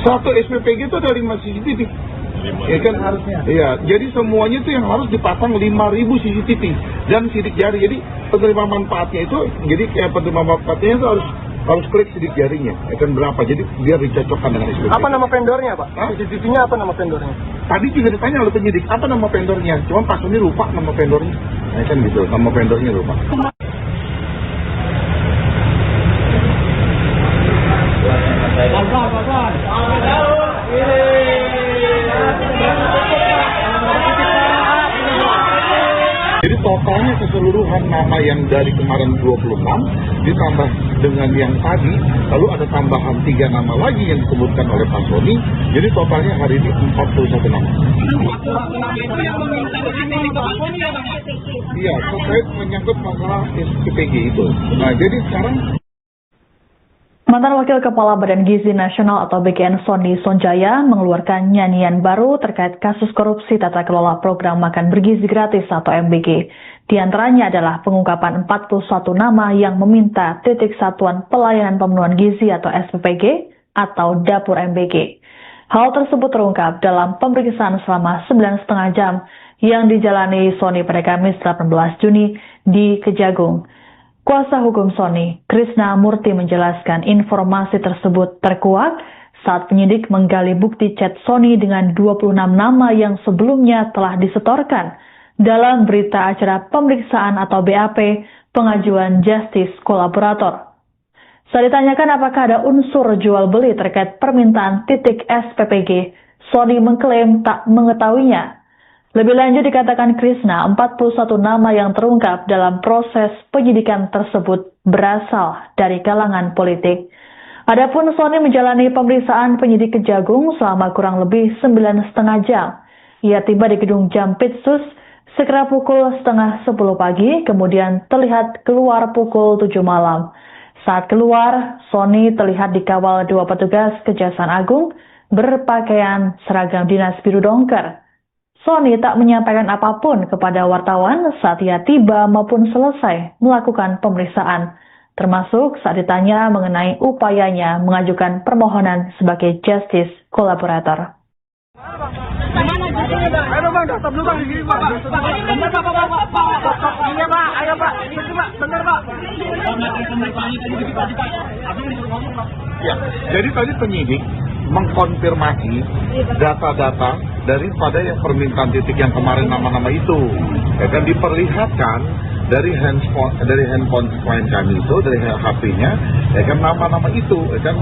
Satu SPPG itu ada 5 CCTV. Ya kan harusnya. Iya, jadi semuanya itu yang harus dipasang 5.000 CCTV dan sidik jari. Jadi penerima manfaatnya itu, jadi penerima manfaatnya itu harus klik sidik jarinya. Ya kan berapa? Jadi biar dicocokkan dengan SPPG. Apa nama vendornya, Pak? CCTV-nya apa nama vendornya? Tadi juga ditanya oleh penyidik, apa nama vendornya? Cuma Pak Sony lupa nama vendornya. Ya kan gitu, nama vendornya lupa. Jadi totalnya keseluruhan nama yang dari kemarin 26 ditambah dengan yang tadi, lalu ada tambahan 3 nama lagi yang disebutkan oleh Pak Sony. Jadi totalnya hari ini 41 nama. Iya, terkait menyangkut masalah SPPG itu. Nah, jadi sekarang Mantan Wakil Kepala Badan Gizi Nasional atau BGN Sony Sonjaya mengeluarkan nyanyian baru terkait kasus korupsi tata kelola program makan bergizi gratis atau MBG. Di antaranya adalah pengungkapan 41 nama yang meminta titik satuan pelayanan pemenuhan gizi atau SPPG atau dapur MBG. Hal tersebut terungkap dalam pemeriksaan selama 9,5 jam yang dijalani Sony pada Kamis 18 Juni di Kejagung. Kuasa hukum Sony, Krishna Murti menjelaskan informasi tersebut terkuak saat penyidik menggali bukti chat Sony dengan 26 nama yang sebelumnya telah disetorkan dalam berita acara pemeriksaan atau BAP pengajuan Justice Kolaborator. Saat ditanyakan apakah ada unsur jual beli terkait permintaan titik SPPG, Sony mengklaim tak mengetahuinya. Lebih lanjut dikatakan Krishna, 41 nama yang terungkap dalam proses penyidikan tersebut berasal dari kalangan politik. Adapun Sony menjalani pemeriksaan penyidik Kejagung selama kurang lebih 9,5 jam. Ia tiba di gedung Jampitsus sekira pukul 9:30 pagi, kemudian terlihat keluar pukul 7 malam. Saat keluar, Sony terlihat dikawal 2 petugas Kejaksaan Agung berpakaian seragam dinas biru dongker. Sony tak menyampaikan apapun kepada wartawan saat ia tiba maupun selesai melakukan pemeriksaan, termasuk saat ditanya mengenai upayanya mengajukan permohonan sebagai Justice Kolaborator. Ayo Bang, stop dulu Bang, di sini Pak. Bentar Pak. Iya Pak, ayo Pak. Ini Pak, bentar Pak. ya, jadi tadi penyidik mengkonfirmasi data-data daripada yang permintaan titik yang kemarin nama-nama itu. Ya kan diperlihatkan dari handphone klien kami itu, dari HP-nya, ya kan nama-nama itu, ya kan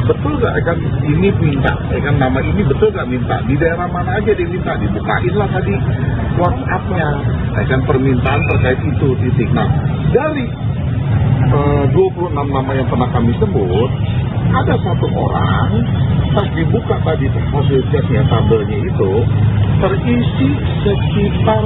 betul nggak, ya kan ini minta, ya kan nama ini betul nggak minta, di daerah mana aja dia minta, dibukain lah tadi WhatsApp-nya, ya kan permintaan terkait itu titik. Nah, dari 26 nama yang pernah kami sebut, ada 1 orang, pas dibuka tadi hasil chatnya, tabelnya itu, terisi sekitar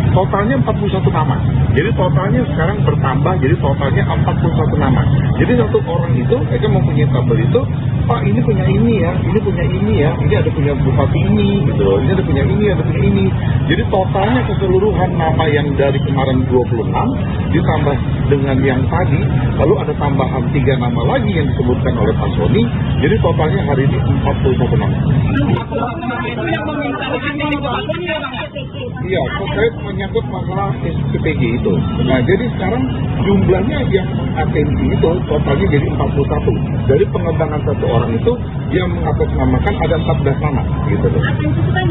totalnya 41 nama. Jadi totalnya sekarang bertambah, jadi totalnya 41 nama. Jadi 1 orang itu, mereka mempunyai tabel itu, Pak ini punya ini ya, ini punya ini ya, ini ada punya bupati ini, gitu loh, ini ada punya ini, ada punya ini. Jadi totalnya keseluruhan nama yang dari kemarin 26, ditambah dengan yang tadi, lalu ada tambahan 3 nama lagi yang disebutkan oleh Pak Sony, jadi totalnya hari ini 41 nama. Iya, terkait menyangkut masalah SPPG itu. Nah, jadi sekarang jumlahnya yang atensi itu totalnya jadi 41. Dari pengembangan 1 orang itu yang mengatasnamakan ada 14 nama, gitu loh. Atensi itu kan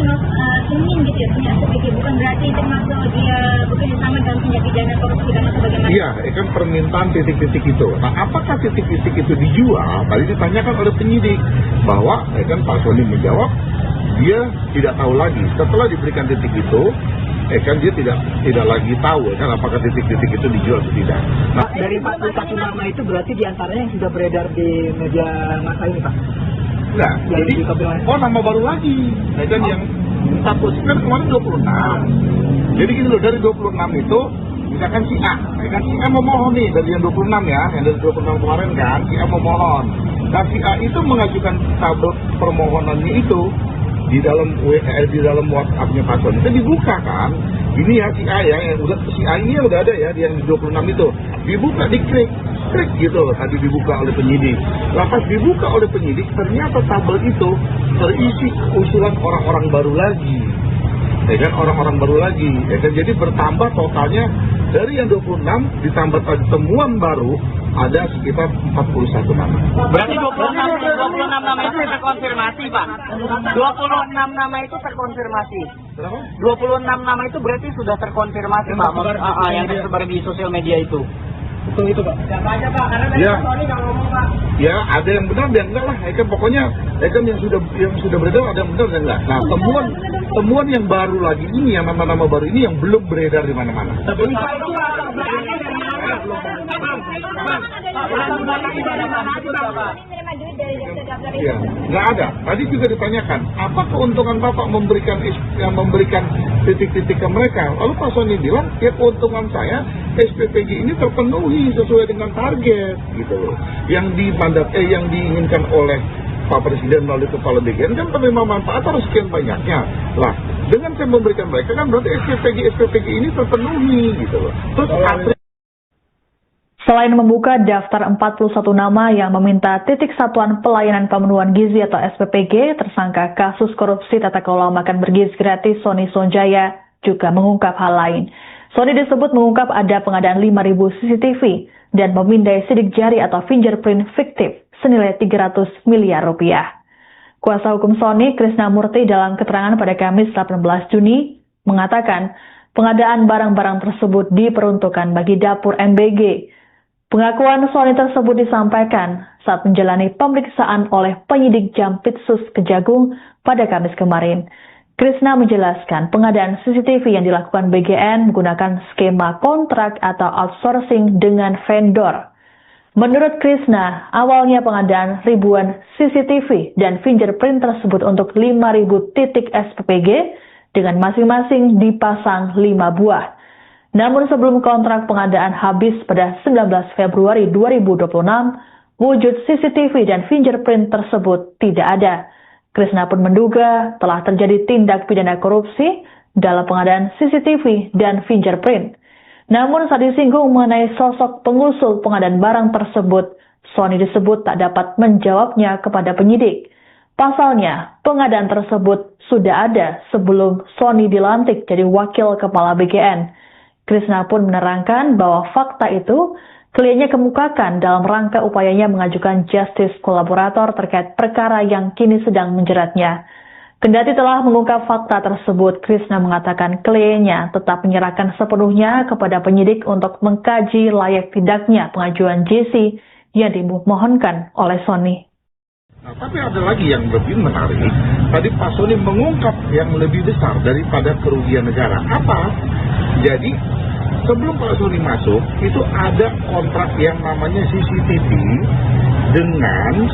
ingin gitu ya, punya SPPG, bukan berarti termasuk dia bekerja sama dalam tindak pidana korupsi dan sebagainya. Iya, kan permintaan titik-titik itu. Nah, apakah titik-titik itu dijual? Tadi ditanyakan oleh penyidik bahwa, kan Pak Sony menjawab, dia tidak tahu lagi. Setelah diberikan titik itu, kan dia tidak lagi tahu, kan apakah titik-titik itu dijual atau tidak. Nah, Dari 41 nama itu berarti diantaranya yang sudah beredar di media massa ini, Pak? nah jadi nama baru lagi. Kan yang status kan kemarin 26. Jadi gini loh, dari 26 itu misalkan si A, ya kan si A memohon nih dari yang 26 ya, yang dari 26 kemarin kan, si A memohon. Dan si A itu mengajukan tabel permohonannya itu di dalam WhatsApp-nya Pak Sony itu dibuka kan. Ini ya si A ya, yang udah si A ini udah ada ya, yang di 26 itu. Dibuka, diklik gitu tadi dibuka oleh penyidik. Lepas dibuka oleh penyidik, ternyata tabel itu terisi usulan orang-orang baru lagi. Ya kan, orang-orang baru lagi. Ya kan, jadi bertambah totalnya dari yang 26 ditambah tadi temuan baru ada sekitar 41 nama. Berarti 26 nama itu terkonfirmasi, Pak. 26 nama itu terkonfirmasi. Berapa? 26 nama itu berarti sudah terkonfirmasi, Pak. Yang tersebar di sosial media itu. Betul itu Pak. Siapa aja Pak? Karena tadi Ya. Pak Sony nggak ngomong Pak. Ya, ada yang benar dan enggak lah. Ya kan, pokoknya ya kan yang sudah beredar ada yang benar dan enggak. Nah, temuan yang baru lagi ini, yang nama-nama baru ini yang belum beredar di mana-mana. Tapi Pak itu Pak. Menerima duit dari dokter daftar itu. Ya, nggak ada. Tadi juga ditanyakan, apa keuntungan Bapak memberikan titik-titik ke mereka? Lalu Pak Sony bilang, ya keuntungan saya SPPG ini terpenuhi sesuai dengan target, gitu loh. Yang diinginkan oleh Pak Presiden melalui Kepala BGN kan penerima manfaat harus sekian banyaknya. Lah, dengan saya memberikan mereka kan berarti SPPG ini terpenuhi, gitu loh. Terus Selain membuka daftar 41 nama yang meminta titik satuan pelayanan pemenuhan gizi atau SPPG, tersangka kasus korupsi tata kelola makan bergizi gratis Sony Sonjaya juga mengungkap hal lain. Sony disebut mengungkap ada pengadaan 5.000 CCTV dan memindai sidik jari atau fingerprint fiktif senilai 300 miliar rupiah. Kuasa hukum Sony, Krishna Murti, dalam keterangan pada Kamis 18 Juni mengatakan pengadaan barang-barang tersebut diperuntukkan bagi dapur MBG. Pengakuan Sony tersebut disampaikan saat menjalani pemeriksaan oleh penyidik Jampitsus Kejagung pada Kamis kemarin. Krishna menjelaskan pengadaan CCTV yang dilakukan BGN menggunakan skema kontrak atau outsourcing dengan vendor. Menurut Krishna, awalnya pengadaan ribuan CCTV dan fingerprint tersebut untuk 5.000 titik SPPG dengan masing-masing dipasang 5 buah. Namun sebelum kontrak pengadaan habis pada 19 Februari 2026, wujud CCTV dan fingerprint tersebut tidak ada. Krishna pun menduga telah terjadi tindak pidana korupsi dalam pengadaan CCTV dan fingerprint. Namun saat disinggung mengenai sosok pengusul pengadaan barang tersebut, Sony disebut tak dapat menjawabnya kepada penyidik. Pasalnya, pengadaan tersebut sudah ada sebelum Sony dilantik jadi wakil kepala BGN. Krishna pun menerangkan bahwa fakta itu kliennya kemukakan dalam rangka upayanya mengajukan justice kolaborator terkait perkara yang kini sedang menjeratnya. Kendati telah mengungkap fakta tersebut, Krishna mengatakan kliennya tetap menyerahkan sepenuhnya kepada penyidik untuk mengkaji layak tidaknya pengajuan JC yang dimohonkan oleh Sony. Nah, tapi ada lagi yang lebih menarik. Tadi Pak Sony mengungkap yang lebih besar daripada kerugian negara. Apa? Jadi, sebelum Pak Sony masuk, itu ada kontrak yang namanya CCTV dengan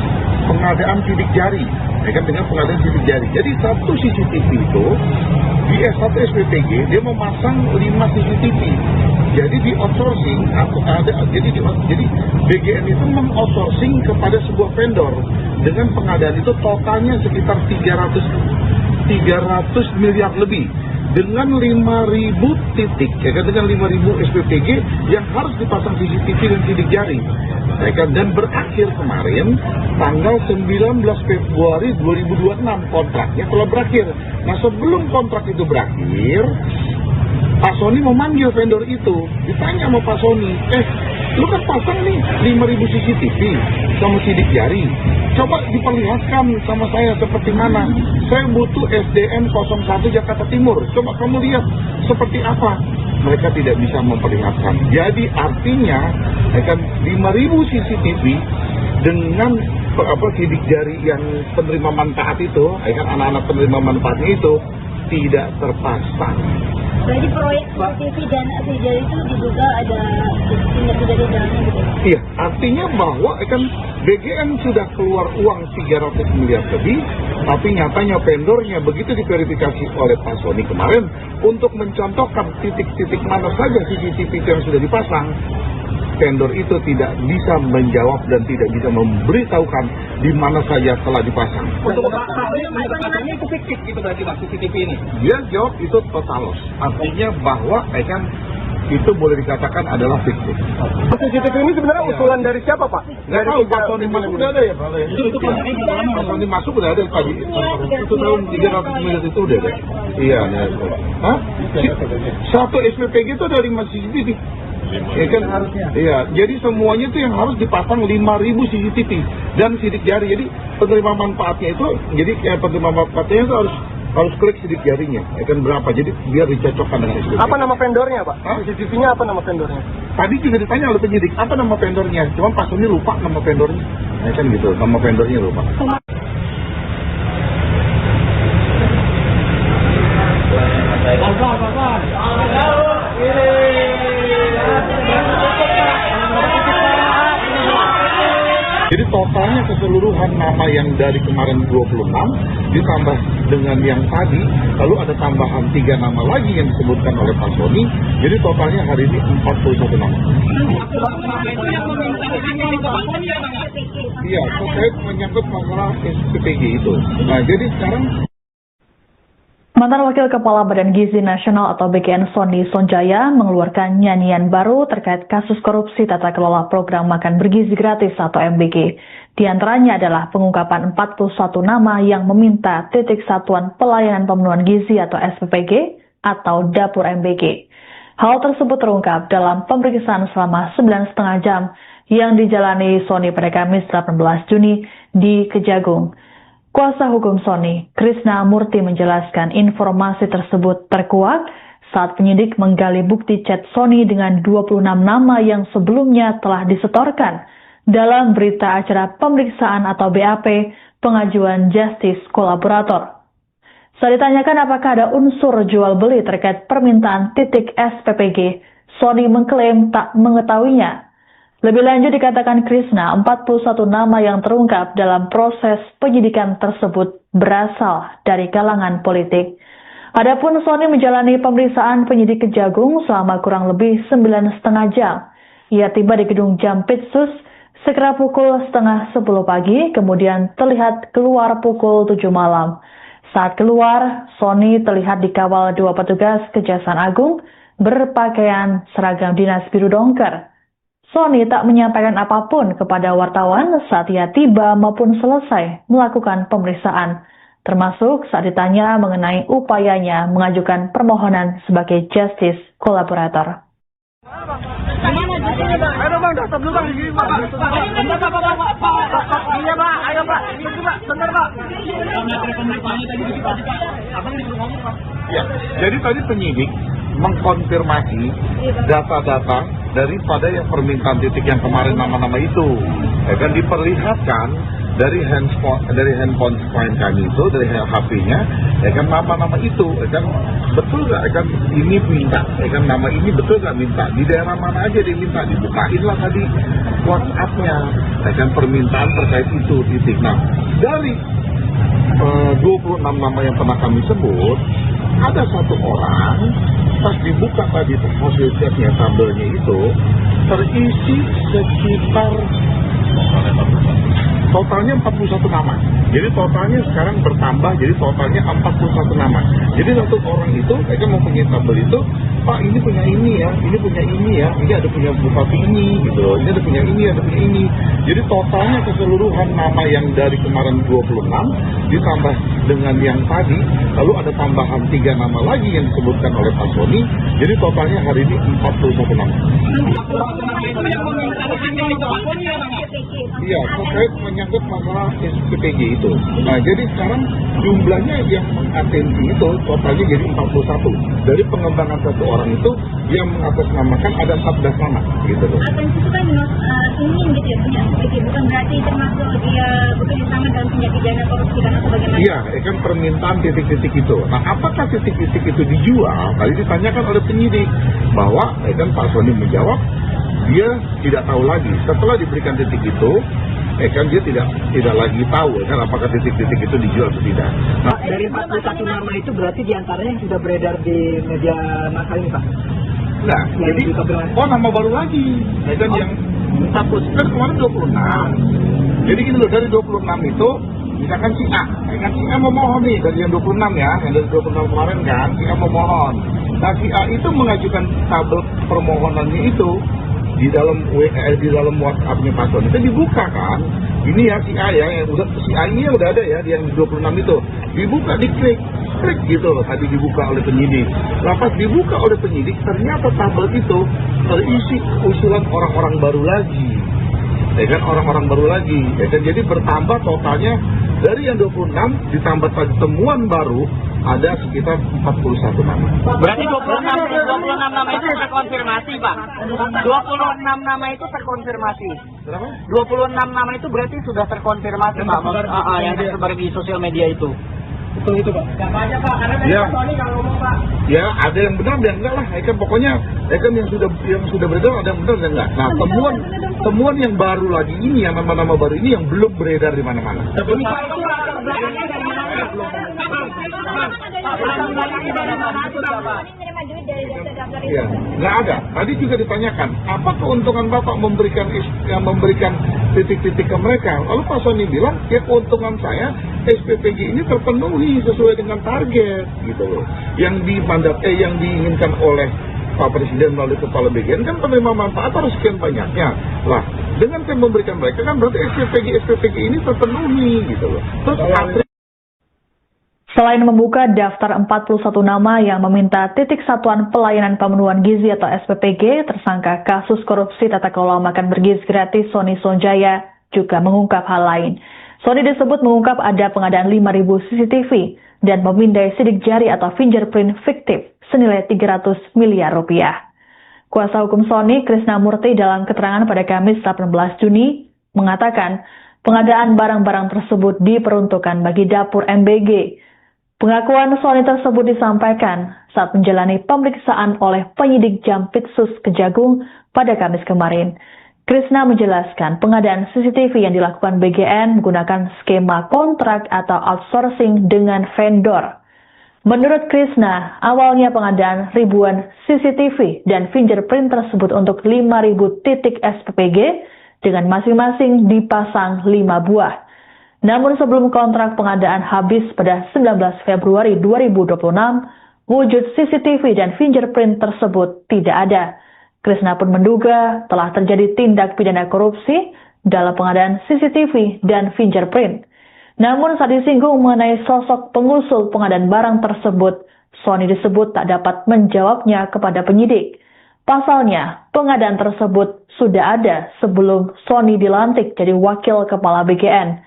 pengadaan sidik jari. Ya kan, dengan pengadaan sidik jari. Jadi, satu CCTV itu, di satu SPPG, dia memasang 5 CCTV. Jadi di outsourcing atau jadi BGN itu mengoutsourcing kepada sebuah vendor dengan pengadaan itu totalnya sekitar 300 miliar lebih dengan 5.000 titik, ya kan, dengan 5.000 SPPG yang harus dipasang CCTV dan sidik jari, ya kan, dan berakhir kemarin tanggal 19 Februari 2026 kontraknya telah berakhir. Nah, sebelum kontrak itu berakhir, Pak Sony memanggil vendor itu, ditanya sama Pak Sony, lu kan pasang nih 5.000 CCTV sama sidik jari, coba diperlihatkan sama saya seperti mana. Saya butuh SDN 01 Jakarta Timur, coba kamu lihat seperti apa. Mereka tidak bisa memperlihatkan. Jadi artinya, kan 5.000 CCTV dengan sidik jari yang penerima manfaat itu, kan anak-anak penerima manfaatnya itu tidak terpasang. Berarti proyek CCTV dan Sriwijaya itu diduga ada tindak pidana dalamnya gitu. Iya, artinya bahwa kan BGN sudah keluar uang 300 miliar lebih, tapi nyatanya vendornya begitu diverifikasi oleh Pak Sony kemarin untuk mencontohkan titik-titik mana saja CCTV yang sudah dipasang, vendor itu tidak bisa menjawab dan tidak bisa memberitahukan di mana saja telah dipasang. Untuk katanya itu fiktif gitu berarti Pak CCTV ini. Dia jawab itu total loss, artinya bahwa kan itu boleh dikatakan adalah fiktif. CCTV ini sebenarnya usulan dari siapa, Pak? Nggak tahu, Pak Sony masuk udah ada ya Pak? Pak Sony masuk udah ada tadi. Itu tahun 300 miliar itu udah ada. Iya, hah? Satu SPPG itu ada 5 CCTV. Ya kan harusnya. Iya, jadi semuanya itu yang harus dipasang 5.000 CCTV dan sidik jari. Jadi penerima manfaatnya itu, jadi penerima manfaatnya itu harus klik sidik jarinya. Ya kan berapa? Jadi biar dicocokkan dengan SPPG. Apa nama vendornya, Pak? CCTV-nya apa nama vendornya? Tadi juga ditanya oleh penyidik, apa nama vendornya? Cuma Pak Sony lupa nama vendornya. Ya kan gitu, nama vendornya lupa. Jadi totalnya keseluruhan nama yang dari kemarin 26 ditambah dengan yang tadi, lalu ada tambahan 3 nama lagi yang disebutkan oleh Pak Sony. Jadi totalnya hari ini 41 nama. Iya, terkait menyangkut masalah SPPG itu. Nah, jadi sekarang Mantan Wakil Kepala Badan Gizi Nasional atau BGN Sony Sonjaya mengeluarkan nyanyian baru terkait kasus korupsi tata kelola program makan bergizi gratis atau MBG. Di antaranya adalah pengungkapan 41 nama yang meminta titik satuan pelayanan pemenuhan gizi atau SPPG atau dapur MBG. Hal tersebut terungkap dalam pemeriksaan selama 9,5 jam yang dijalani Sony pada Kamis 18 Juni di Kejagung. Kuasa hukum Sony, Krishna Murti menjelaskan informasi tersebut terkuak saat penyidik menggali bukti chat Sony dengan 26 nama yang sebelumnya telah disetorkan dalam berita acara pemeriksaan atau BAP pengajuan justice kolaborator. Saat ditanyakan apakah ada unsur jual beli terkait permintaan titik SPPG, Sony mengklaim tak mengetahuinya. Lebih lanjut dikatakan Krishna, 41 nama yang terungkap dalam proses penyidikan tersebut berasal dari kalangan politik. Adapun Sony menjalani pemeriksaan penyidik Kejagung selama kurang lebih 9,5 jam. Ia tiba di gedung Jampitsus sekira pukul 9:30 pagi, kemudian terlihat keluar pukul 7 malam. Saat keluar, Sony terlihat dikawal 2 petugas Kejaksaan Agung berpakaian seragam dinas biru dongker. Sony tak menyampaikan apapun kepada wartawan saat ia tiba maupun selesai melakukan pemeriksaan, termasuk saat ditanya mengenai upayanya mengajukan permohonan sebagai justice kolaborator. Ayo Bang, stop dulu Bang, di sini Pak. Bentar Pak. Iya Pak, ayo Pak. Bentar Pak. ya, jadi tadi penyidik mengkonfirmasi data-data daripada yang permintaan titik yang kemarin nama-nama itu, ya kan diperlihatkan dari handphone klien kami itu, dari HP-nya, ya kan nama-nama itu, ya kan betul nggak, ya kan ini minta, ya kan nama ini betul nggak minta, di daerah mana aja diminta, dibukain lah tadi WhatsApp-nya, ya kan permintaan terkait itu titik. Nah, dari 26 nama yang pernah kami sebut, ada satu orang pas dibuka tadi hasil chatnya, tabelnya itu terisi sekitar totalnya 41 nama. Jadi totalnya sekarang bertambah, jadi totalnya 41 nama. Jadi satu orang itu, mereka mau punya tabel itu, Pak ini punya ini ya, ini punya ini ya, ini ada punya bupati ini, gitu, ini ada punya ini, ada punya ini. Jadi totalnya keseluruhan nama yang dari kemarin 26 ditambah dengan yang tadi, lalu ada tambahan 3 nama lagi yang disebutkan oleh Pak Sony. Jadi totalnya hari ini 41 nama. Iya, terkait menyangkut masalah SPPG itu. Nah, jadi sekarang jumlahnya yang mengatensi itu totalnya jadi 41. Dari pengembangan satu orang itu yang mengatasnamakan ada 14 nama gitu loh. Akan itu kan ingin gitu ya punya SPG, bukan berarti termasuk dia bekerja sama dalam tindak pidana korupsi dan sebagainya. Iya, kan permintaan titik-titik itu. Nah, apakah titik-titik itu dijual? Tadi ditanyakan oleh penyidik bahwa kan Pak Sony menjawab dia tidak tahu lagi. Setelah diberikan titik itu, kan dia tidak lagi tahu kan apakah titik-titik itu dijual atau tidak. Pak, dari 41 nama itu berarti diantaranya yang sudah beredar di media massa ini, Pak? Nah, Yang jadi dikabarkan. nama baru lagi. Kan yang status kan kemarin 26. Jadi gini loh, dari 26 itu misalkan si A, kan si A memohon nih dari yang 26 ya, yang dari 26 kemarin kan si A memohon. Nah, si A itu mengajukan tabel permohonannya itu di dalam di dalam WhatsApp-nya Pak Sony itu dibuka kan. Ini ya si A ya, yang udah si A ini udah ada ya, yang 26 itu. Dibuka, diklik gitu loh, tadi dibuka oleh penyidik. Lepas dibuka oleh penyidik, ternyata tabel itu terisi usulan orang-orang baru lagi. Ya kan, orang-orang baru lagi. Ya kan, jadi bertambah totalnya dari yang 26 ditambah tadi temuan baru ada sekitar 41 nama. Berarti 26 nama itu terkonfirmasi, Pak. 26 nama itu terkonfirmasi. Berapa? 26 nama itu berarti sudah terkonfirmasi, Pak. Yang tersebar di sosial media itu. Betul itu, Pak. Siapa aja, Pak? Karena Ya. Sony kalau ngomong, Pak. Ya, ada yang benar dan enggak lah. Ya kan pokoknya kan yang sudah beredar ada yang benar dan enggak. Nah, temuan yang baru lagi ini, yang nama-nama baru ini yang belum beredar di mana-mana. Ya, nggak ada. Tadi juga ditanyakan, apa keuntungan Bapak memberikan titik-titik ke mereka? Lalu Pak Sony bilang, ya keuntungan saya SPPG ini terpenuhi sesuai dengan target, gitu loh. Yang diinginkan oleh Pak Presiden melalui Kepala BGN kan penerima manfaat harus sekian banyaknya. Lah, dengan saya memberikan mereka kan berarti SPPG ini terpenuhi, gitu loh. Terus Selain membuka daftar 41 nama yang meminta titik satuan pelayanan pemenuhan gizi atau SPPG, tersangka kasus korupsi tata kelola makan bergizi gratis Sony Sonjaya juga mengungkap hal lain. Sony disebut mengungkap ada pengadaan 5.000 CCTV dan memindai sidik jari atau fingerprint fiktif senilai 300 miliar rupiah. Kuasa hukum Sony, Krishna Murti, dalam keterangan pada Kamis 18 Juni mengatakan pengadaan barang-barang tersebut diperuntukkan bagi dapur MBG. Pengakuan Sony tersebut disampaikan saat menjalani pemeriksaan oleh penyidik Jampitsus Kejagung pada Kamis kemarin. Krishna menjelaskan pengadaan CCTV yang dilakukan BGN menggunakan skema kontrak atau outsourcing dengan vendor. Menurut Krishna, awalnya pengadaan ribuan CCTV dan fingerprint tersebut untuk 5.000 titik SPPG dengan masing-masing dipasang 5 buah. Namun sebelum kontrak pengadaan habis pada 19 Februari 2026, wujud CCTV dan fingerprint tersebut tidak ada. Krishna pun menduga telah terjadi tindak pidana korupsi dalam pengadaan CCTV dan fingerprint. Namun saat disinggung mengenai sosok pengusul pengadaan barang tersebut, Sony disebut tak dapat menjawabnya kepada penyidik. Pasalnya, pengadaan tersebut sudah ada sebelum Sony dilantik jadi wakil kepala BGN.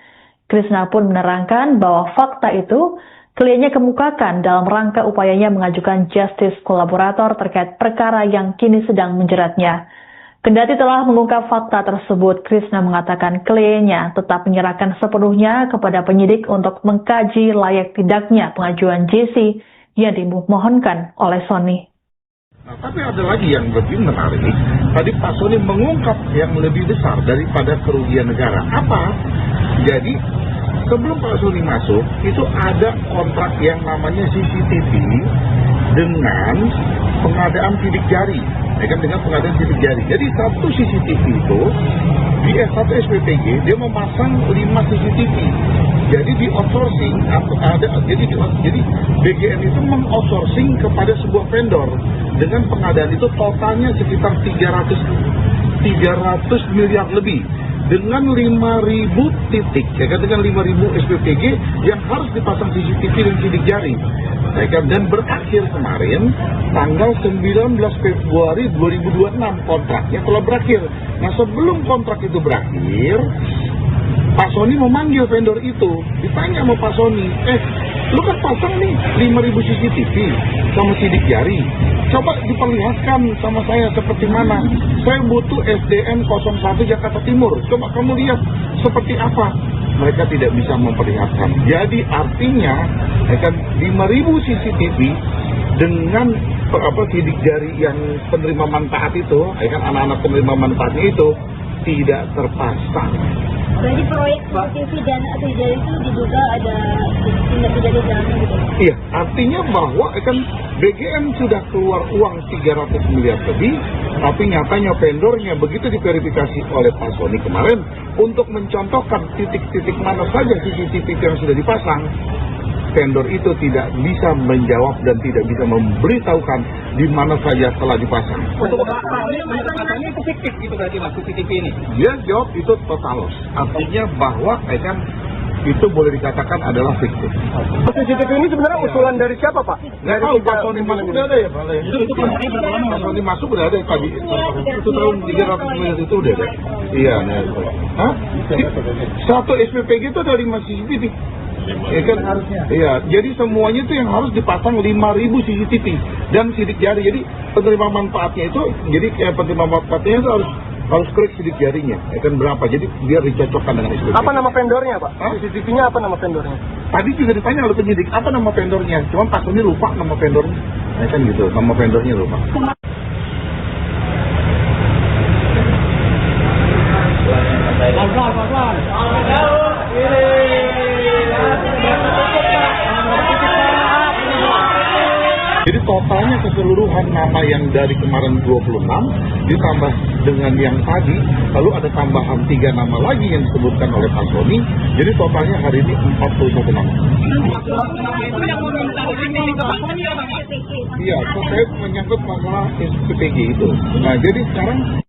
Krishna pun menerangkan bahwa fakta itu kliennya kemukakan dalam rangka upayanya mengajukan justice kolaborator terkait perkara yang kini sedang menjeratnya. Kendati telah mengungkap fakta tersebut, Krishna mengatakan kliennya tetap menyerahkan sepenuhnya kepada penyidik untuk mengkaji layak tidaknya pengajuan JC yang dimohonkan oleh Sony. Nah, tapi ada lagi yang lebih menarik. Tadi Pak Sony mengungkap yang lebih besar daripada kerugian negara. Apa? Jadi, sebelum Pak Sony masuk, itu ada kontrak yang namanya CCTV dengan pengadaan sidik jari. Dengan pengadaan sidik jari. Jadi, satu CCTV itu, di satu SPPG, dia memasang 5 CCTV. Jadi di outsourcing jadi BGN itu meng-outsourcing kepada sebuah vendor dengan pengadaan itu totalnya sekitar 300 miliar lebih dengan 5.000 titik dengan 5.000 SPPG yang harus dipasang CCTV dan sidik jari. Dan berakhir kemarin tanggal 19 Februari 2026 kontraknya telah berakhir. Nah, sebelum kontrak itu berakhir, Pak Sony memanggil vendor itu, ditanya sama Pak Sony, Lu kan pasang nih 5.000 CCTV sama sidik jari. Coba diperlihatkan sama saya seperti mana. Saya butuh SDN 01 Jakarta Timur. Coba kamu lihat seperti apa. Mereka tidak bisa memperlihatkan. Jadi artinya kan 5.000 CCTV dengan sidik jari yang penerima manfaat itu, kan anak-anak penerima manfaatnya itu tidak terpasang. Berarti proyek CCTV dan atau itu diduga ada tindak pidana dalamnya gitu. Iya, artinya bahwa kan BGN sudah keluar uang 300 miliar lebih, tapi nyatanya vendornya begitu diverifikasi oleh Pak Sony kemarin untuk mencontohkan titik-titik mana saja CCTV yang sudah dipasang, vendor itu tidak bisa menjawab dan tidak bisa memberitahukan di mana saja telah dipasang. Untuk katanya itu fiktif gitu berarti Mas CCTV ini. Dia jawab itu totalos, artinya bahwa kan itu boleh dikatakan adalah fiktif. CCTV ini sebenarnya usulan dari siapa, Pak? Nggak tahu, Pak Sony masuk udah ada ya Pak? Itu Pak Sony masuk udah ada tadi. Itu tahun 300 miliar itu udah ada. Iya, hah? Satu SPPG itu ada 5 CCTV. Ya kan harusnya. Iya, jadi semuanya itu yang harus dipasang 5.000 CCTV dan sidik jari. Jadi penerima manfaatnya itu, jadi penerima manfaatnya itu harus klik sidik jarinya. Ya kan berapa? Jadi biar dicocokkan dengan SPPG. Apa nama vendornya, Pak? Hah? CCTV-nya apa nama vendornya? Tadi juga ditanya oleh penyidik apa nama vendornya. Cuma Pak Sony lupa nama vendornya. Ya kan gitu, nama vendornya lupa. Jadi totalnya keseluruhan nama yang dari kemarin 26 ditambah dengan yang tadi, lalu ada tambahan 3 nama lagi yang disebutkan oleh Pak Sony. Jadi totalnya hari ini 41 nama. Iya, terkait menyangkut masalah SPPG itu. Nah, jadi sekarang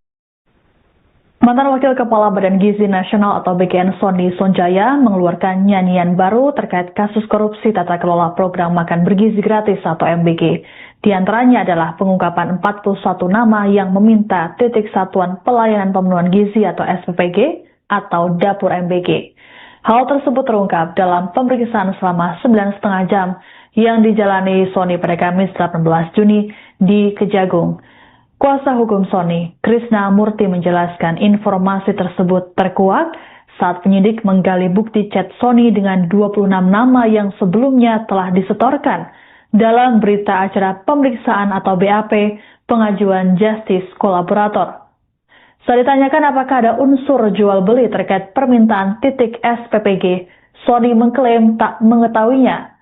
Mantan Wakil Kepala Badan Gizi Nasional atau BGN Sony Sonjaya mengeluarkan nyanyian baru terkait kasus korupsi tata kelola program makan bergizi gratis atau MBG. Di antaranya adalah pengungkapan 41 nama yang meminta titik satuan pelayanan pemenuhan gizi atau SPPG atau dapur MBG. Hal tersebut terungkap dalam pemeriksaan selama 9,5 jam yang dijalani Sony pada Kamis 18 Juni di Kejagung. Kuasa hukum Sony, Krishna Murti menjelaskan informasi tersebut terkuak saat penyidik menggali bukti chat Sony dengan 26 nama yang sebelumnya telah disetorkan dalam berita acara pemeriksaan atau BAP pengajuan Justice Kolaborator. Saat ditanyakan apakah ada unsur jual beli terkait permintaan titik SPPG, Sony mengklaim tak mengetahuinya.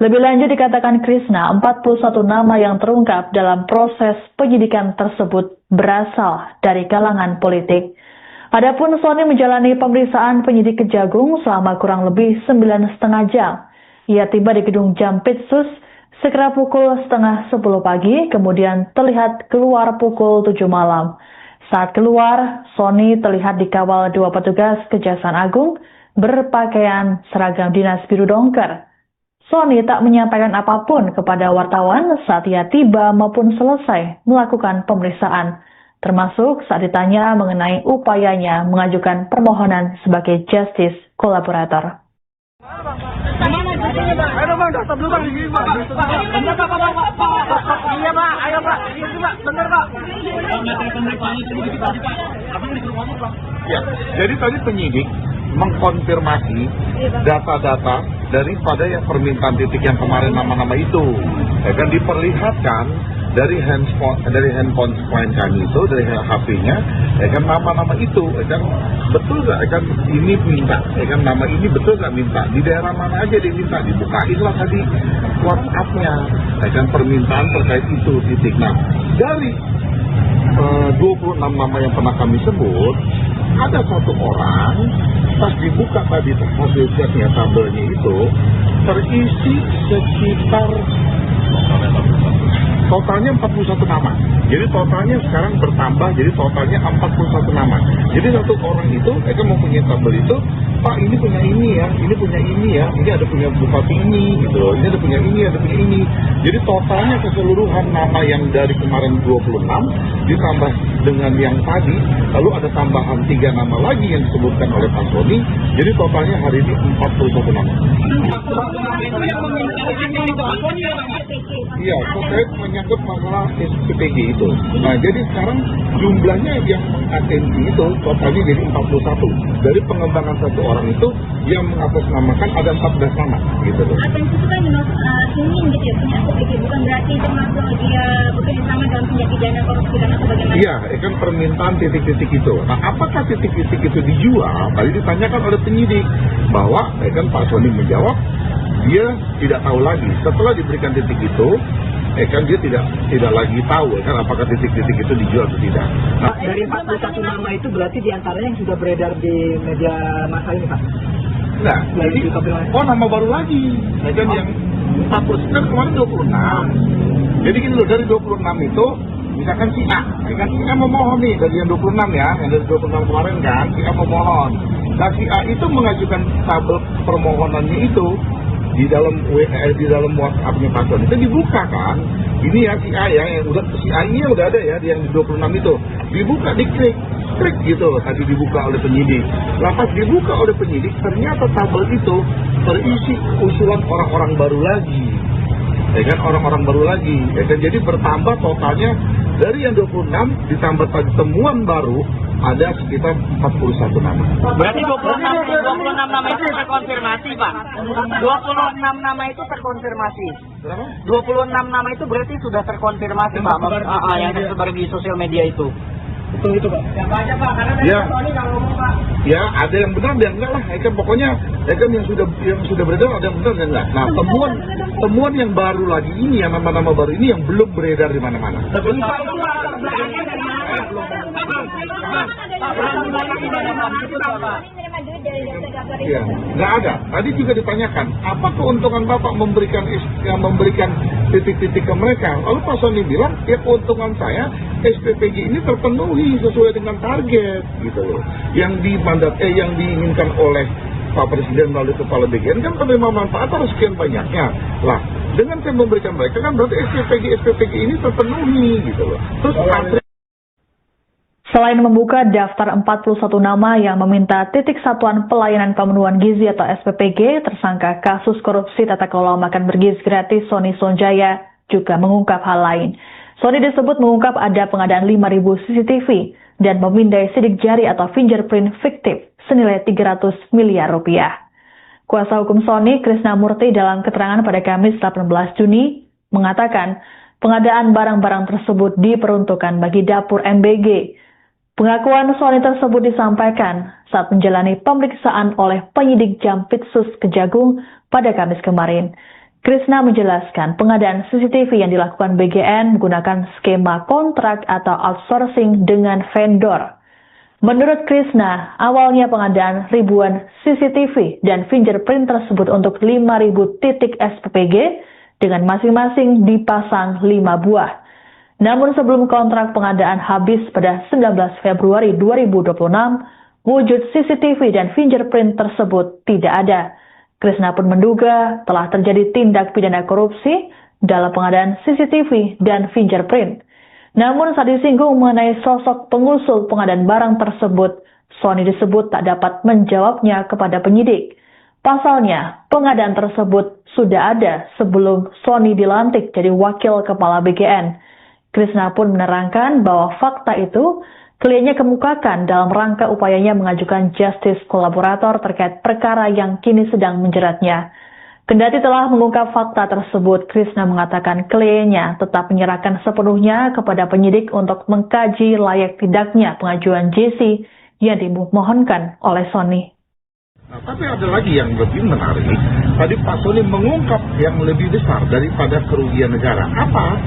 Lebih lanjut dikatakan Krishna, 41 nama yang terungkap dalam proses penyidikan tersebut berasal dari kalangan politik. Adapun Sony menjalani pemeriksaan penyidik Kejagung selama kurang lebih 9,5 jam. Ia tiba di gedung Jampitsus sekira pukul 9:30 pagi, kemudian terlihat keluar pukul 7 malam. Saat keluar, Sony terlihat dikawal 2 petugas Kejaksaan Agung berpakaian seragam dinas biru dongker. Sony tak menyampaikan apapun kepada wartawan saat ia tiba maupun selesai melakukan pemeriksaan, termasuk saat ditanya mengenai upayanya mengajukan permohonan sebagai Justice Kolaborator. Ayo Bang, daftar dulu Bang di sini Bang. Bener Pak, iya Pak, ayo Pak, ini Pak, bener Pak. ya, jadi tadi penyidik mengkonfirmasi data-data daripada yang permintaan titik yang kemarin nama-nama itu, ya kan diperlihatkan dari handphone klien kami itu, dari HP-nya, ya kan nama-nama itu, ya kan betul nggak, ya kan ini minta, ya kan nama ini betul nggak minta, di daerah mana aja dia minta, dibukain lah tadi WhatsApp-nya, ya kan permintaan terkait itu titik. Nah, dari 26 nama yang pernah kami sebut, ada satu orang pas dibuka tadi hasil chatnya, tabelnya itu terisi sekitar totalnya 41 nama. Jadi totalnya sekarang bertambah, jadi totalnya 41 nama. Jadi satu orang itu, mereka mempunyai tabel itu, Pak ini punya ini ya, ini punya ini ya, ini ada punya bupati ini, gitu loh, ini ada punya ini, ada punya ini. Jadi totalnya keseluruhan nama yang dari kemarin 26 ditambah dengan yang tadi, lalu ada tambahan 3 nama lagi yang disebutkan oleh Pak Sony. Jadi totalnya hari ini 41 nama. Iya, terkait menyangkut masalah SPPG itu. Nah, jadi sekarang jumlahnya yang mengatensi itu totalnya jadi 41. Dari pengembangan satu orang itu yang mengatasnamakan ada 14 nama, gitu loh. Atensi itu kan dimaksud ingin gitu ya, punya SPPG, bukan berarti termasuk dia bekerja sama dalam tindak pidana korupsi dan sebagainya. Iya, kan permintaan titik-titik itu. Nah, apakah titik-titik itu dijual? Tadi ditanyakan oleh penyidik bahwa kan Pak Sony menjawab dia tidak tahu lagi. Setelah diberikan titik itu, kan dia tidak lagi tahu kan apakah titik-titik itu dijual atau tidak. Pak, dari 41 nama itu berarti diantaranya yang sudah beredar di media massa ini, Pak? Nah, jadi nama baru lagi. Kan yang 40 kan kemarin 26. Jadi gini loh, dari 26 itu misalkan si A, kan si A memohon nih dari yang 26 ya, yang dari 26 kemarin kan si A memohon. Nah si A itu mengajukan tabel permohonannya itu di dalam WhatsApp-nya Pak Sony itu dibuka kan. Ini ya si A ya, yang udah si A ini udah ada ya yang di 26 itu. Dibuka, diklik gitu tadi dibuka oleh penyidik. Lepas dibuka oleh penyidik ternyata tabel itu terisi usulan orang-orang baru lagi. Ya kan, orang-orang baru lagi. Ya kan, jadi bertambah totalnya dari yang 26 ditambah tadi temuan baru ada sekitar 41 nama. Berarti 26 nama itu terkonfirmasi, Pak. 26 nama itu terkonfirmasi. Berapa? 26 nama itu berarti sudah terkonfirmasi, Pak. Yang tersebar di sosial media itu. Betul itu, Pak. Yang banyak, Pak, karena Ya. Sony kalau ngomong, Pak. Ya, ada yang benar dan enggak lah. Ya kan, pokoknya ya kan yang sudah beredar ada yang benar dan enggak. Nah, temuan yang baru lagi ini, yang nama-nama baru ini yang belum beredar di mana-mana. Ya, nggak ada. Tadi juga ditanyakan, apa keuntungan Bapak memberikan titik-titik ke mereka? Lalu Pak Sony bilang, ya keuntungan saya SPPG ini terpenuhi sesuai dengan target, gitu loh. Yang diinginkan oleh Pak Presiden melalui Kepala BGN kan penerima manfaat harus sekian banyaknya. Lah, dengan saya memberikan mereka kan berarti SPPG ini terpenuhi, gitu loh. Terus Selain membuka daftar 41 nama yang meminta titik satuan pelayanan pemenuhan gizi atau SPPG, tersangka kasus korupsi tata kelola makan bergizi gratis Sony Sonjaya juga mengungkap hal lain. Sony disebut mengungkap ada pengadaan 5.000 CCTV dan memindai sidik jari atau fingerprint fiktif senilai 300 miliar rupiah. Kuasa hukum Sony, Krishna Murti, dalam keterangan pada Kamis 18 Juni mengatakan pengadaan barang-barang tersebut diperuntukkan bagi dapur MBG. Pengakuan Sony tersebut disampaikan saat menjalani pemeriksaan oleh penyidik Jampitsus Kejagung pada Kamis kemarin. Krishna menjelaskan pengadaan CCTV yang dilakukan BGN menggunakan skema kontrak atau outsourcing dengan vendor. Menurut Krishna, awalnya pengadaan ribuan CCTV dan fingerprint tersebut untuk 5.000 titik SPPG dengan masing-masing dipasang 5 buah. Namun sebelum kontrak pengadaan habis pada 19 Februari 2026, wujud CCTV dan fingerprint tersebut tidak ada. Krishna pun menduga telah terjadi tindak pidana korupsi dalam pengadaan CCTV dan fingerprint. Namun saat disinggung mengenai sosok pengusul pengadaan barang tersebut, Sony disebut tak dapat menjawabnya kepada penyidik. Pasalnya, pengadaan tersebut sudah ada sebelum Sony dilantik jadi wakil kepala BGN. Krishna pun menerangkan bahwa fakta itu kliennya kemukakan dalam rangka upayanya mengajukan justice kolaborator terkait perkara yang kini sedang menjeratnya. Kendati telah mengungkap fakta tersebut, Krishna mengatakan kliennya tetap menyerahkan sepenuhnya kepada penyidik untuk mengkaji layak tidaknya pengajuan JC yang dimohonkan oleh Sony. Nah, tapi ada lagi yang lebih menarik. Tadi Pak Sony mengungkap yang lebih besar daripada kerugian negara. Apa?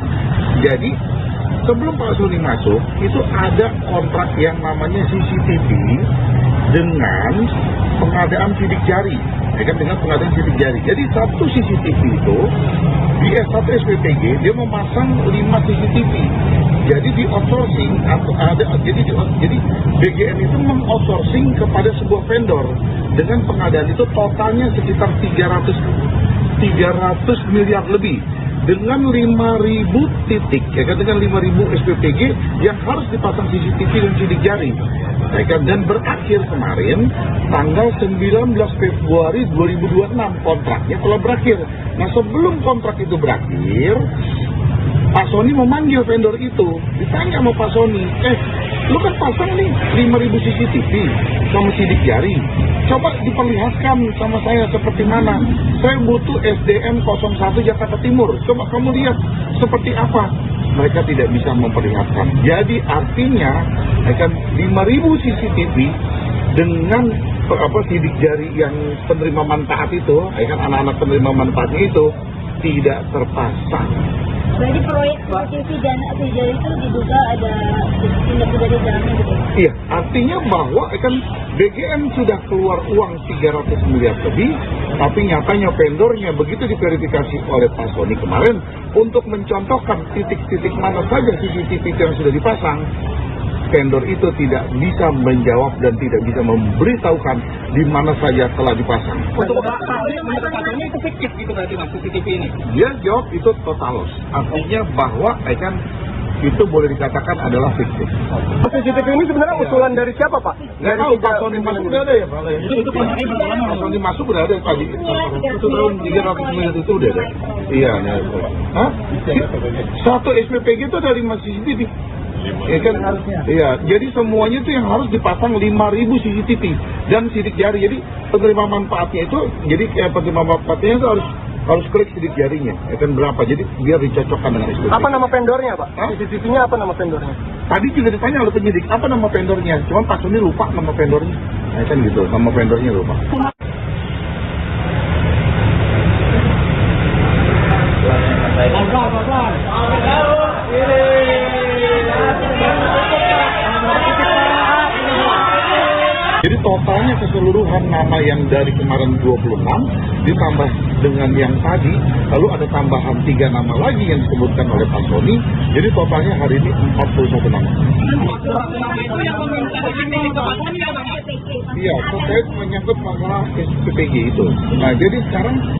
Jadi, sebelum Pak Sony masuk, itu ada kontrak yang namanya CCTV dengan pengadaan sidik jari, ya kan, dengan pengadaan sidik jari. Jadi satu CCTV itu di S1 SPPG dia memasang 5 CCTV. Jadi di outsourcing atau jadi BGN itu mengoutsourcing kepada sebuah vendor dengan pengadaan itu totalnya sekitar 300 miliar lebih. Dengan 5.000 titik, ya kan, dengan 5.000 SPPG yang harus dipasang CCTV dan sidik jari, ya kan, dan berakhir kemarin tanggal 19 Februari 2026 kontraknya telah berakhir. Nah, sebelum kontrak itu berakhir, Pak Sony memanggil vendor itu, ditanya sama Pak Sony, lu kan pasang nih 5.000 CCTV sama sidik jari, coba diperlihatkan sama saya seperti mana. Saya butuh SDM 01 Jakarta Timur, coba kamu lihat seperti apa. Mereka tidak bisa memperlihatkan. Jadi artinya akan 5.000 CCTV dengan sidik jari yang penerima manfaat itu, kan anak-anak penerima manfaatnya itu tidak terpasang. Jadi proyek CCTV dan sidik itu diduga ada tindak pidana dalamnya gitu. Iya, artinya bahwa kan BGN sudah keluar uang 300 miliar lebih, tapi nyatanya vendornya begitu diverifikasi oleh Pak Sony kemarin untuk mencontohkan titik-titik mana saja CCTV yang sudah dipasang, vendor itu tidak bisa menjawab dan tidak bisa memberitahukan di mana saja telah dipasang. Untuk ini itu fiktif gitu berarti Mas, CCTV ini? Dia jawab itu total loss, artinya bahwa kan itu boleh dikatakan adalah fiktif. CCTV ini sebenarnya usulan dari siapa, Pak? Nggak tahu, Pak Sony masuk udah ada ya, Pak? Itu Pak Sony masuk udah ada tadi. Itu tahun 300 miliar itu udah ada. Iya, hah? Satu SPPG itu ada 5 CCTV. Ya kan? Iya, jadi semuanya itu yang harus dipasang 5.000 CCTV dan sidik jari. Jadi penerima manfaatnya itu, jadi penerima manfaatnya itu harus klik sidik jarinya, ya kan, berapa, jadi biar dicocokkan dengan SPPG. Apa nama vendornya, Pak? CCTV-nya apa nama vendornya? Tadi juga ditanya oleh penyidik, apa nama vendornya? Cuma Pak Sony lupa nama vendornya. Ya kan gitu, nama vendornya lupa. Jadi totalnya keseluruhan nama yang dari kemarin 26 ditambah dengan yang tadi, lalu ada tambahan 3 nama lagi yang disebutkan oleh Pak Sony. Jadi totalnya hari ini 41 nama. Iya, terkait menyangkut masalah SPPG itu. Nah, jadi sekarang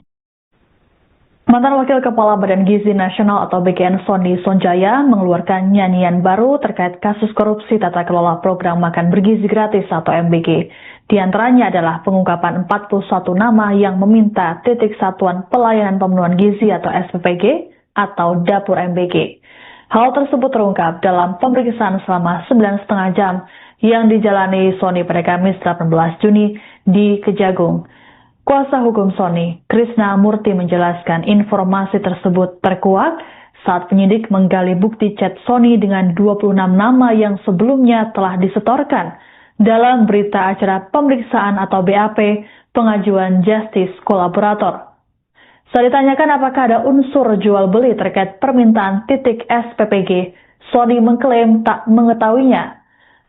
Mantan Wakil Kepala Badan Gizi Nasional atau BGN Sony Sonjaya mengeluarkan nyanyian baru terkait kasus korupsi tata kelola program makan bergizi gratis atau MBG. Di antaranya adalah pengungkapan 41 nama yang meminta titik satuan pelayanan pemenuhan gizi atau SPPG atau dapur MBG. Hal tersebut terungkap dalam pemeriksaan selama 9,5 jam yang dijalani Sony pada Kamis 18 Juni di Kejagung. Kuasa hukum Sony, Krishna Murti, menjelaskan informasi tersebut terkuak saat penyidik menggali bukti chat Sony dengan 26 nama yang sebelumnya telah disetorkan dalam berita acara pemeriksaan atau BAP pengajuan justice kolaborator. Saat ditanyakan apakah ada unsur jual beli terkait permintaan titik SPPG, Sony mengklaim tak mengetahuinya.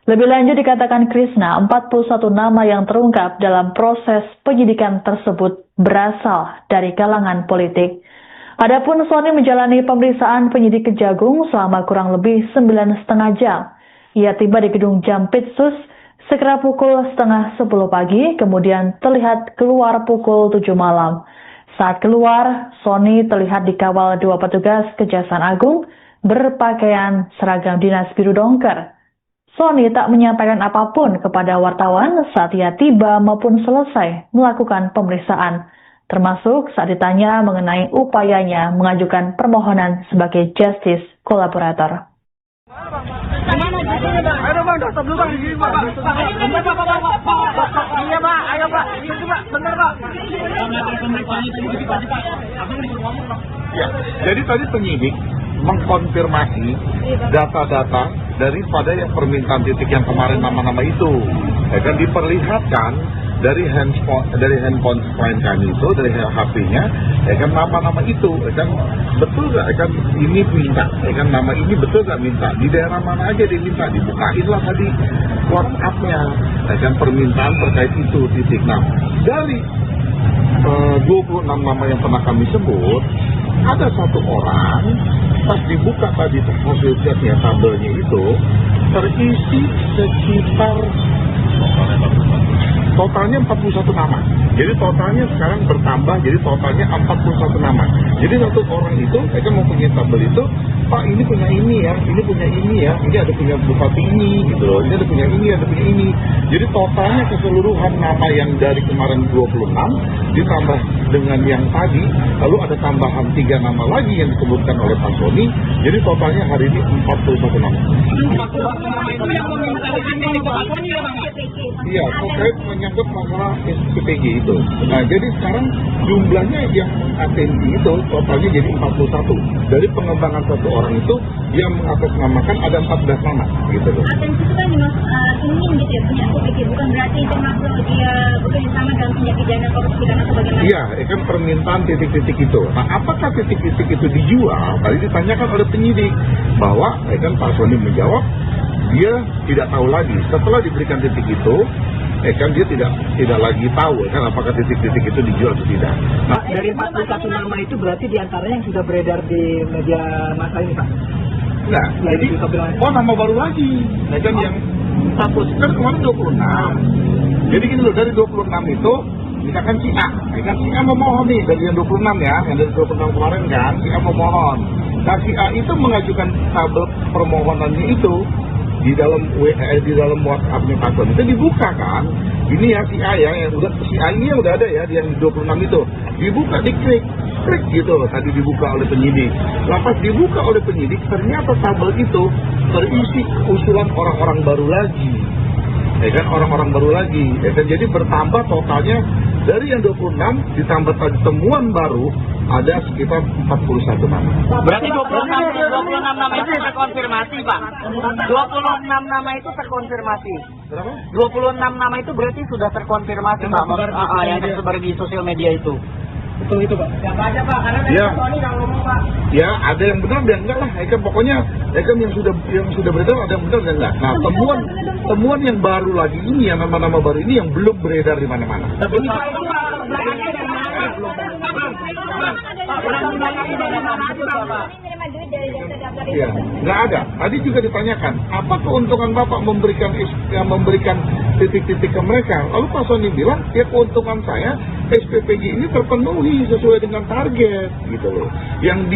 Lebih lanjut dikatakan Krishna, 41 nama yang terungkap dalam proses penyidikan tersebut berasal dari kalangan politik. Adapun Sony menjalani pemeriksaan penyidik Kejagung selama kurang lebih 9,5 jam. Ia tiba di gedung Jampitsus sekira pukul 9:30 pagi, kemudian terlihat keluar pukul 7 malam. Saat keluar, Sony terlihat dikawal 2 petugas Kejaksaan Agung berpakaian seragam dinas biru dongker. Sony tak menyampaikan apapun kepada wartawan saat ia tiba maupun selesai melakukan pemeriksaan, termasuk saat ditanya mengenai upayanya mengajukan permohonan sebagai justice kolaborator. Ayo Bang, stop dulu Bang, di sini Pak. Bentar Pak. Iya Pak, ayo Pak. Itu Pak, bentar Pak. ya, jadi tadi penyidik mengkonfirmasi data-data daripada yang permintaan titik yang kemarin nama-nama itu, ya kan, diperlihatkan dari handphone klien kami itu, dari HP-nya, kan nama-nama itu, kan betul nggak, kan ini minta, kan nama ini betul nggak minta, di daerah mana aja dia minta, dibukain lah tadi WhatsApp-nya, kan permintaan terkait itu titik. Nah, dari 26 nama yang pernah kami sebut, ada satu orang pas dibuka tadi hasil chatnya, tabelnya itu terisi sekitar totalnya 41 nama. Jadi totalnya sekarang bertambah, jadi totalnya 41 nama. Jadi satu orang itu, mereka mau punya tabel itu, Pak ini punya ini ya, ini punya ini ya, ini ada punya bupati ini gitu loh, ini ada punya ini, ada punya ini. Jadi totalnya keseluruhan nama yang dari kemarin 26 ditambah dengan yang tadi, lalu ada tambahan 3 nama lagi yang disebutkan oleh Pak Sony. Jadi totalnya hari ini 41 nama. Iya, terkait menyangkut masalah SPPG itu. Nah, jadi sekarang jumlahnya yang atensi itu totalnya jadi 41. Dari pengembangan satu orang itu yang mengatasnamakan ada 14 nama gitu loh. Atensi itu kan ingin gitu ya, punya SPPG, bukan berarti termasuk dia bekerja sama dalam tindak pidana korupsi dan atau bagaimana? Iya, kan permintaan titik-titik itu. Nah, apakah titik-titik itu dijual? Tadi ditanyakan oleh penyidik bahwa kan Pak Sony menjawab dia tidak tahu lagi. Setelah diberikan titik itu, kan dia tidak lagi tahu kan apakah titik-titik itu dijual atau tidak. Nah, dari 41 nama itu berarti diantaranya yang sudah beredar di media massa ini, Pak? Nah, jadi nama baru lagi. Nah, kan yang status kan kemarin 26. Jadi gini loh, dari 26 itu misalkan si A, kan si A memohon nih dari yang 26 ya, yang dari 26 kemarin kan si A memohon. Nah, si A itu mengajukan tabel permohonannya itu di dalam WhatsApp-nya Pak Sony itu dibuka kan. Ini ya si A ya, yang udah si A ini yang udah ada ya, yang 26 itu dibuka, diklik gitu loh, tadi dibuka oleh penyidik. Lepas dibuka oleh penyidik, ternyata tabel itu terisi usulan orang-orang baru lagi. Kan orang-orang baru lagi. Kan jadi bertambah totalnya dari yang 26 ditambah tadi temuan baru ada sekitar 41 nama. Berarti 26 nama itu terkonfirmasi, Pak. 26 nama itu terkonfirmasi. Berapa? 26 nama itu berarti sudah terkonfirmasi, Pak. Yang tersebar di sosial media itu. Betul itu, Pak. Siapa aja, Pak? Karena Ya. Sony nggak ngomong, Pak. Ya, ada yang benar dan enggak lah. Kan pokoknya kan yang sudah beredar ada yang benar dan enggak. Nah, temuan yang baru lagi ini, yang nama-nama baru ini yang belum beredar di mana-mana. Tapi ini, Pak, itu, Pak, Iya, nggak ada. Tadi juga ditanyakan, apa keuntungan Bapak memberikan titik-titik ke mereka? Lalu Pak Sony bilang, ya keuntungan saya SPPG ini terpenuhi sesuai dengan target, gitu loh. Yang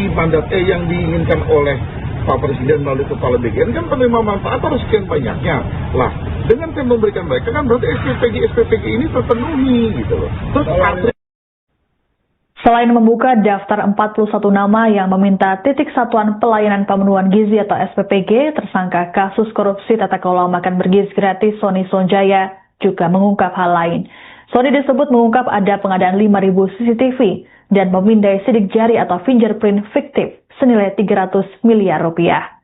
diinginkan oleh Pak Presiden melalui Kepala BGN kan penerima manfaat harus sekian banyaknya. Lah, dengan saya memberikan mereka kan berarti SPPG ini terpenuhi, gitu loh. Terus Selain membuka daftar 41 nama yang meminta titik satuan pelayanan pemenuhan gizi atau SPPG, tersangka kasus korupsi tata kelola makan bergizi gratis Sony Sonjaya juga mengungkap hal lain. Sony disebut mengungkap ada pengadaan 5.000 CCTV dan memindai sidik jari atau fingerprint fiktif senilai 300 miliar rupiah.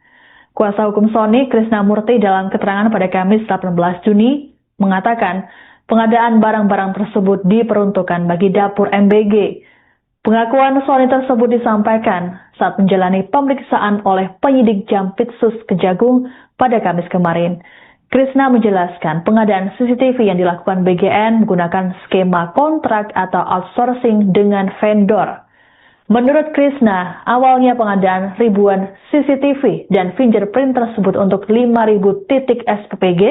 Kuasa hukum Sony, Krishna Murti, dalam keterangan pada Kamis 18 Juni mengatakan pengadaan barang-barang tersebut diperuntukkan bagi dapur MBG. Pengakuan Sony tersebut disampaikan saat menjalani pemeriksaan oleh penyidik Jampitsus Kejagung pada Kamis kemarin. Krishna menjelaskan pengadaan CCTV yang dilakukan BGN menggunakan skema kontrak atau outsourcing dengan vendor. Menurut Krishna, awalnya pengadaan ribuan CCTV dan fingerprint tersebut untuk 5.000 titik SPPG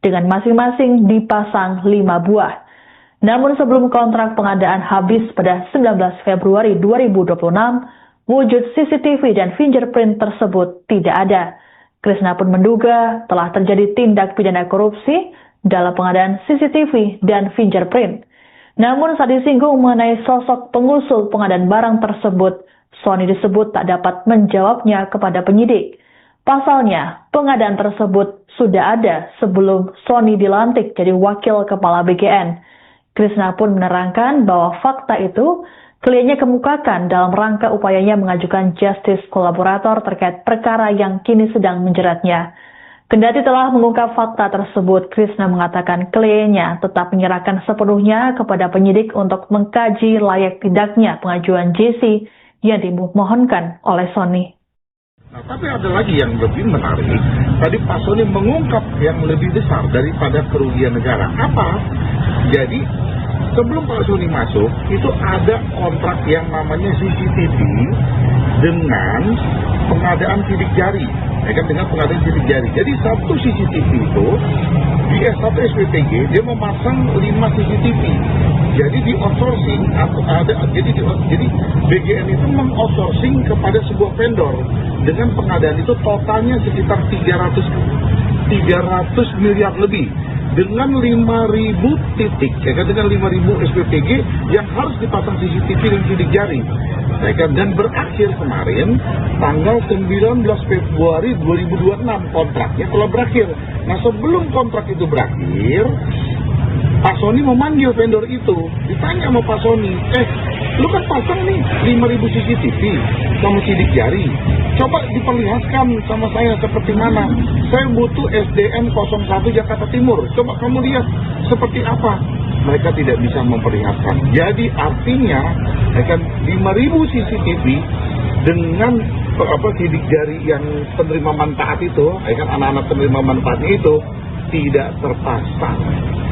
dengan masing-masing dipasang 5 buah. Namun sebelum kontrak pengadaan habis pada 19 Februari 2026, wujud CCTV dan fingerprint tersebut tidak ada. Krishna pun menduga telah terjadi tindak pidana korupsi dalam pengadaan CCTV dan fingerprint. Namun saat disinggung mengenai sosok pengusul pengadaan barang tersebut, Sony disebut tak dapat menjawabnya kepada penyidik. Pasalnya, pengadaan tersebut sudah ada sebelum Sony dilantik jadi wakil kepala BGN. Krishna pun menerangkan bahwa fakta itu kliennya kemukakan dalam rangka upayanya mengajukan justice kolaborator terkait perkara yang kini sedang menjeratnya. Kendati telah mengungkap fakta tersebut, Krishna mengatakan kliennya tetap menyerahkan sepenuhnya kepada penyidik untuk mengkaji layak tidaknya pengajuan JC yang dimohonkan oleh Sony. Nah, tapi ada lagi yang lebih menarik. Tadi Pak Sony mengungkap yang lebih besar daripada kerugian negara. Apa? Jadi, sebelum Pak Sony masuk, itu ada kontrak yang namanya CCTV dengan pengadaan sidik jari. Dengan pengadaan sidik jari. Jadi, satu CCTV itu, di S1 SPPG, dia memasang 5 CCTV. Jadi di outsourcing atau jadi BGN itu meng-outsourcing kepada sebuah vendor dengan pengadaan itu totalnya sekitar 300 miliar lebih dengan 5.000 titik, dengan 5.000 SPPG yang harus dipasang CCTV dan sidik jari. Dan berakhir kemarin tanggal 19 Februari 2026 kontraknya telah berakhir. Nah, sebelum kontrak itu berakhir, Pak Sony memanggil vendor itu, ditanya sama Pak Sony, lu kan pasang nih 5.000 CCTV sama sidik jari, coba diperlihatkan sama saya seperti mana. Saya butuh SDN 01 Jakarta Timur, coba kamu lihat seperti apa. Mereka tidak bisa memperlihatkan. Jadi artinya, 5.000 CCTV dengan sidik jari yang penerima manfaat itu, anak-anak penerima manfaatnya itu tidak terpasang.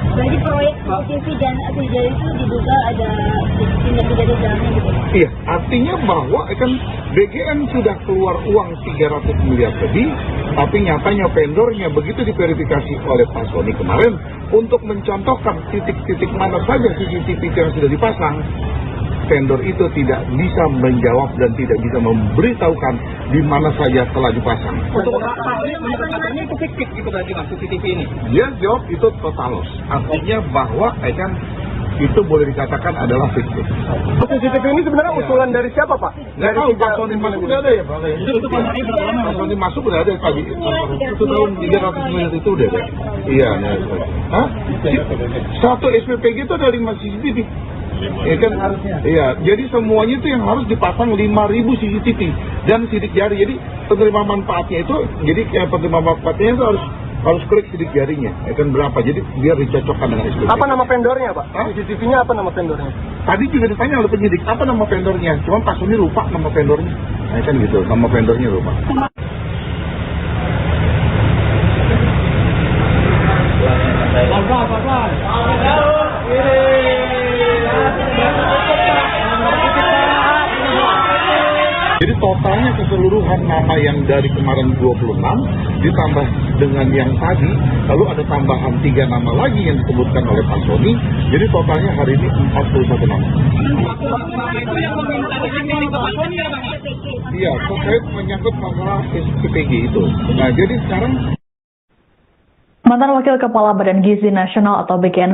Jadi proyek CCTV dan sidik itu diduga ada tindak pidana dalamnya gitu. Iya, artinya bahwa BGN sudah keluar uang 300 miliar lebih, tapi nyatanya vendornya begitu diverifikasi oleh Pak Sony kemarin untuk mencontohkan titik-titik mana saja CCTV yang sudah dipasang, vendor itu tidak bisa menjawab dan tidak bisa memberitahukan di mana saja telah dipasang. Untuk katanya itu fiktif gitu berarti Mas, CCTV ini? Dia jawab itu totalos, artinya bahwa itu boleh dikatakan adalah fiktif. CCTV ini sebenarnya usulan dari siapa, Pak? Nggak tahu, Pak Sony masuk udah ada ya Pak? Pak Sony masuk udah ada tadi. Itu tahun 300 miliar itu udah ada. Iya. Hah? Satu SPPG itu ada 5 CCTV. Iya, jadi semuanya itu yang harus dipasang 5.000 CCTV dan sidik jari. Jadi penerima manfaatnya itu, penerima manfaatnya itu harus klik sidik jarinya, berapa? Jadi biar dicocokkan dengan SPPG. Apa nama vendornya, Pak? CCTV-nya apa nama vendornya? Tadi juga ditanya oleh penyidik, apa nama vendornya? Cuma Pak Sony lupa nama vendornya. Gitu, nama vendornya lupa. Jadi totalnya keseluruhan nama yang dari kemarin 26 ditambah dengan yang tadi, lalu ada tambahan 3 nama lagi yang disebutkan oleh Pak Sony. Jadi totalnya hari ini 41 nama. Iya, terkait menyangkut masalah SPPG itu. Nah, jadi sekarang Mantan Wakil Kepala Badan Gizi Nasional atau BGN